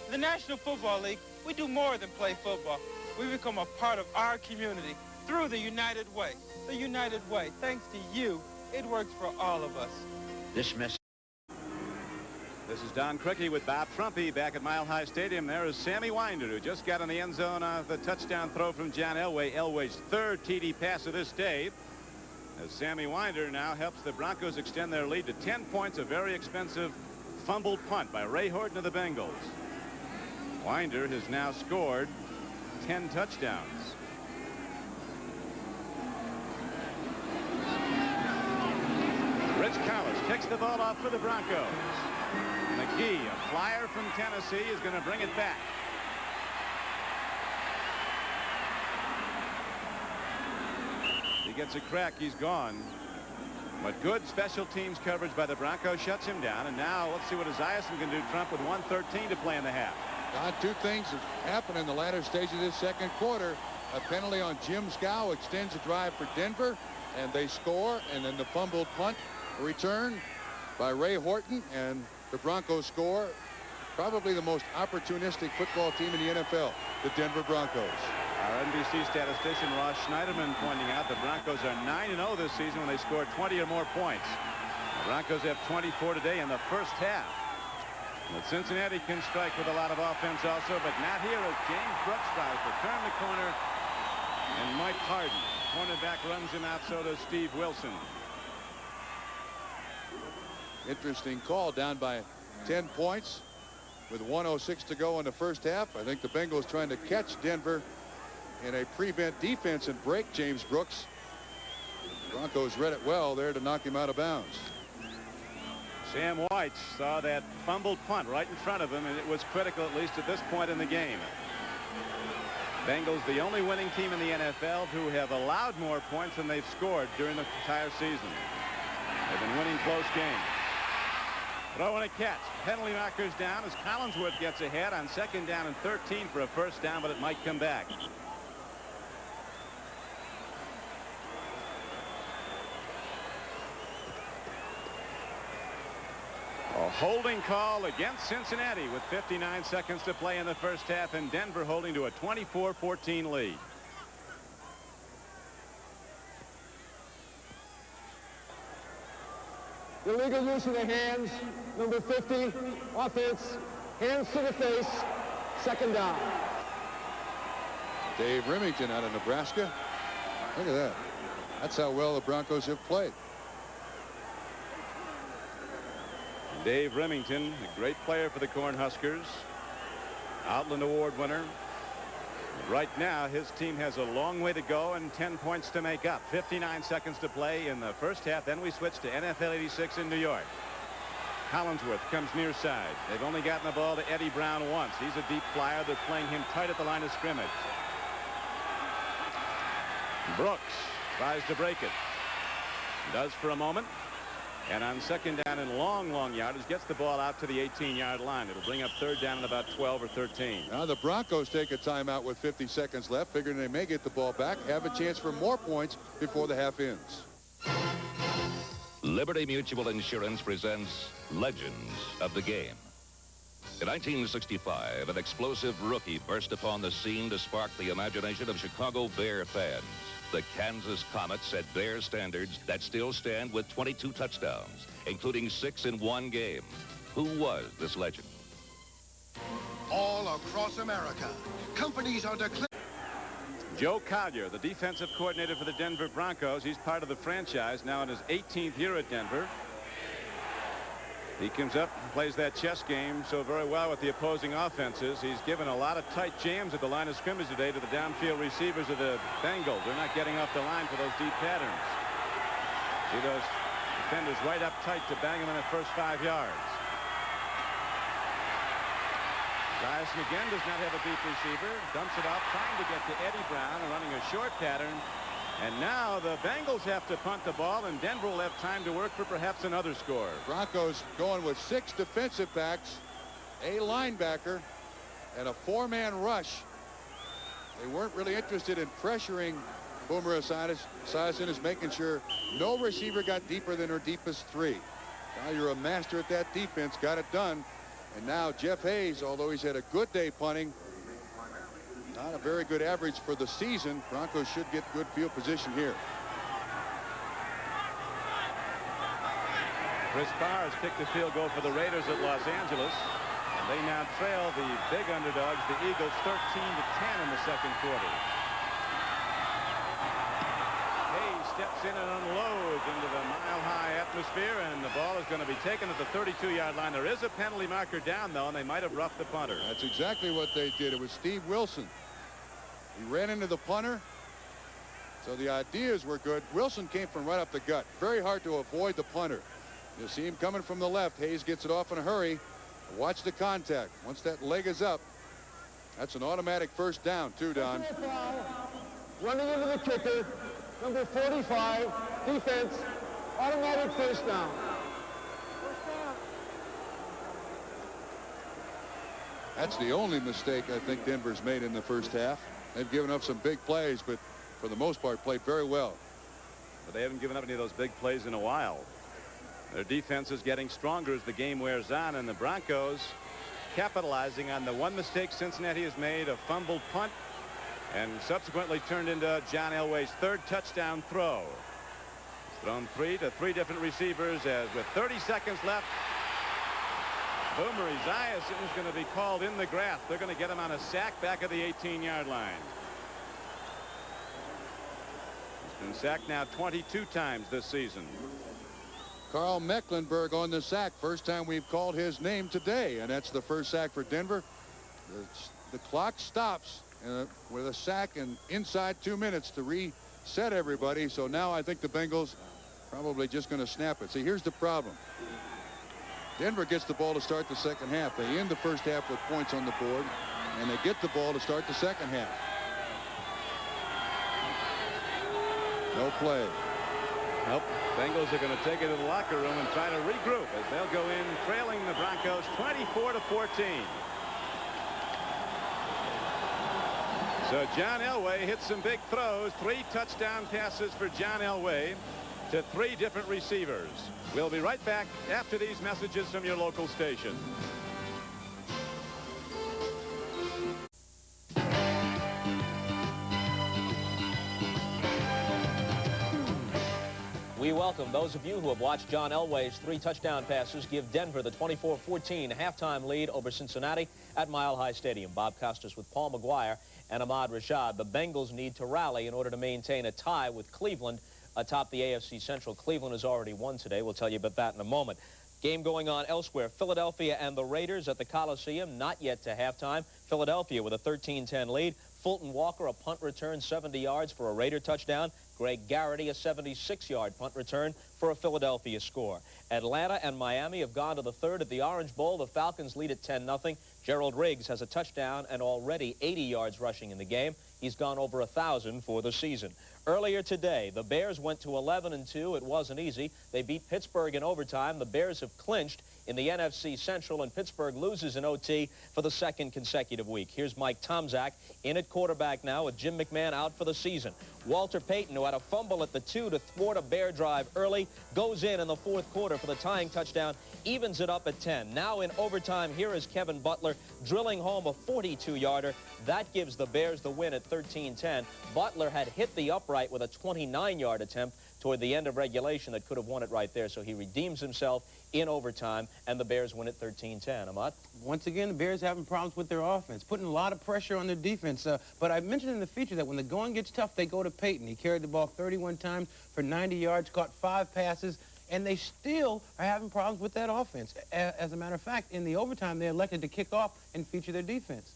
In the National Football League, we do more than play football. We become a part of our community through the United Way. The United Way, thanks to you, it works for all of us. This message. This is Don Criqui with Bob Trumpy back at Mile High Stadium. There is Sammy Winder, who just got in the end zone on the touchdown throw from John Elway. Elway's third TD pass of this day. As Sammy Winder now helps the Broncos extend their lead to 10 points. A very expensive fumbled punt by Ray Horton of the Bengals. Winder has now scored 10 touchdowns. Rich Collis kicks the ball off for the Broncos. McGee, a flyer from Tennessee, is going to bring it back. He gets a crack. He's gone. But good special teams coverage by the Broncos shuts him down. And now let's see what Esiason can do, Trump, with 1:13 to play in the half. Two things have happened in the latter stage of this second quarter. A penalty on Jim Scow extends the drive for Denver, and they score. And then the fumbled punt return by Ray Horton, and the Broncos score. Probably the most opportunistic football team in the NFL, the Denver Broncos. Our NBC statistician Ross Schneiderman pointing out the Broncos are 9-0 this season when they score 20 or more points. The Broncos have 24 today in the first half. But Cincinnati can strike with a lot of offense also, but not here as James Brooks tries to turn the corner. And Mike Harden, cornerback, runs him out, so does Steve Wilson. Interesting call, down by 10 points with 1:06 to go in the first half. I think the Bengals trying to catch Denver in a prevent defense and break James Brooks. Broncos read it well there to knock him out of bounds. Sam White saw that fumbled punt right in front of him, and it was critical, at least at this point in the game. Bengals, the only winning team in the NFL who have allowed more points than they've scored during the entire season. They've been winning close games. Throw and a catch. Penalty markers down as Collisworth gets ahead on 2nd down and 13 for a first down, but it might come back. A holding call against Cincinnati with 59 seconds to play in the first half, and Denver holding to a 24-14 lead. Illegal use of the hands, number 50, offense, hands to the face, 2nd down. Dave Remington out of Nebraska. Look at that. That's how well the Broncos have played. Dave Remington, a great player for the Cornhuskers, Outland Award winner. Right now, his team has a long way to go and 10 points to make up. 59 seconds to play in the first half. Then we switch to NFL 86 in New York. Collinsworth comes near side. They've only gotten the ball to Eddie Brown once. He's a deep flyer. They're playing him tight at the line of scrimmage. Brooks tries to break it. Does for a moment. And on 2nd down and long yardage, gets the ball out to the 18-yard line. It'll bring up 3rd down and about 12 or 13. Now the Broncos take a timeout with 50 seconds left, figuring they may get the ball back, have a chance for more points before the half ends. Liberty Mutual Insurance presents Legends of the Game. In 1965, an explosive rookie burst upon the scene to spark the imagination of Chicago Bear fans. The Kansas Comets set their standards that still stand with 22 touchdowns, including 6 in one game. Who was this legend? All across America, companies are declaring. Joe Collier, the defensive coordinator for the Denver Broncos. He's part of the franchise now in his 18th year at Denver. He comes up and plays that chess game so very well with the opposing offenses. He's given a lot of tight jams at the line of scrimmage today to the downfield receivers of the Bengals. They're not getting off the line for those deep patterns. See those defenders right up tight to bang them in the first 5 yards. Esiason again does not have a deep receiver. Dumps it off, trying to get to Eddie Brown and running a short pattern. And now the Bengals have to punt the ball, and Denver will have time to work for perhaps another score. Broncos going with 6 defensive backs, a linebacker, and a 4-man rush. They weren't really interested in pressuring Boomer Esiason, is making sure no receiver got deeper than her deepest 3. Now you're a master at that defense, got it done. And now Jeff Hayes, although he's had a good day punting, not a very good average for the season. Broncos should get good field position here. Chris Barr has kicked the field goal for the Raiders at Los Angeles. And they now trail the big underdogs, the Eagles, 13-10 in the second quarter. Hayes steps in and unloads into the mile-high atmosphere, and the ball is going to be taken at the 32-yard line. There is a penalty marker down, though, and they might have roughed the punter. That's exactly what they did. It was Steve Wilson. He ran into the punter, so the ideas were good. Wilson came from right up the gut. Very hard to avoid the punter. You see him coming from the left. Hayes gets it off in a hurry. Watch the contact. Once that leg is up, that's an automatic first down, too, Don. Running into the kicker, number 45, defense, automatic first down. That's the only mistake I think Denver's made in the first half. They've given up some big plays, but for the most part played very well. But they haven't given up any of those big plays in a while. Their defense is getting stronger as the game wears on, and the Broncos capitalizing on the one mistake Cincinnati has made, a fumbled punt, and subsequently turned into John Elway's 3rd touchdown throw. He's thrown 3 to 3 different receivers, as with 30 seconds left, Boomer Esiason is going to be called in the grass. They're going to get him on a sack back at the 18-yard line. He's been sacked now 22 times this season. Carl Mecklenburg on the sack. First time we've called his name today, and that's the first sack for Denver. The clock stops with a sack and inside 2 minutes to reset everybody. So now I think the Bengals probably just going to snap it. See, here's the problem. Denver gets the ball to start the second half. They end the first half with points on the board, and they get the ball to start the second half. No play. Nope. Bengals are going to take it to the locker room and try to regroup as they'll go in trailing the Broncos 24-14. So John Elway hits some big throws. 3 touchdown passes for John Elway to 3 different receivers. We'll be right back after these messages from your local station. We welcome those of you who have watched John Elway's 3 touchdown passes give Denver the 24-14 halftime lead over Cincinnati at Mile High Stadium. Bob Costas with Paul McGuire and Ahmad Rashad. The Bengals need to rally in order to maintain a tie with Cleveland atop the AFC Central. Cleveland has already won today. We'll tell you about that in a moment. Game going on elsewhere. Philadelphia and the Raiders at the Coliseum, not yet to halftime. Philadelphia with a 13-10 lead. Fulton Walker, a punt return, 70 yards for a Raider touchdown. Greg Garrity, a 76-yard punt return for a Philadelphia score. Atlanta and Miami have gone to the 3rd at the Orange Bowl. The Falcons lead at 10-0. Gerald Riggs has a touchdown and already 80 yards rushing in the game. He's gone over 1,000 for the season. Earlier today, the Bears went to 11-2. It wasn't easy. They beat Pittsburgh in overtime. The Bears have clinched in the NFC Central, and Pittsburgh loses in OT for the second consecutive week. Here's Mike Tomczak in at quarterback now with Jim McMahon out for the season. Walter Payton, who had a fumble at the 2 to thwart a Bear drive early, goes in the fourth quarter for the tying touchdown, evens it up at 10. Now in overtime, here is Kevin Butler drilling home a 42-yarder. That gives the Bears the win at 13-10. Butler had hit the upright with a 29-yard attempt toward the end of regulation that could have won it right there, so he redeems himself in overtime, and the Bears win at 13-10. Ahmad? Once again, the Bears having problems with their offense, putting a lot of pressure on their defense. But I mentioned in the feature that when the going gets tough, they go to Payton. He carried the ball 31 times for 90 yards, caught 5 passes, and they still are having problems with that offense. As a matter of fact, in the overtime, they elected to kick off and feature their defense.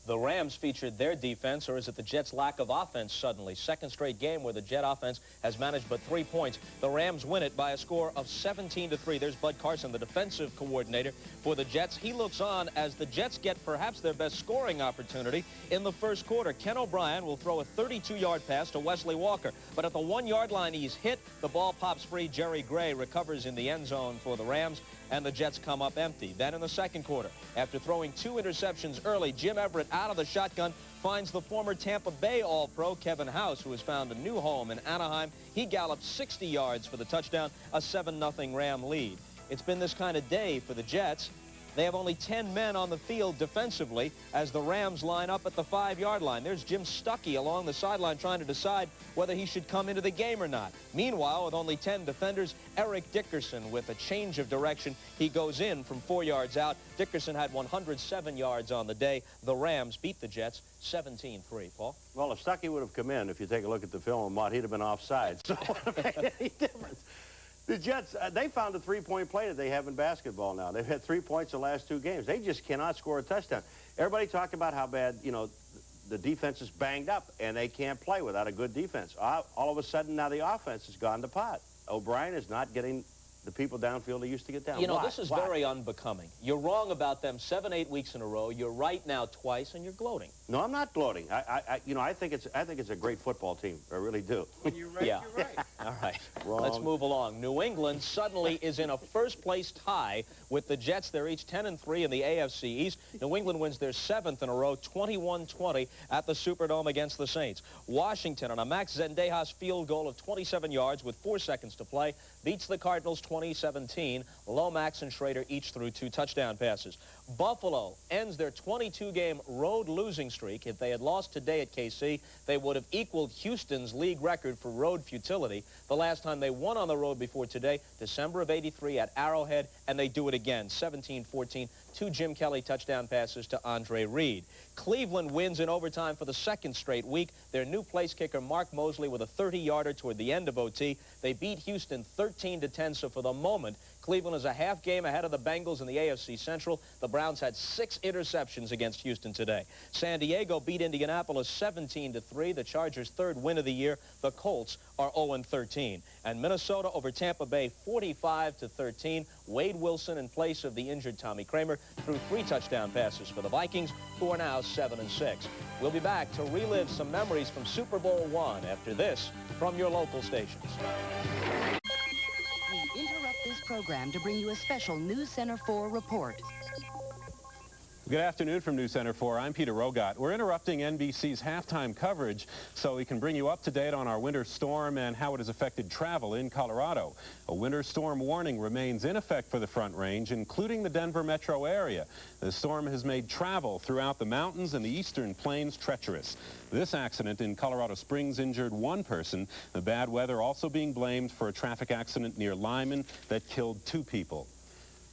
The Rams featured their defense, or is it the Jets' lack of offense suddenly? Second straight game where the Jet offense has managed but 3 points. The Rams win it by a score of 17-3. There's Bud Carson, the defensive coordinator for the Jets. He looks on as the Jets get perhaps their best scoring opportunity in the first quarter. Ken O'Brien will throw a 32-yard pass to Wesley Walker, but at the 1-yard line he's hit. The ball pops free. Jerry Gray recovers in the end zone for the Rams, and the Jets come up empty. Then in the second quarter, after throwing 2 interceptions early, Jim Everett out of the shotgun finds the former Tampa Bay All-Pro Kevin House, who has found a new home in Anaheim. He gallops 60 yards for the touchdown, a 7-0 Ram lead. It's been this kind of day for the Jets. They have only 10 men on the field defensively as the Rams line up at the 5-yard line. There's Jim Stuckey along the sideline trying to decide whether he should come into the game or not. Meanwhile, with only 10 defenders, Eric Dickerson with a change of direction. He goes in from 4 yards out. Dickerson had 107 yards on the day. The Rams beat the Jets 17-3. Paul? Well, if Stuckey would have come in, if you take a look at the film, he'd have been offside. So it wouldn't have made any difference. The Jets, they found a 3-point play that they have in basketball now. They've had 3 points the last 2 games. They just cannot score a touchdown. Everybody talked about how bad, the defense is banged up, and they can't play without a good defense. All of a sudden, now the offense has gone to pot. O'Brien is not getting the people downfield they used to get down. This is very unbecoming. You're wrong about them 7-8 weeks in a row. You're right now twice, and you're gloating. No, I'm not gloating. I think it's a great football team. I really do. When you're right, yeah. you're right. All right. Wrong. Let's move along. New England suddenly is in a first-place tie with the Jets. They're each 10-3 in the AFC East. New England wins their 7th in a row, 21-20 at the Superdome against the Saints. Washington, on a Max Zendejas field goal of 27 yards with 4 seconds to play, beats the Cardinals 20-17. Lomax and Schrader each threw 2 touchdown passes. Buffalo ends their 22-game road losing streak. If they had lost today at KC, they would have equaled Houston's league record for road futility. The last time they won on the road before today, December of '83 at Arrowhead, and they do it again, 17-14. 2 Jim Kelly touchdown passes to Andre Reed. Cleveland wins in overtime for the 2nd straight week. Their new place kicker, Mark Mosley, with a 30-yarder toward the end of OT. They beat Houston 13-10, so for the moment, Cleveland is a half game ahead of the Bengals in the AFC Central. The Browns had 6 interceptions against Houston today. San Diego beat Indianapolis 17-3, the Chargers' 3rd win of the year. The Colts are 0-13. And Minnesota over Tampa Bay 45-13. Wade Wilson, in place of the injured Tommy Kramer, threw 3 touchdown passes for the Vikings, who are now 7-6. We'll be back to relive some memories from Super Bowl I after this from your local stations. We interrupt this program to bring you a special News Center 4 report. Good afternoon from News Center 4. I'm Peter Rogat. We're interrupting NBC's halftime coverage so we can bring you up to date on our winter storm and how it has affected travel in Colorado. A winter storm warning remains in effect for the Front Range, including the Denver metro area. The storm has made travel throughout the mountains and the eastern plains treacherous. This accident in Colorado Springs injured 1 person. The bad weather also being blamed for a traffic accident near Lyman that killed 2 people.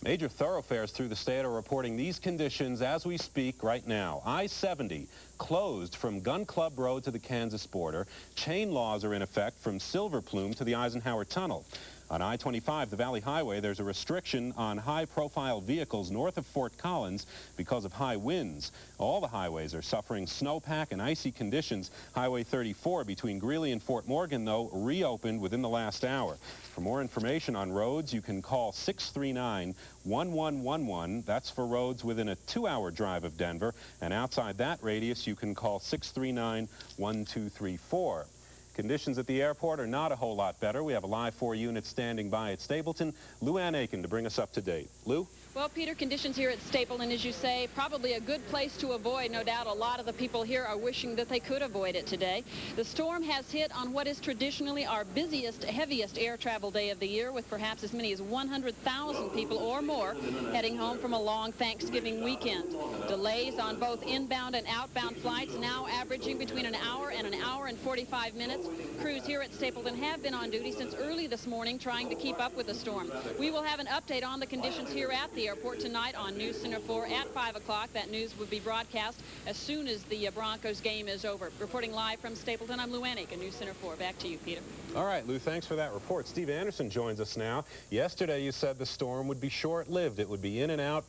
Major thoroughfares through the state are reporting these conditions as we speak right now. I-70 closed from Gun Club Road to the Kansas border. Chain laws are in effect from Silver Plume to the Eisenhower Tunnel. On I-25, the Valley Highway, there's a restriction on high-profile vehicles north of Fort Collins because of high winds. All the highways are suffering snowpack and icy conditions. Highway 34 between Greeley and Fort Morgan, though, reopened within the last hour. For more information on roads, you can call 639-1111. That's for roads within a 2-hour drive of Denver. And outside that radius, you can call 639-1234. Conditions at the airport are not a whole lot better. We have a live 4 unit standing by at Stapleton. Lou Ann Aiken to bring us up to date. Lou? Well, Peter, conditions here at Stapleton, as you say, probably a good place to avoid. No doubt a lot of the people here are wishing that they could avoid it today. The storm has hit on what is traditionally our busiest, heaviest air travel day of the year, with perhaps as many as 100,000 people or more heading home from a long Thanksgiving weekend. Delays on both inbound and outbound flights now averaging between an hour and an hour and 45 minutes. Crews here at Stapleton have been on duty since early this morning trying to keep up with the storm. We will have an update on the conditions here at the airport tonight on News Center 4 at 5 o'clock. That news will be broadcast as soon as the Broncos game is over. Reporting live from Stapleton, I'm Lou Ann Aiken, News Center 4. Back to you, Peter. All right, Lou, thanks for that report. Steve Anderson joins us now. Yesterday you said the storm would be short-lived. It would be in and out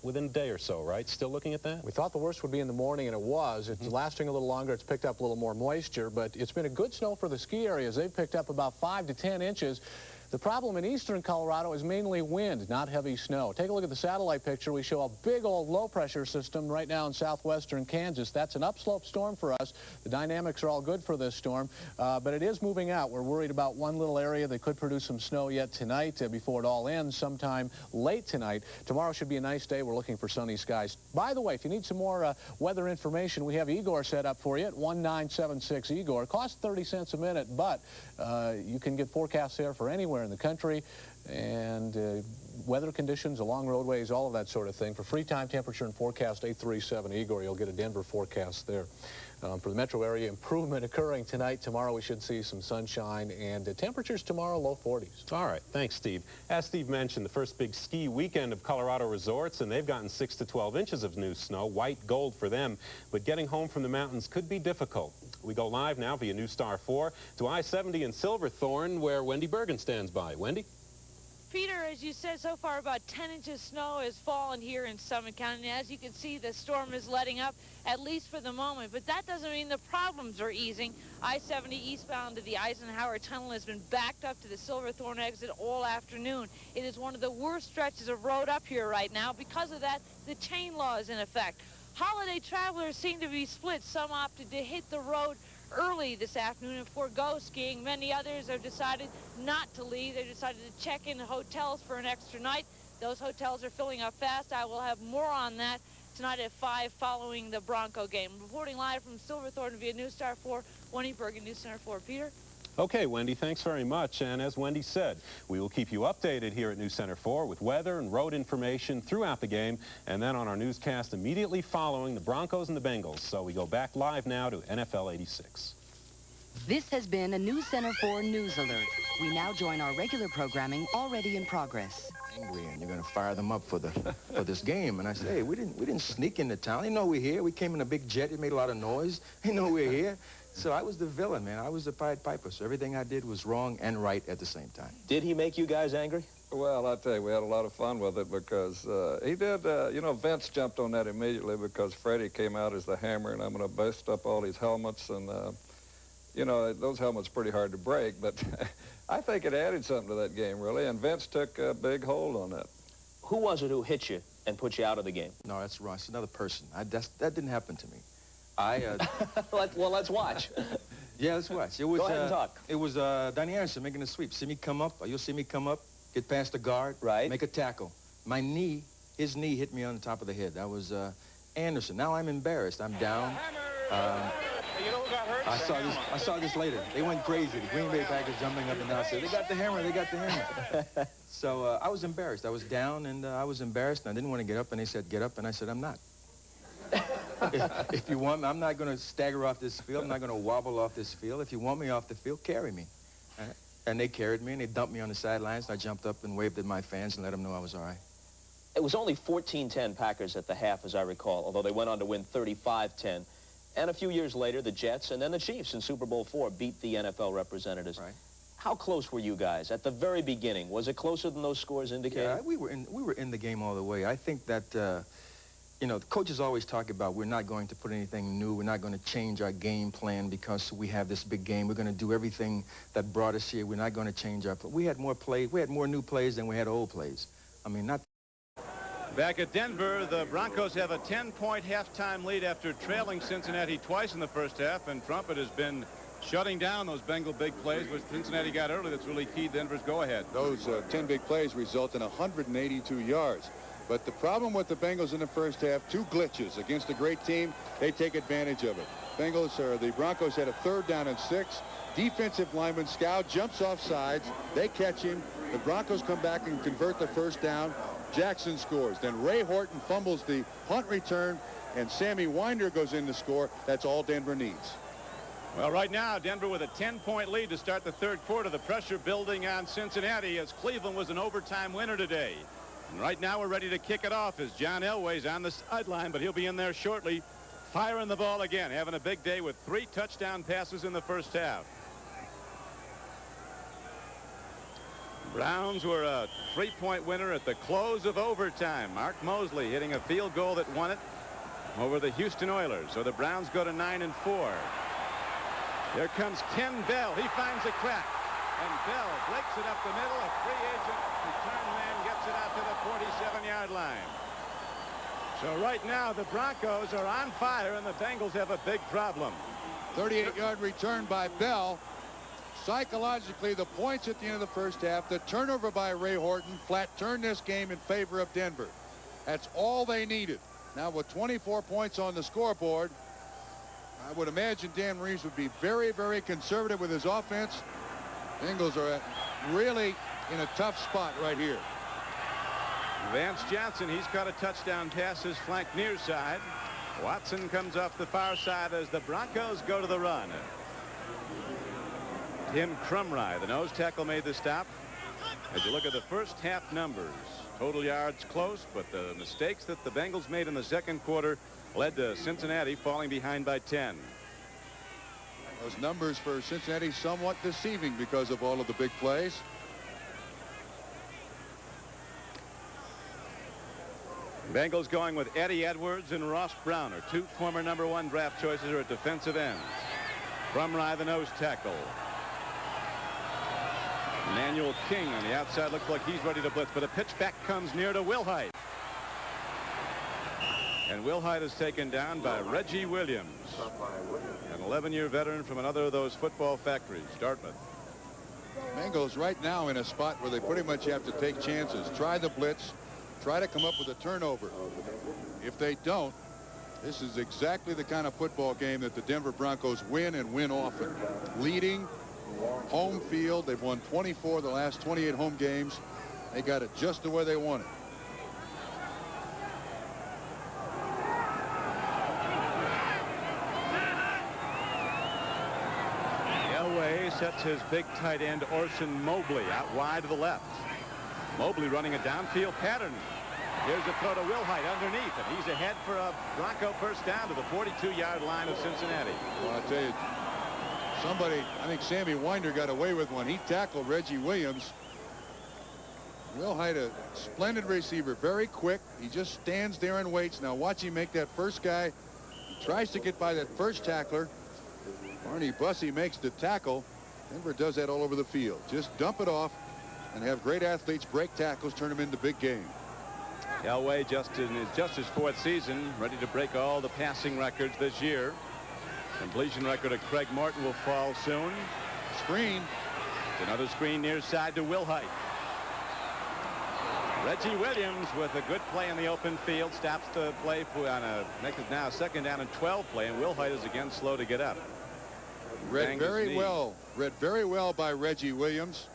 within a day or so, right? Still looking at that? We thought the worst would be in the morning, and it was. It's lasting a little longer. It's picked up a little more moisture, but it's been a good snow for the ski areas. They've picked up about 5 to 10 inches. The problem in eastern Colorado is mainly wind, not heavy snow. Take a look at the satellite picture. We show a big old low-pressure system right now in southwestern Kansas. That's an upslope storm for us. The dynamics are all good for this storm, but it is moving out. We're worried about one little area that could produce some snow yet tonight before it all ends sometime late tonight. Tomorrow should be a nice day. We're looking for sunny skies. By the way, if you need some more weather information, we have Igor set up for you at 1976 Igor. It costs 30 cents a minute, but you can get forecasts there for anywhere in the country, and weather conditions along roadways, all of that sort of thing. For free time, temperature, and forecast, 837 Igor. You'll get a Denver forecast there. For the metro area, improvement occurring tonight. Tomorrow we should see some sunshine, and temperatures tomorrow low 40s. All right, thanks, Steve. As Steve mentioned, the first big ski weekend of Colorado resorts, and they've gotten 6 to 12 inches of new snow, white gold for them, but getting home from the mountains could be difficult. We go live now via News Star 4 to I-70 in Silverthorne, where Wendy Bergen stands by. Wendy? Peter, as you said, so far about 10 inches of snow has fallen here in Summit County. And as you can see, the storm is letting up, at least for the moment. But that doesn't mean the problems are easing. I-70 eastbound to the Eisenhower Tunnel has been backed up to the Silverthorne exit all afternoon. It is one of the worst stretches of road up here right now. Because of that, the chain law is in effect. Holiday travelers seem to be split. Some opted to hit the road early this afternoon and forego skiing. Many others have decided not to leave. They decided to check in hotels for an extra night. Those hotels are filling up fast. I will have more on that tonight at 5 following the Bronco game. Reporting live from Silverthorne via News Star 4, Wendy Bergen, News Center 4. Peter? Okay, Wendy, thanks very much. And as Wendy said, we will keep you updated here at News Center 4 with weather and road information throughout the game, and then on our newscast immediately following the Broncos and the Bengals. So we go back live now to NFL 86. This has been a News Center 4 News Alert. We now join our regular programming already in progress. Angry, and you're going to fire them up for this game. And I said, hey, we didn't sneak into town. They know we're here. We came in a big jet. It made a lot of noise. They know we're here. So I was the villain, man. I was the Pied Piper. So everything I did was wrong and right at the same time. Did he make you guys angry? Well, I tell you, we had a lot of fun with it because he did, you know, Vince jumped on that immediately because Freddie came out as the hammer, and I'm going to bust up all these helmets. And, you know, those helmets are pretty hard to break, but I think it added something to that game, really, and Vince took a big hold on that. Who was it who hit you and put you out of the game? No, that's wrong. It's another person. That didn't happen to me. Well, let's watch. Yeah, let's watch. It was, Go ahead and talk. It was Donnie Anderson making a sweep. See me come up. You'll see me come up, get past the guard, right? Make a tackle. My knee, his knee hit me on the top of the head. That was Anderson. Now I'm embarrassed. I'm down. You know who got hurt? I saw this later. They went crazy. The Green Bay Packers jumping up and down. Said, they got the hammer. They got the hammer. So I was embarrassed. I was down, and I was embarrassed, and I didn't want to get up. And they said, get up. And I said, I'm not. If you want me, I'm not going to stagger off this field. I'm not going to wobble off this field. If you want me off the field, carry me. And they carried me, and they dumped me on the sidelines. And I jumped up and waved at my fans and let them know I was all right. It was only 14-10 Packers at the half, as I recall, although they went on to win 35-10. And a few years later, the Jets and then the Chiefs in Super Bowl IV beat the NFL representatives. Right. How close were you guys at the very beginning? Was it closer than those scores indicated? Yeah, we were in the game all the way. I think that, you know, the coaches always talk about we're not going to put anything new. We're not going to change our game plan because we have this big game. We're going to do everything that brought us here. We're not going to change our play. We had more plays. We had more new plays than we had old plays. I mean, not... Back at Denver, the Broncos have a 10-point halftime lead after trailing Cincinnati twice in the first half, and Trumpet has been shutting down those Bengal big plays, which Cincinnati got early. That's really keyed Denver's go-ahead. Those 10 big plays result in 182 yards. But the problem with the Bengals in the first half, 2 glitches against a great team. They take advantage of it. The Broncos had a 3rd down and 6. Defensive lineman Scow jumps off sides. They catch him. The Broncos come back and convert the 1st down. Jackson scores. Then Ray Horton fumbles the punt return, and Sammy Winder goes in to score. That's all Denver needs. Well, right now, Denver with a 10-point lead to start the 3rd quarter. The pressure building on Cincinnati as Cleveland was an overtime winner today. And right now we're ready to kick it off as John Elway's on the sideline, but he'll be in there shortly, firing the ball again, having a big day with 3 touchdown passes in the first half. Browns were a 3-point winner at the close of overtime. Mark Mosley hitting a field goal that won it over the Houston Oilers. So the Browns go to 9-4. Here comes Ken Bell. He finds a crack. And Bell breaks it up the middle. A free agent return man gets it out to the 47-yard line. So right now the Broncos are on fire and the Bengals have a big problem. 38-yard return by Bell. Psychologically, the points at the end of the first half, the turnover by Ray Horton flat turned this game in favor of Denver. That's all they needed. Now with 24 points on the scoreboard, I would imagine Dan Reeves would be very, very conservative with his offense. Bengals are really in a tough spot right here. Vance Johnson, he's caught a touchdown pass, his flank near side. Watson comes off the far side as the Broncos go to the run. Tim Crumry, the nose tackle, made the stop. As you look at the first half numbers, total yards close, but the mistakes that the Bengals made in the second quarter led to Cincinnati falling behind by 10. Those numbers for Cincinnati somewhat deceiving because of all of the big plays. Bengals going with Eddie Edwards and Ross Browner. 2 former #1 draft choices are at defensive ends. Crumry, the nose tackle. Emmanuel King on the outside looks like he's ready to blitz, but a pitch back comes near to Wilhite. And Wilhite is taken down by Reggie Williams, an 11-year veteran from another of those football factories, Dartmouth. Bengals right now in a spot where they pretty much have to take chances, try the blitz, try to come up with a turnover. If they don't, this is exactly the kind of football game that the Denver Broncos win and win often. Leading, home field. They've won 24 of the last 28 home games. They got it just the way they want it. Elway sets his big tight end Orson Mobley out wide to the left. Mobley running a downfield pattern. Here's a throw to Wilhite underneath, and he's ahead for a Bronco first down to the 42-yard line of Cincinnati. Well, I tell you, somebody, I think Sammy Winder got away with one. He tackled Reggie Williams. Wilhite, a splendid receiver, very quick. He just stands there and waits. Now watch him make that first guy. He tries to get by that first tackler. Barney Bussey makes the tackle. Denver does that all over the field. Just dump it off and have great athletes break tackles, turn them into big game. Elway just in his 4th season, ready to break all the passing records this year. Completion record of Craig Morton will fall soon. Screen. Another screen near side to Wilhite. Reggie Williams with a good play in the open field stops the play on a makes it now 2nd down and 12 play, and Wilhite is again slow to get up. Read very well by Reggie Williams.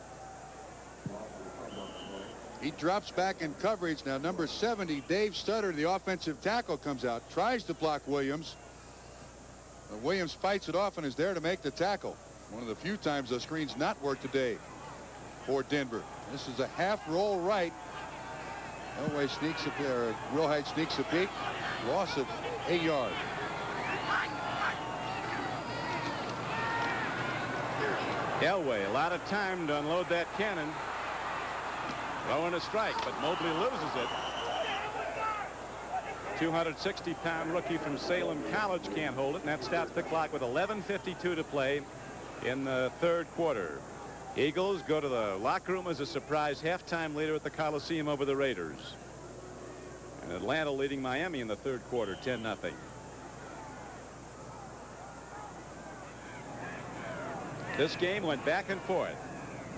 He drops back in coverage. Now number 70, Dave Stutter, the offensive tackle, comes out, tries to block Williams. But Williams fights it off and is there to make the tackle. One of the few times the screen's not worked today for Denver. This is a half roll right. Elway sneaks a pair. Wilhite sneaks a peek. Loss of 8 yards. Elway, a lot of time to unload that cannon. Throwing a strike, but Mobley loses it. 260-pound rookie from Salem College can't hold it, and that stops the clock with 11:52 to play in the 3rd quarter. Eagles go to the locker room as a surprise halftime leader at the Coliseum over the Raiders. And Atlanta leading Miami in the 3rd quarter, 10-0. This game went back and forth.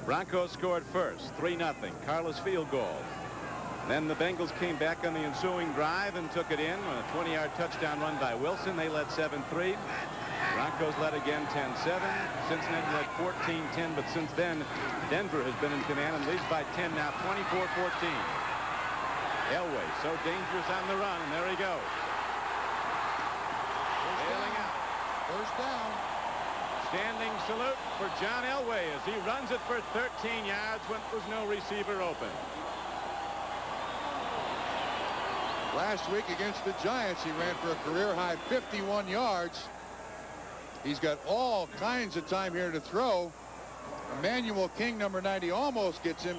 Broncos scored first, 3-0. Carlos field goal. Then the Bengals came back on the ensuing drive and took it in. A 20-yard touchdown run by Wilson. They led 7-3. Broncos led again 10-7. Cincinnati led 14-10, but since then, Denver has been in command and leads by 10 now, 24-14. Elway so dangerous on the run, and there he goes. Bailing out. First down. Standing salute for John Elway as he runs it for 13 yards when there was no receiver open. Last week against the Giants, he ran for a career-high 51 yards. He's got all kinds of time here to throw. Emmanuel King, number 90, almost gets him.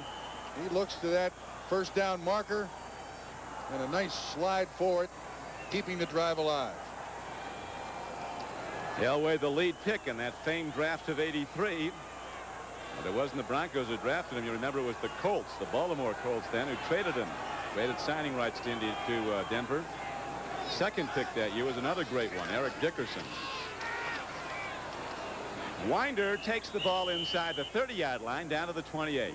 He looks to that first down marker, and a nice slide for it, keeping the drive alive. Elway, the lead pick in that famed draft of '83. But it wasn't the Broncos who drafted him. You remember it was the Colts, the Baltimore Colts then, who traded him. Traded signing rights to Denver. Second pick that year was another great one, Eric Dickerson. Winder takes the ball inside the 30-yard line down to the 28.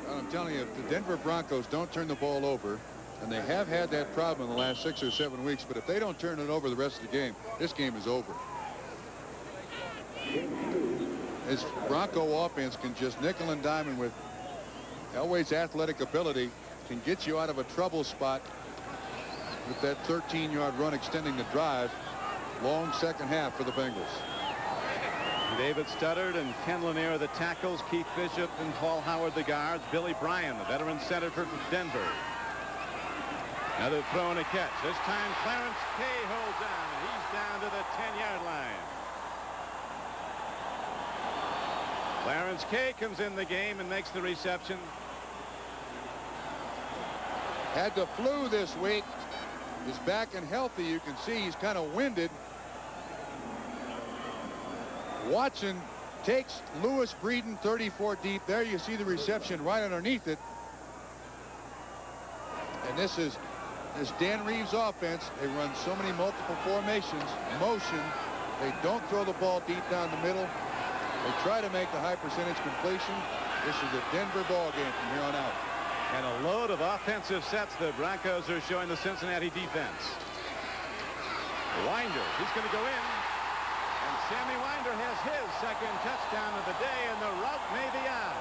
I'm telling you, if the Denver Broncos don't turn the ball over, and they have had that problem in the last 6 or 7 weeks, but if they don't turn it over the rest of the game, this game is over. This Bronco offense can just nickel and dime, and with Elway's athletic ability, can get you out of a trouble spot with that 13-yard run extending the drive. Long second half for the Bengals. David Studdard and Ken Lanier the tackles. Keith Bishop and Paul Howard the guards. Billy Bryan, the veteran center for Denver. Another throw and a catch. This time Clarence Kay holds on, and he's down to the 10-yard line. Clarence Kay comes in the game and makes the reception. Had the flu this week. Is back and healthy. You can see he's kind of winded. Watson takes Lewis Breeden 34 deep. There you see the reception right underneath it. And this is Dan Reeves' offense. They run so many multiple formations, motion. They don't throw the ball deep down the middle. They try to make the high percentage completion. This is a Denver ball game from here on out. And a load of offensive sets the Broncos are showing the Cincinnati defense. Winder, he's going to go in. And Sammy Winder has his second touchdown of the day, and the route may be on.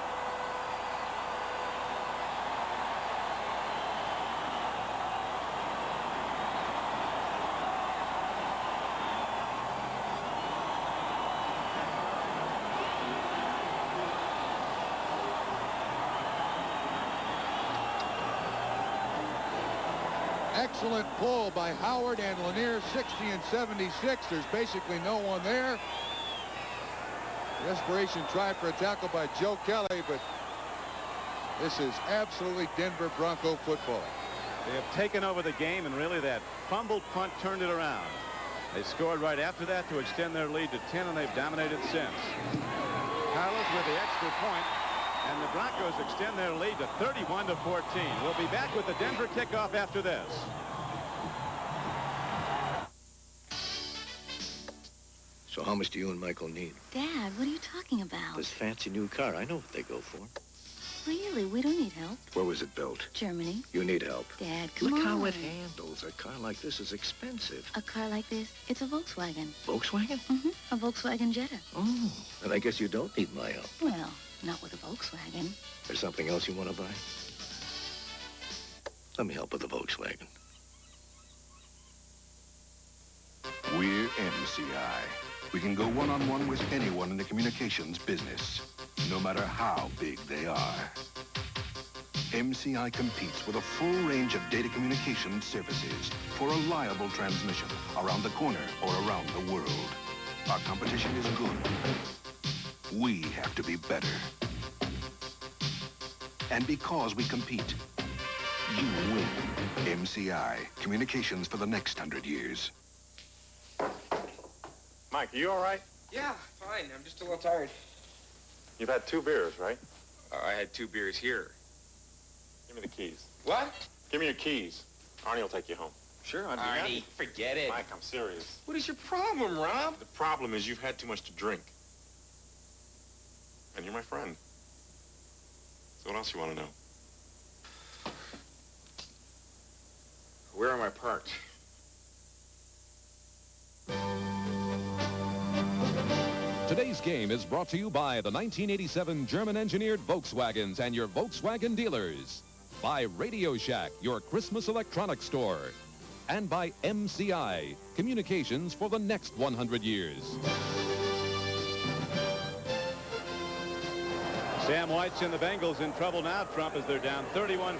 Excellent pull by Howard and Lanier, 60 and 76. There's basically no one there. Desperation try for a tackle by Joe Kelly, but this is absolutely Denver Bronco football. They have taken over the game, and really that fumbled punt turned it around. They scored right after that to extend their lead to 10, and they've dominated since. Carlos with the extra point, and the Broncos extend their lead to 31-14. We'll be back with the Denver kickoff after this. So how much do you and Michael need? Dad, what are you talking about? This fancy new car. I know what they go for. Really? We don't need help. Where was it built? Germany. You need help. Dad, come Look on. how it handles. A car like this is expensive. A car like this? It's a Volkswagen. Volkswagen? Mm-hmm. A Volkswagen Jetta. Oh, and I guess you don't need my help. Well, not with a Volkswagen. There's something else you want to buy? Let me help with the Volkswagen. We're MCI. We can go one-on-one with anyone in the communications business, no matter how big they are. MCI competes with a full range of data communication services for reliable transmission around the corner or around the world. Our competition is good. We have to be better. And because we compete, you win. MCI, communications for the next 100 years. Mike, are you all right? Yeah, fine. I'm just a little tired. You've had 2 beers, right? I had 2 beers here. Give me the keys. What? Give me your keys. Arnie will take you home. Sure, I'd be happy. Forget it. Mike, I'm serious. What is your problem, Rob? The problem is you've had too much to drink. And you're my friend. So what else you want to know? Where am I parked? Today's game is brought to you by the 1987 German-engineered Volkswagens and your Volkswagen dealers. By Radio Shack, your Christmas electronics store. And by MCI, communications for the next 100 years. Sam White's and the Bengals in trouble now, Trump, as they're down 31-14.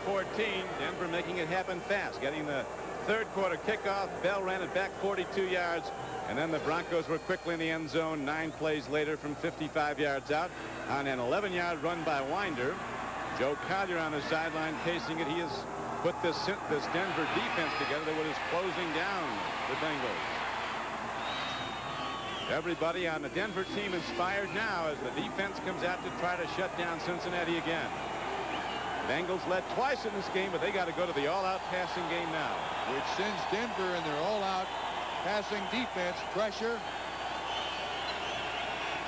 Denver making it happen fast, getting the third quarter kickoff. Bell ran it back 42 yards. And then the Broncos were quickly in the end zone 9 plays later from 55 yards out on an 11-yard run by Winder. Joe Collier on the sideline casing it. He has put this Denver defense together that is closing down the Bengals. Everybody on the Denver team inspired now as the defense comes out to try to shut down Cincinnati again. Bengals led twice in this game, but they got to go to the all-out passing game now. Which sends Denver in their all-out passing defense pressure.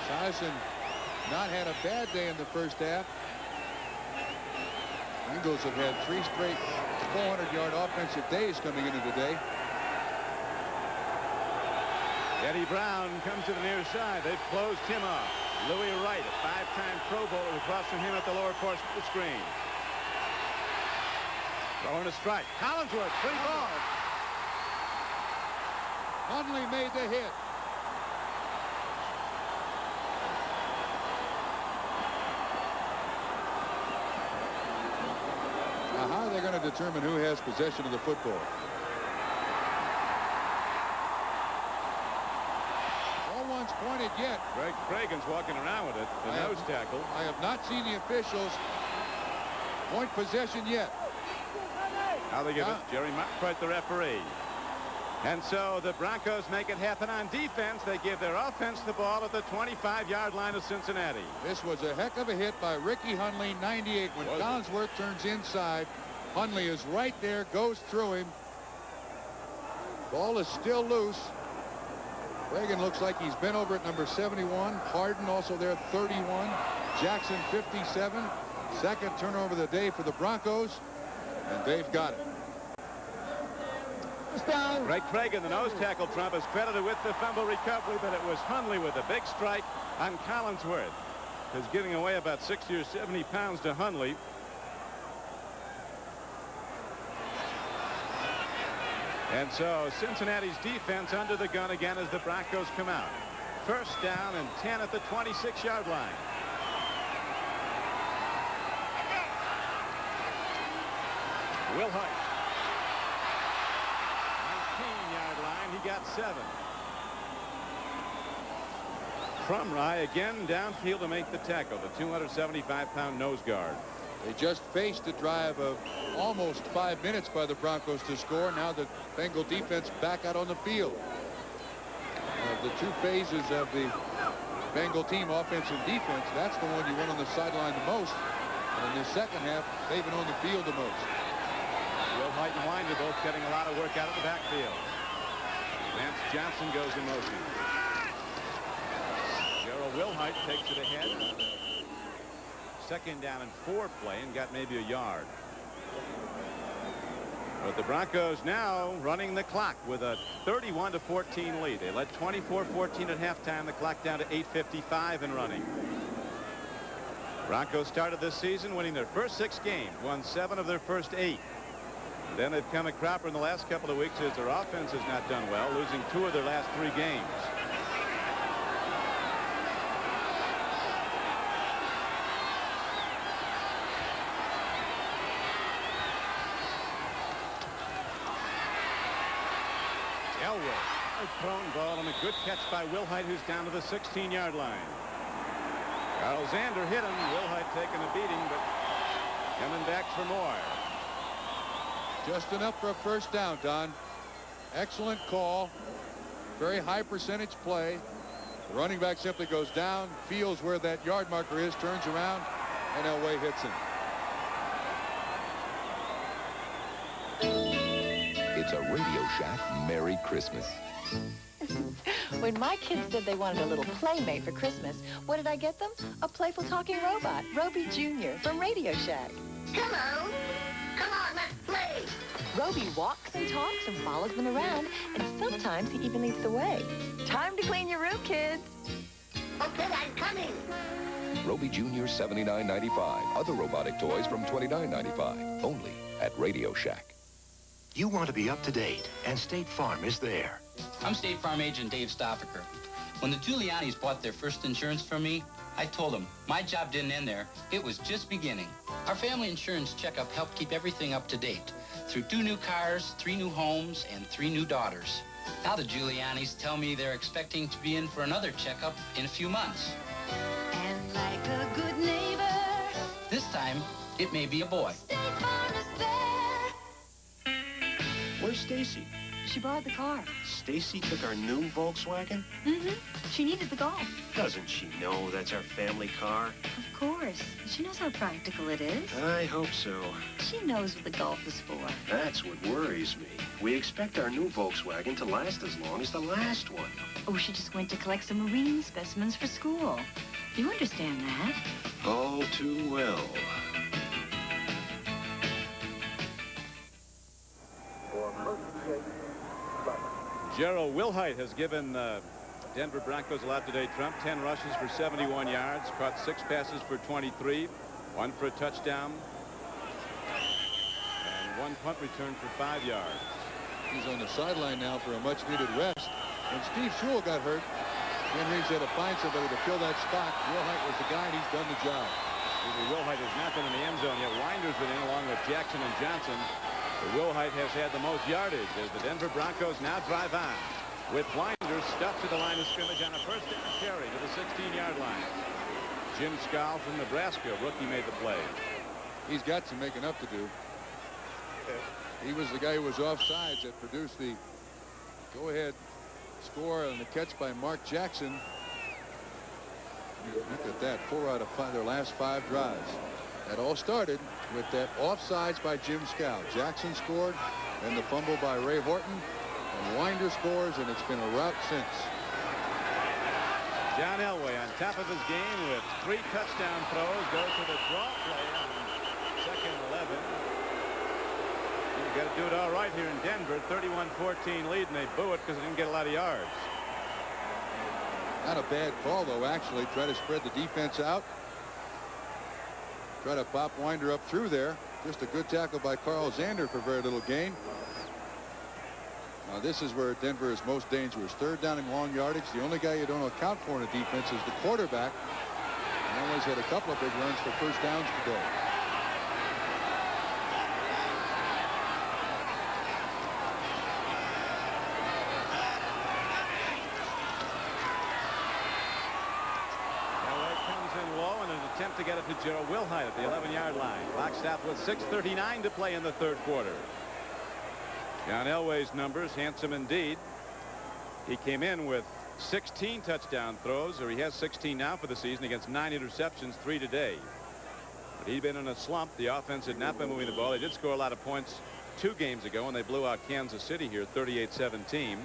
Esiason not had a bad day in the first half. Bengals have had 3 straight 400-yard offensive days coming into today. Eddie Brown comes to the near side. They've closed him off. Louis Wright, a 5-time Pro Bowler, across from him at the lower portion of the screen. Throwing a strike. Collisworth, 3 balls. Hundley made the hit. Now, how are they going to determine who has possession of the football? No one's pointed yet. Greg Cragen's walking around with it, the nose tackle. I have not seen the officials point possession yet. Now they give it Jerry Marquardt, the referee. And so the Broncos make it happen on defense. They give their offense the ball at the 25-yard line of Cincinnati. This was a heck of a hit by Ricky Hundley, 98. When Collisworth turns inside, Hundley is right there, goes through him. Ball is still loose. Reagan looks like he's been over at number 71. Harden also there, 31. Jackson, 57. Second turnover of the day for the Broncos. And they've got it. Greg Cragen, the nose tackle, Trump, is credited with the fumble recovery, but it was Hundley with a big strike on Collinsworth. He's giving away about 60 or 70 pounds to Hundley. And so Cincinnati's defense under the gun again as the Broncos come out. First down and 10 at the 26-yard line. Will Hart. 19-yard line. He got 7. Crumry again downfield to make the tackle. The 275-pound nose guard. They just faced a drive of almost 5 minutes by the Broncos to score. Now the Bengal defense back out on the field. The 2 phases of the Bengal team, offense and defense, that's the one you want on the sideline the most. And in the second half, they've been on the field the most. Will Hart and Winder both getting a lot of work out of the backfield. Vance Johnson goes in motion. Gerald Wilhite takes it ahead. Second down and 4 play and got maybe a yard. But the Broncos now running the clock with a 31-14 lead. They led 24-14 at halftime. The clock down to 8:55 and running. Broncos started this season winning their first 6 games, won 7 of their first 8. Then they've come a cropper in the last couple of weeks as their offense has not done well, losing 2 of their last 3 games. Elway, a thrown ball and a good catch by Wilhite, who's down to the 16-yard line. Carl Zander hit him. Wilhite taking a beating, but coming back for more. Just enough for a first down, Don. Excellent call. Very high percentage play. The running back simply goes down, feels where that yard marker is, turns around, and Elway hits him. It's a Radio Shack Merry Christmas. When my kids said they wanted a little playmate for Christmas, what did I get them? A playful talking robot, Roby Jr. from Radio Shack. Hello. Come on, let's play. Roby walks and talks and follows them around, and sometimes he even leads the way. Time to clean your room, kids. Okay, I'm coming. Roby Jr. $79.95. Other robotic toys from $29.95. Only at Radio Shack. You want to be up to date, and State Farm is there. I'm State Farm agent Dave Stoffaker. When the Giulianis bought their first insurance from me, I told them my job didn't end there. It was just beginning. Our family insurance checkup helped keep everything up to date through 2 new cars, 3 new homes, and 3 new daughters. Now the Giulianis tell me they're expecting to be in for another checkup in a few months. And like a good neighbor, This time, it may be a boy. State Farm is there. Where's Stacy? She borrowed the car. Stacy took our new Volkswagen? Mm-hmm. She needed the Golf. Doesn't she know that's our family car? Of course. She knows how practical it is. I hope so. She knows what the Golf is for. That's what worries me. We expect our new Volkswagen to last as long as the last one. Oh, she just went to collect some marine specimens for school. You understand that? All too well. Gerald Wilhite has given Denver Broncos a lot today, Trump. 10 rushes for 71 yards, caught 6 passes for 23, 1 for a touchdown, and 1 punt return for 5 yards. He's on the sideline now for a much-needed rest. When Steve Sewell got hurt, Henry had to find somebody to fill that spot. Wilhite was the guy, and he's done the job. Wilhite has not been in the end zone yet. Winder's been in along with Jackson and Johnson. But Wilhite has had the most yardage as the Denver Broncos now drive on with Winder stuffed to the line of scrimmage on a first down carry to the 16-yard line. Jim Scowl from Nebraska, rookie, made the play. He's got some making up to do. He was the guy who was offsides that produced the go-ahead score on the catch by Mark Jackson. Look at that, 4 out of 5 their last 5 drives. That all started with that offsides by Jim Scowl. Jackson scored, and the fumble by Ray Horton, and Winder scores, and it's been a rout since. John Elway on top of his game with 3 touchdown throws, goes to the draw play on second 11. You got to do it all right here in Denver. 31-14 lead, and they boo it because they didn't get a lot of yards. Not a bad call, though, actually. Try to spread the defense out. Try to pop Winder up through there. Just a good tackle by Carl Zander for very little gain. Now this is where Denver is most dangerous. 3rd down and long yardage. The only guy you don't account for in a defense is the quarterback. And Elway's had a couple of big runs for first downs today. To get it to Gerald Wilhite at the 11-yard line. Clock stopped with 6:39 to play in the 3rd quarter. John Elway's numbers, handsome indeed. He came in with 16 touchdown throws, or he has 16 now for the season, against 9 interceptions, 3 today. But he'd been in a slump. The offense had not been moving the ball. They did score a lot of points 2 games ago, and they blew out Kansas City here 38-17.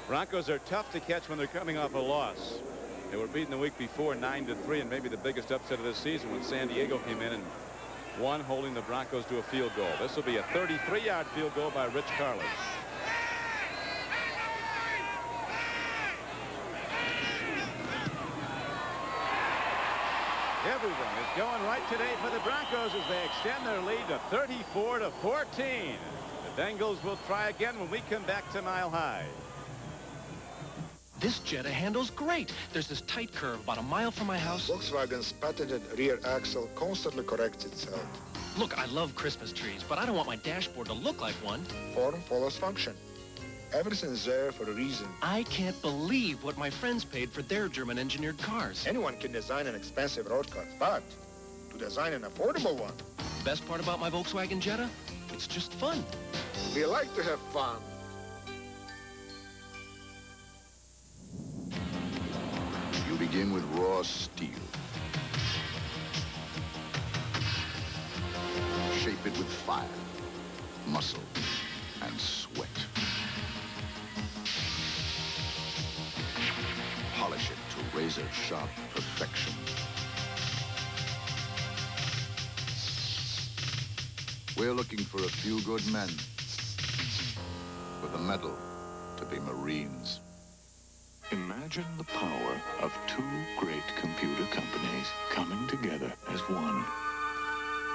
Broncos are tough to catch when they're coming off a loss. They were beaten the week before 9-3, and maybe the biggest upset of this season when San Diego came in and won, holding the Broncos to a field goal. This will be a 33-yard field goal by Rich Carlos. Everyone is going right today for the Broncos as they extend their lead to 34-14. The Bengals will try again when we come back to Mile High. This Jetta handles great. There's this tight curve about a mile from my house. Volkswagen's patented rear axle constantly corrects itself. Look, I love Christmas trees, but I don't want my dashboard to look like one. Form follows function. Everything's there for a reason. I can't believe what my friends paid for their German-engineered cars. Anyone can design an expensive road car, but to design an affordable one. The best part about my Volkswagen Jetta? It's just fun. We like to have fun. You begin with raw steel. Shape it with fire, muscle, and sweat. razor-sharp perfection. We're looking for a few good men with a medal to be Marines. Imagine the power of two great computer companies coming together as one.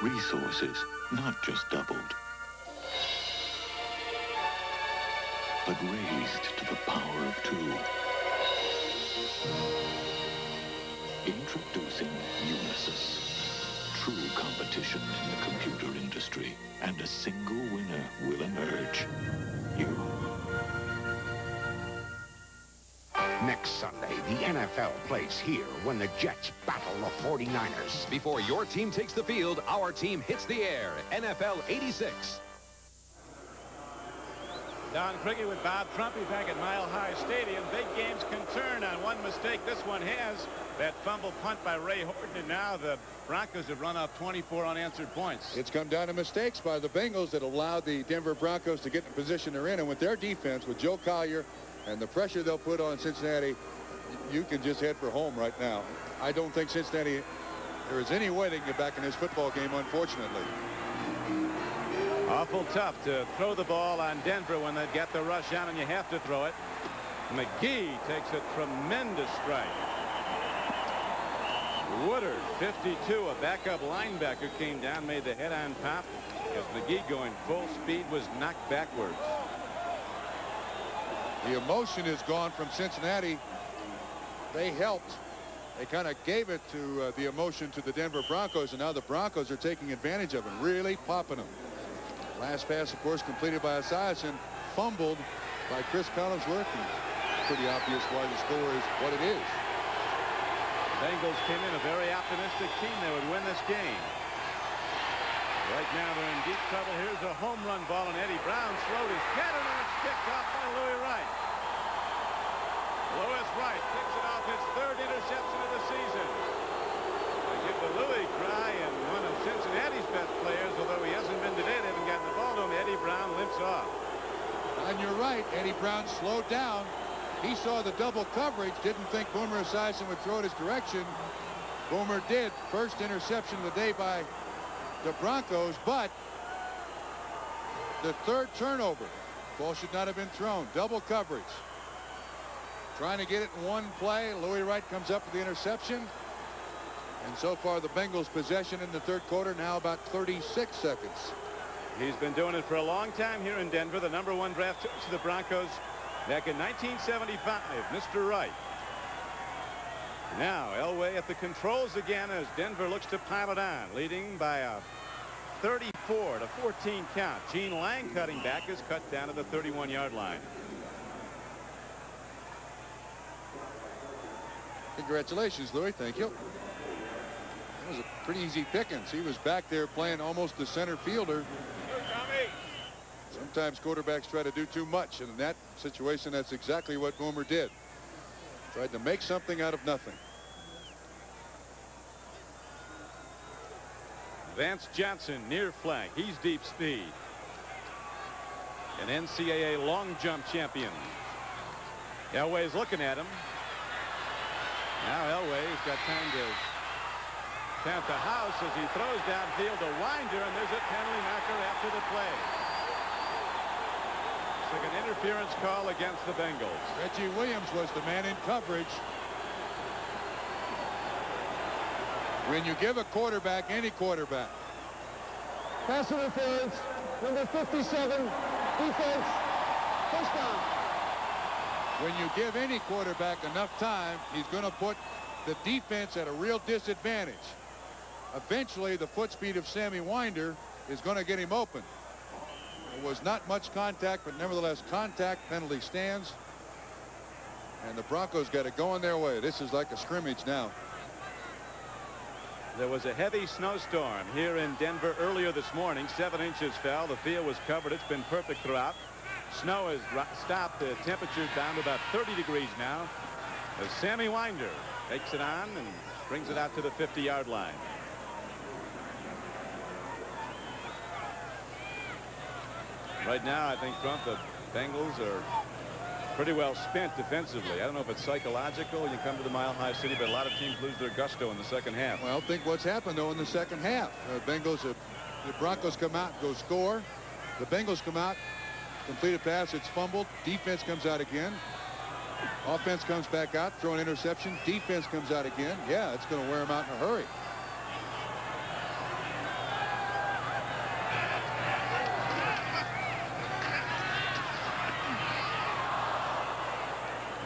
Resources not just doubled, but raised to the power of two. Introducing Unisys. True competition in the computer industry, and a single winner will emerge. You. Next Sunday, the NFL plays here when the Jets battle the 49ers. Before your team takes the field, our team hits the air. NFL 86. Don Craigie with Bob Trumpy back at Mile High Stadium. Big games can turn on one mistake. This one has. That fumble punt by Ray Horton, and now the Broncos have run up 24 unanswered points. It's come down to mistakes by the Bengals that allowed the Denver Broncos to get in the position they're in. And with their defense, with Joe Collier and the pressure they'll put on Cincinnati, you can just head for home right now. I don't think Cincinnati, there is any way they can get back in this football game, unfortunately. Awful tough to throw the ball on Denver when they get the rush on and you have to throw it. McGee takes a tremendous strike. Woodard, 52, a backup linebacker, came down, made the head-on pop as McGee, going full speed, was knocked backwards. The emotion is gone from Cincinnati. They helped. They kind of gave it to the emotion to the Denver Broncos, and now the Broncos are taking advantage of it, really popping them. Last pass, of course, completed by Esiason, fumbled by Cris Collinsworth. Pretty obvious why the score is what it is. The Bengals came in a very optimistic team they would win this game. Right now they're in deep trouble. Here's a home run ball, and Eddie Brown's throat is scattered, and it's picked off by Louis Wright. Louis Wright picks it off, his third interception of the season. They give the Louis cry, and one of Cincinnati's best players, although he hasn't been today, they haven't gotten the ball to him. Eddie Brown limps off. And you're right, Eddie Brown slowed down. He saw the double coverage, didn't think Boomer Esiason would throw it his direction. Boomer did. First interception of the day by the Broncos, but the third turnover. Ball should not have been thrown. Double coverage. Trying to get it in one play. Louis Wright comes up with the interception. And so far the Bengals possession in the third quarter, now about 36 seconds. He's been doing it for a long time here in Denver. The #1 draft choice of the Broncos back in 1975, Mr. Wright. Now Elway at the controls again as Denver looks to pile it on, leading by a 34-14 count. Gene Lang cutting back is cut down to the 31-yard line. Congratulations, Louis. Thank you. That was a pretty easy pickings. He was back there playing almost the center fielder. Sometimes quarterbacks try to do too much, and in that situation, that's exactly what Boomer did. Tried to make something out of nothing. Vance Johnson near flank. He's deep speed. An NCAA long jump champion. Elway's looking at him. Now Elway's got time to count the house as he throws downfield to Winder, and there's a penalty marker after the play. It's like an interference call against the Bengals. Reggie Williams was the man in coverage. When you give a quarterback, any quarterback. Pass interference, number 57, defense, first down. When you give any quarterback enough time, he's going to put the defense at a real disadvantage. Eventually, the foot speed of Sammy Winder is going to get him open. It was not much contact, but nevertheless, contact, penalty stands. And the Broncos got it going their way. This is like a scrimmage now. There was a heavy snowstorm here in Denver earlier this morning. 7 inches fell. The field was covered. It's been perfect throughout. Snow has stopped. The temperature down to about 30 degrees now. As Sammy Winder takes it on and brings it out to the 50-yard line. Right now, I think, Trump, the Bengals are pretty well spent defensively. I don't know if it's psychological. You come to the Mile High City, but a lot of teams lose their gusto in the second half. Well, think what's happened, though, in the second half. The Broncos come out, go score. The Bengals come out, complete a pass, it's fumbled. Defense comes out again. Offense comes back out, throw an interception. Defense comes out again. Yeah, it's going to wear them out in a hurry.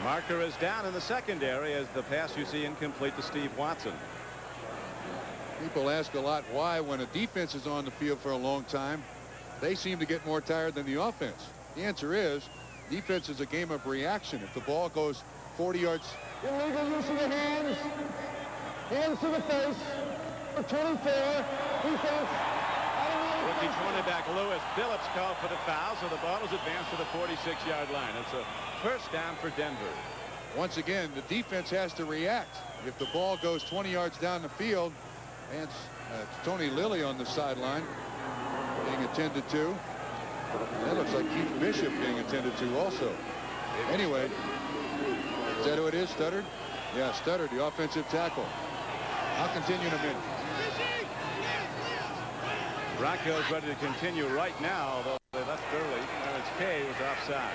Marker is down in the secondary as the pass you see incomplete to Steve Watson. People ask a lot why, when a defense is on the field for a long time, they seem to get more tired than the offense. The answer is defense is a game of reaction. If the ball goes 40 yards. Illegal use of the hands. Hands to the face. For 24. Defense. Rookie cornerback Lewis Phillips called for the foul, so the ball is advanced to the 46-yard line. It's a first down for Denver. Once again, the defense has to react. If the ball goes 20 yards down the field, and Tony Lilly on the sideline being attended to. That looks like Keith Bishop being attended to also. Anyway, is that who it is? Studdard? Yeah, Studdard, the offensive tackle. I'll continue in a minute. Broncos ready to continue right now, although they left early. Clarence Kay was offside.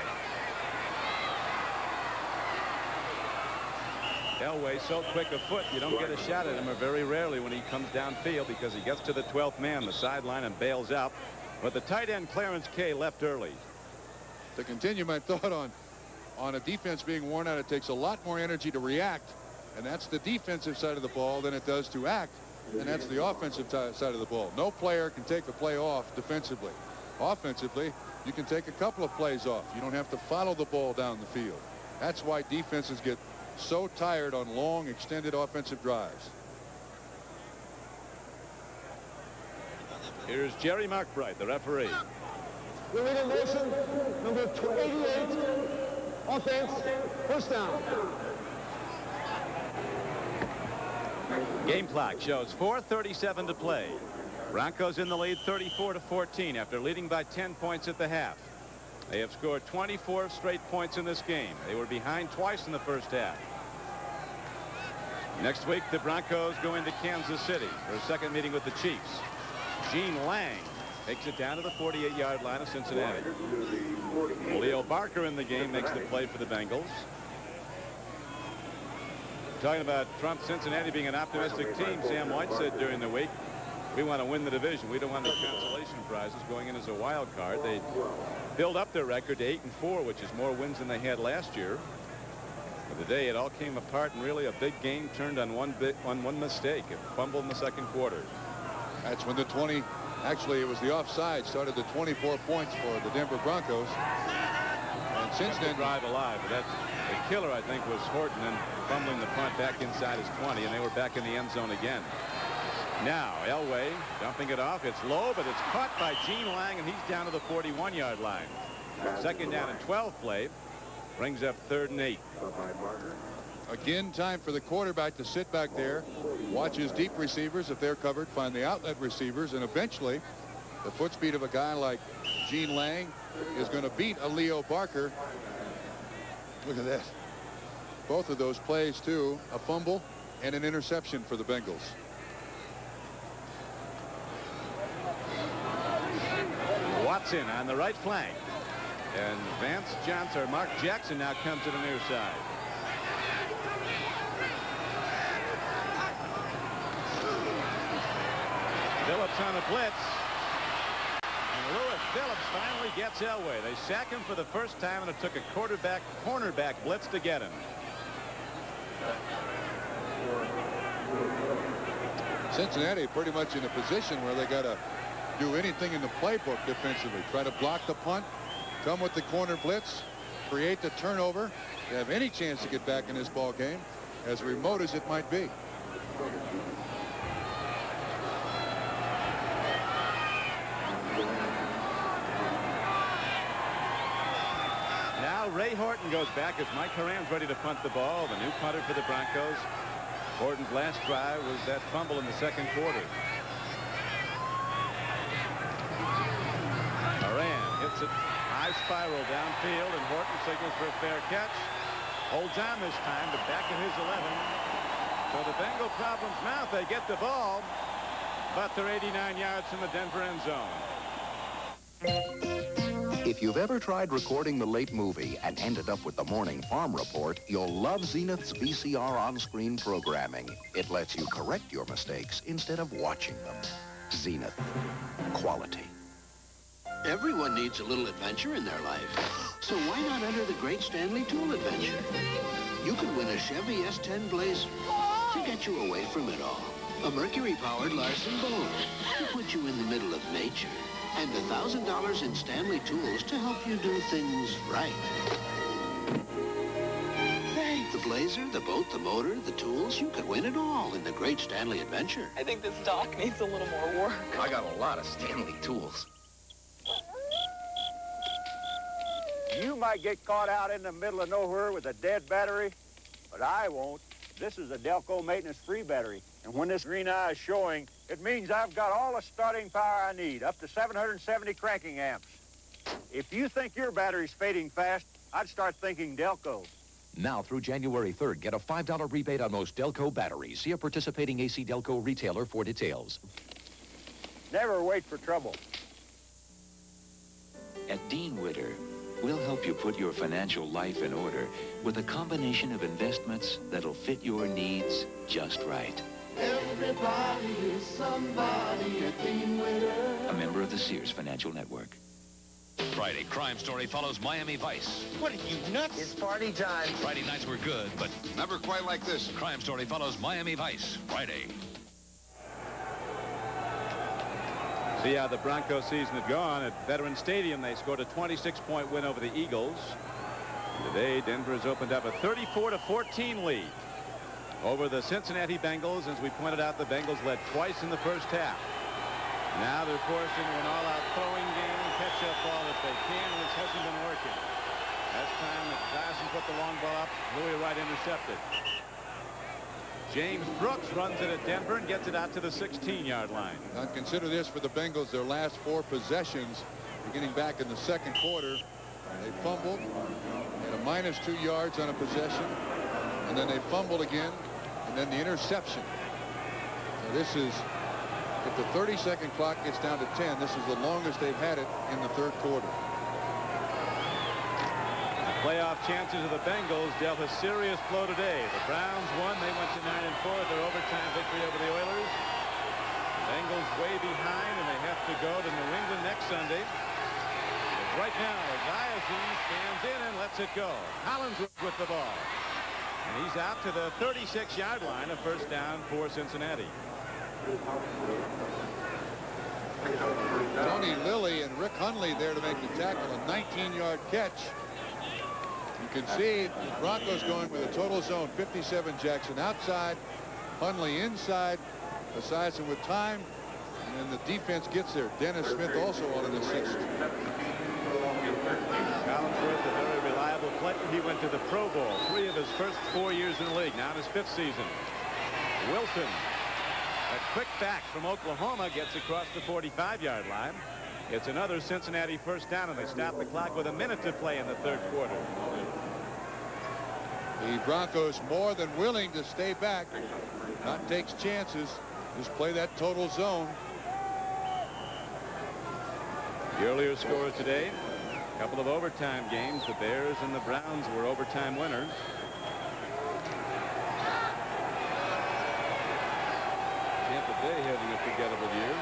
Elway so quick a foot you don't get a shot at him, or very rarely when he comes downfield, because he gets to the 12th man, the sideline, and bails out. But the tight end Clarence Kay left early. To continue my thought on a defense being worn out, it takes a lot more energy to react, and that's the defensive side of the ball, than it does to act, and that's the offensive side of the ball. No player can take a play off defensively. Offensively, you can take a couple of plays off. You don't have to follow the ball down the field. That's why defenses get so tired on long, extended offensive drives. Here's Jerry Markbright, the referee. Illegal motion, number 88. Offense, first down. Game clock shows 4:37 to play. Broncos in the lead 34-14 after leading by 10 points at the half. They have scored 24 straight points in this game. They were behind twice in the first half. Next week, the Broncos go into Kansas City for a second meeting with the Chiefs. Gene Lang takes it down to the 48-yard line of Cincinnati. Leo Barker in the game makes the play for the Bengals. Talking about Trump Cincinnati being an optimistic team, Sam White said during the week, we want to win the division. We don't want any consolation prizes going in as a wild card. They build up their record to 8-4, which is more wins than they had last year. But today it all came apart, and really a big game turned on one mistake. It fumbled in the second quarter. That's when the 20, actually it was the offside, started the 24 points for the Denver Broncos. And since then, drive alive. But the killer, I think, was Horton, and fumbling the punt back inside his 20, and they were back in the end zone again. Now Elway dumping it off. It's low, but it's caught by Gene Lang, and he's down to the 41-yard line. Second down and 12 play brings up 3rd and 8. Again, time for the quarterback to sit back there, watch his deep receivers if they're covered, find the outlet receivers, and eventually the foot speed of a guy like Gene Lang is going to beat a Leo Barker. Look at that. Both of those plays, too, a fumble and an interception for the Bengals. Watson on the right flank. And Vance Johnson, or Mark Jackson, now comes to the near side. Phillips on a blitz. And Lewis Phillips finally gets Elway. They sack him for the first time, and it took a cornerback blitz to get him. Cincinnati pretty much in a position where they got to do anything in the playbook defensively. Try to block the punt, come with the corner blitz, create the turnover. They have any chance to get back in this ball game, as remote as it might be. Now Ray Horton goes back as Mike Horan's ready to punt the ball. The new punter for the Broncos. Horton's last drive was that fumble in the second quarter. Horan hits it. High spiral downfield, and Horton signals for a fair catch. Holds on this time, but back at his 11. So the Bengal problems mount. They get the ball, but they're 89 yards from the Denver end zone. If you've ever tried recording the late movie and ended up with the morning farm report, you'll love Zenith's VCR on-screen programming. It lets you correct your mistakes instead of watching them. Zenith. Quality. Everyone needs a little adventure in their life. So why not enter the Great Stanley Tool Adventure? You could win a Chevy S10 Blazer to get you away from it all. A Mercury-powered Larson boat to put you in the middle of nature. And $1,000 in Stanley tools to help you do things right. Hey, the Blazer, the boat, the motor, the tools, you could win it all in the Great Stanley Adventure. I think this dock needs a little more work. I got a lot of Stanley tools. You might get caught out in the middle of nowhere with a dead battery, but I won't. This is a Delco maintenance-free battery. And when this green eye is showing, it means I've got all the starting power I need, up to 770 cranking amps. If you think your battery's fading fast, I'd start thinking Delco. Now through January 3rd, get a $5 rebate on most Delco batteries. See a participating AC Delco retailer for details. Never wait for trouble. At Dean Witter, we'll help you put your financial life in order with a combination of investments that'll fit your needs just right. Everybody is somebody at Dean Witter. A member of the Sears Financial Network. Friday, Crime Story follows Miami Vice. What are you, nuts? It's party time. Friday nights were good, but never quite like this. Crime Story follows Miami Vice. Friday. See how the Broncos season had gone. At Veterans Stadium, they scored a 26-point win over the Eagles. Today, Denver has opened up a 34-14 lead over the Cincinnati Bengals. As we pointed out, the Bengals led twice in the first half. Now they're forced into an all-out throwing game, catch-up ball if they can, and this hasn't been working. Last time, Esiason put the long ball up. Louis Wright intercepted. James Brooks runs it at Denver and gets it out to the 16-yard line. Now consider this for the Bengals, their last 4 possessions, beginning back in the second quarter. They fumbled, had a -2 yards on a possession, and then they fumbled again, and then the interception. Now this is, if the 30-second clock gets down to 10, this is the longest they've had it in the third quarter. Playoff chances of the Bengals dealt a serious blow today. The Browns won. They went to 9-4 at their overtime victory over the Oilers. The Bengals way behind, and they have to go to New England next Sunday. But right now, Esiason stands in and lets it go. Collisworth with the ball. And he's out to the 36-yard line, a first down for Cincinnati. Tony Lilly and Rick Hundley there to make the tackle, a 19-yard catch. You can see the Broncos going with a total zone. 57 Jackson outside, Hundley inside, Esiason with time, and then the defense gets there. Dennis Smith also on an assist. Collisworth, a very reliable player. He went to the Pro Bowl 3 of his first 4 years in the league. Now in his 5th season. Wilson, a quick back from Oklahoma, gets across the 45-yard line. It's another Cincinnati first down, and they stop the clock with a minute to play in the third quarter. The Broncos more than willing to stay back, not takes chances, just play that total zone. The earlier scores today, a couple of overtime games. The Bears and the Browns were overtime winners. Tampa Bay having a forgettable year.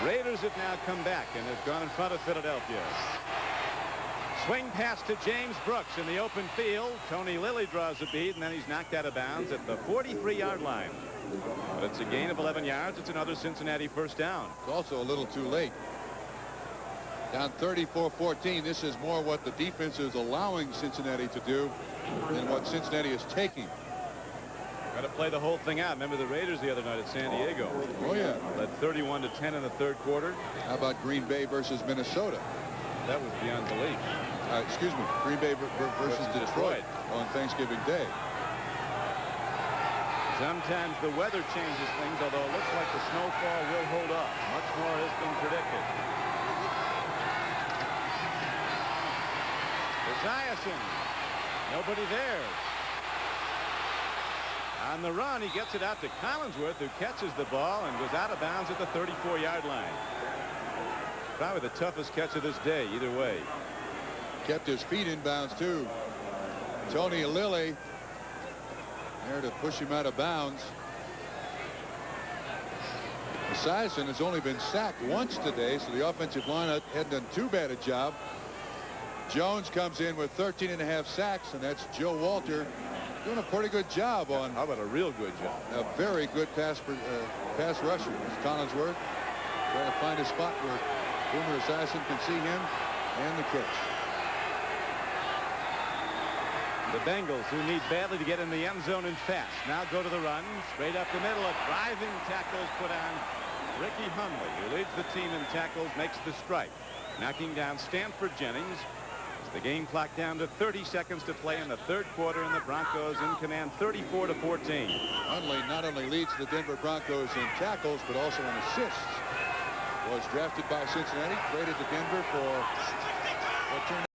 Raiders have now come back and have gone in front of Philadelphia. Swing pass to James Brooks in the open field. Tony Lilly draws a bead, and then he's knocked out of bounds at the 43-yard line. But it's a gain of 11 yards. It's another Cincinnati first down. It's also a little too late. Down 34-14. This is more what the defense is allowing Cincinnati to do than what Cincinnati is taking. Got to play the whole thing out. Remember the Raiders the other night at San Diego. Oh, yeah. Led 31-10 in the third quarter. How about Green Bay versus Minnesota? That was beyond belief. Excuse me, Green Bay versus Detroit on Thanksgiving Day. Sometimes the weather changes things, although it looks like the snowfall will hold up. Much more has been predicted. Esiason. Nobody there. On the run, he gets it out to Collisworth, who catches the ball and goes out of bounds at the 34-yard line. Probably the toughest catch of this day, either way. Kept his feet in bounds, too. Tony Lilly there to push him out of bounds. Esiason has only been sacked once today, so the offensive line hadn't done too bad a job. Jones comes in with 13.5 sacks, and that's Joe Walter doing a pretty good job on. How about a real good job? A very good pass rusher. It's Collinsworth trying to find a spot where Boomer Esiason can see him and the catch. The Bengals, who need badly to get in the end zone and fast, now go to the run. Straight up the middle, a driving tackle is put on. Ricky Hundley, who leads the team in tackles, makes the strike, knocking down Stanford Jennings. The game clock down to 30 seconds to play in the third quarter, and the Broncos in command 34-14. Hundley not only leads the Denver Broncos in tackles, but also in assists. Was drafted by Cincinnati, traded to Denver for what turned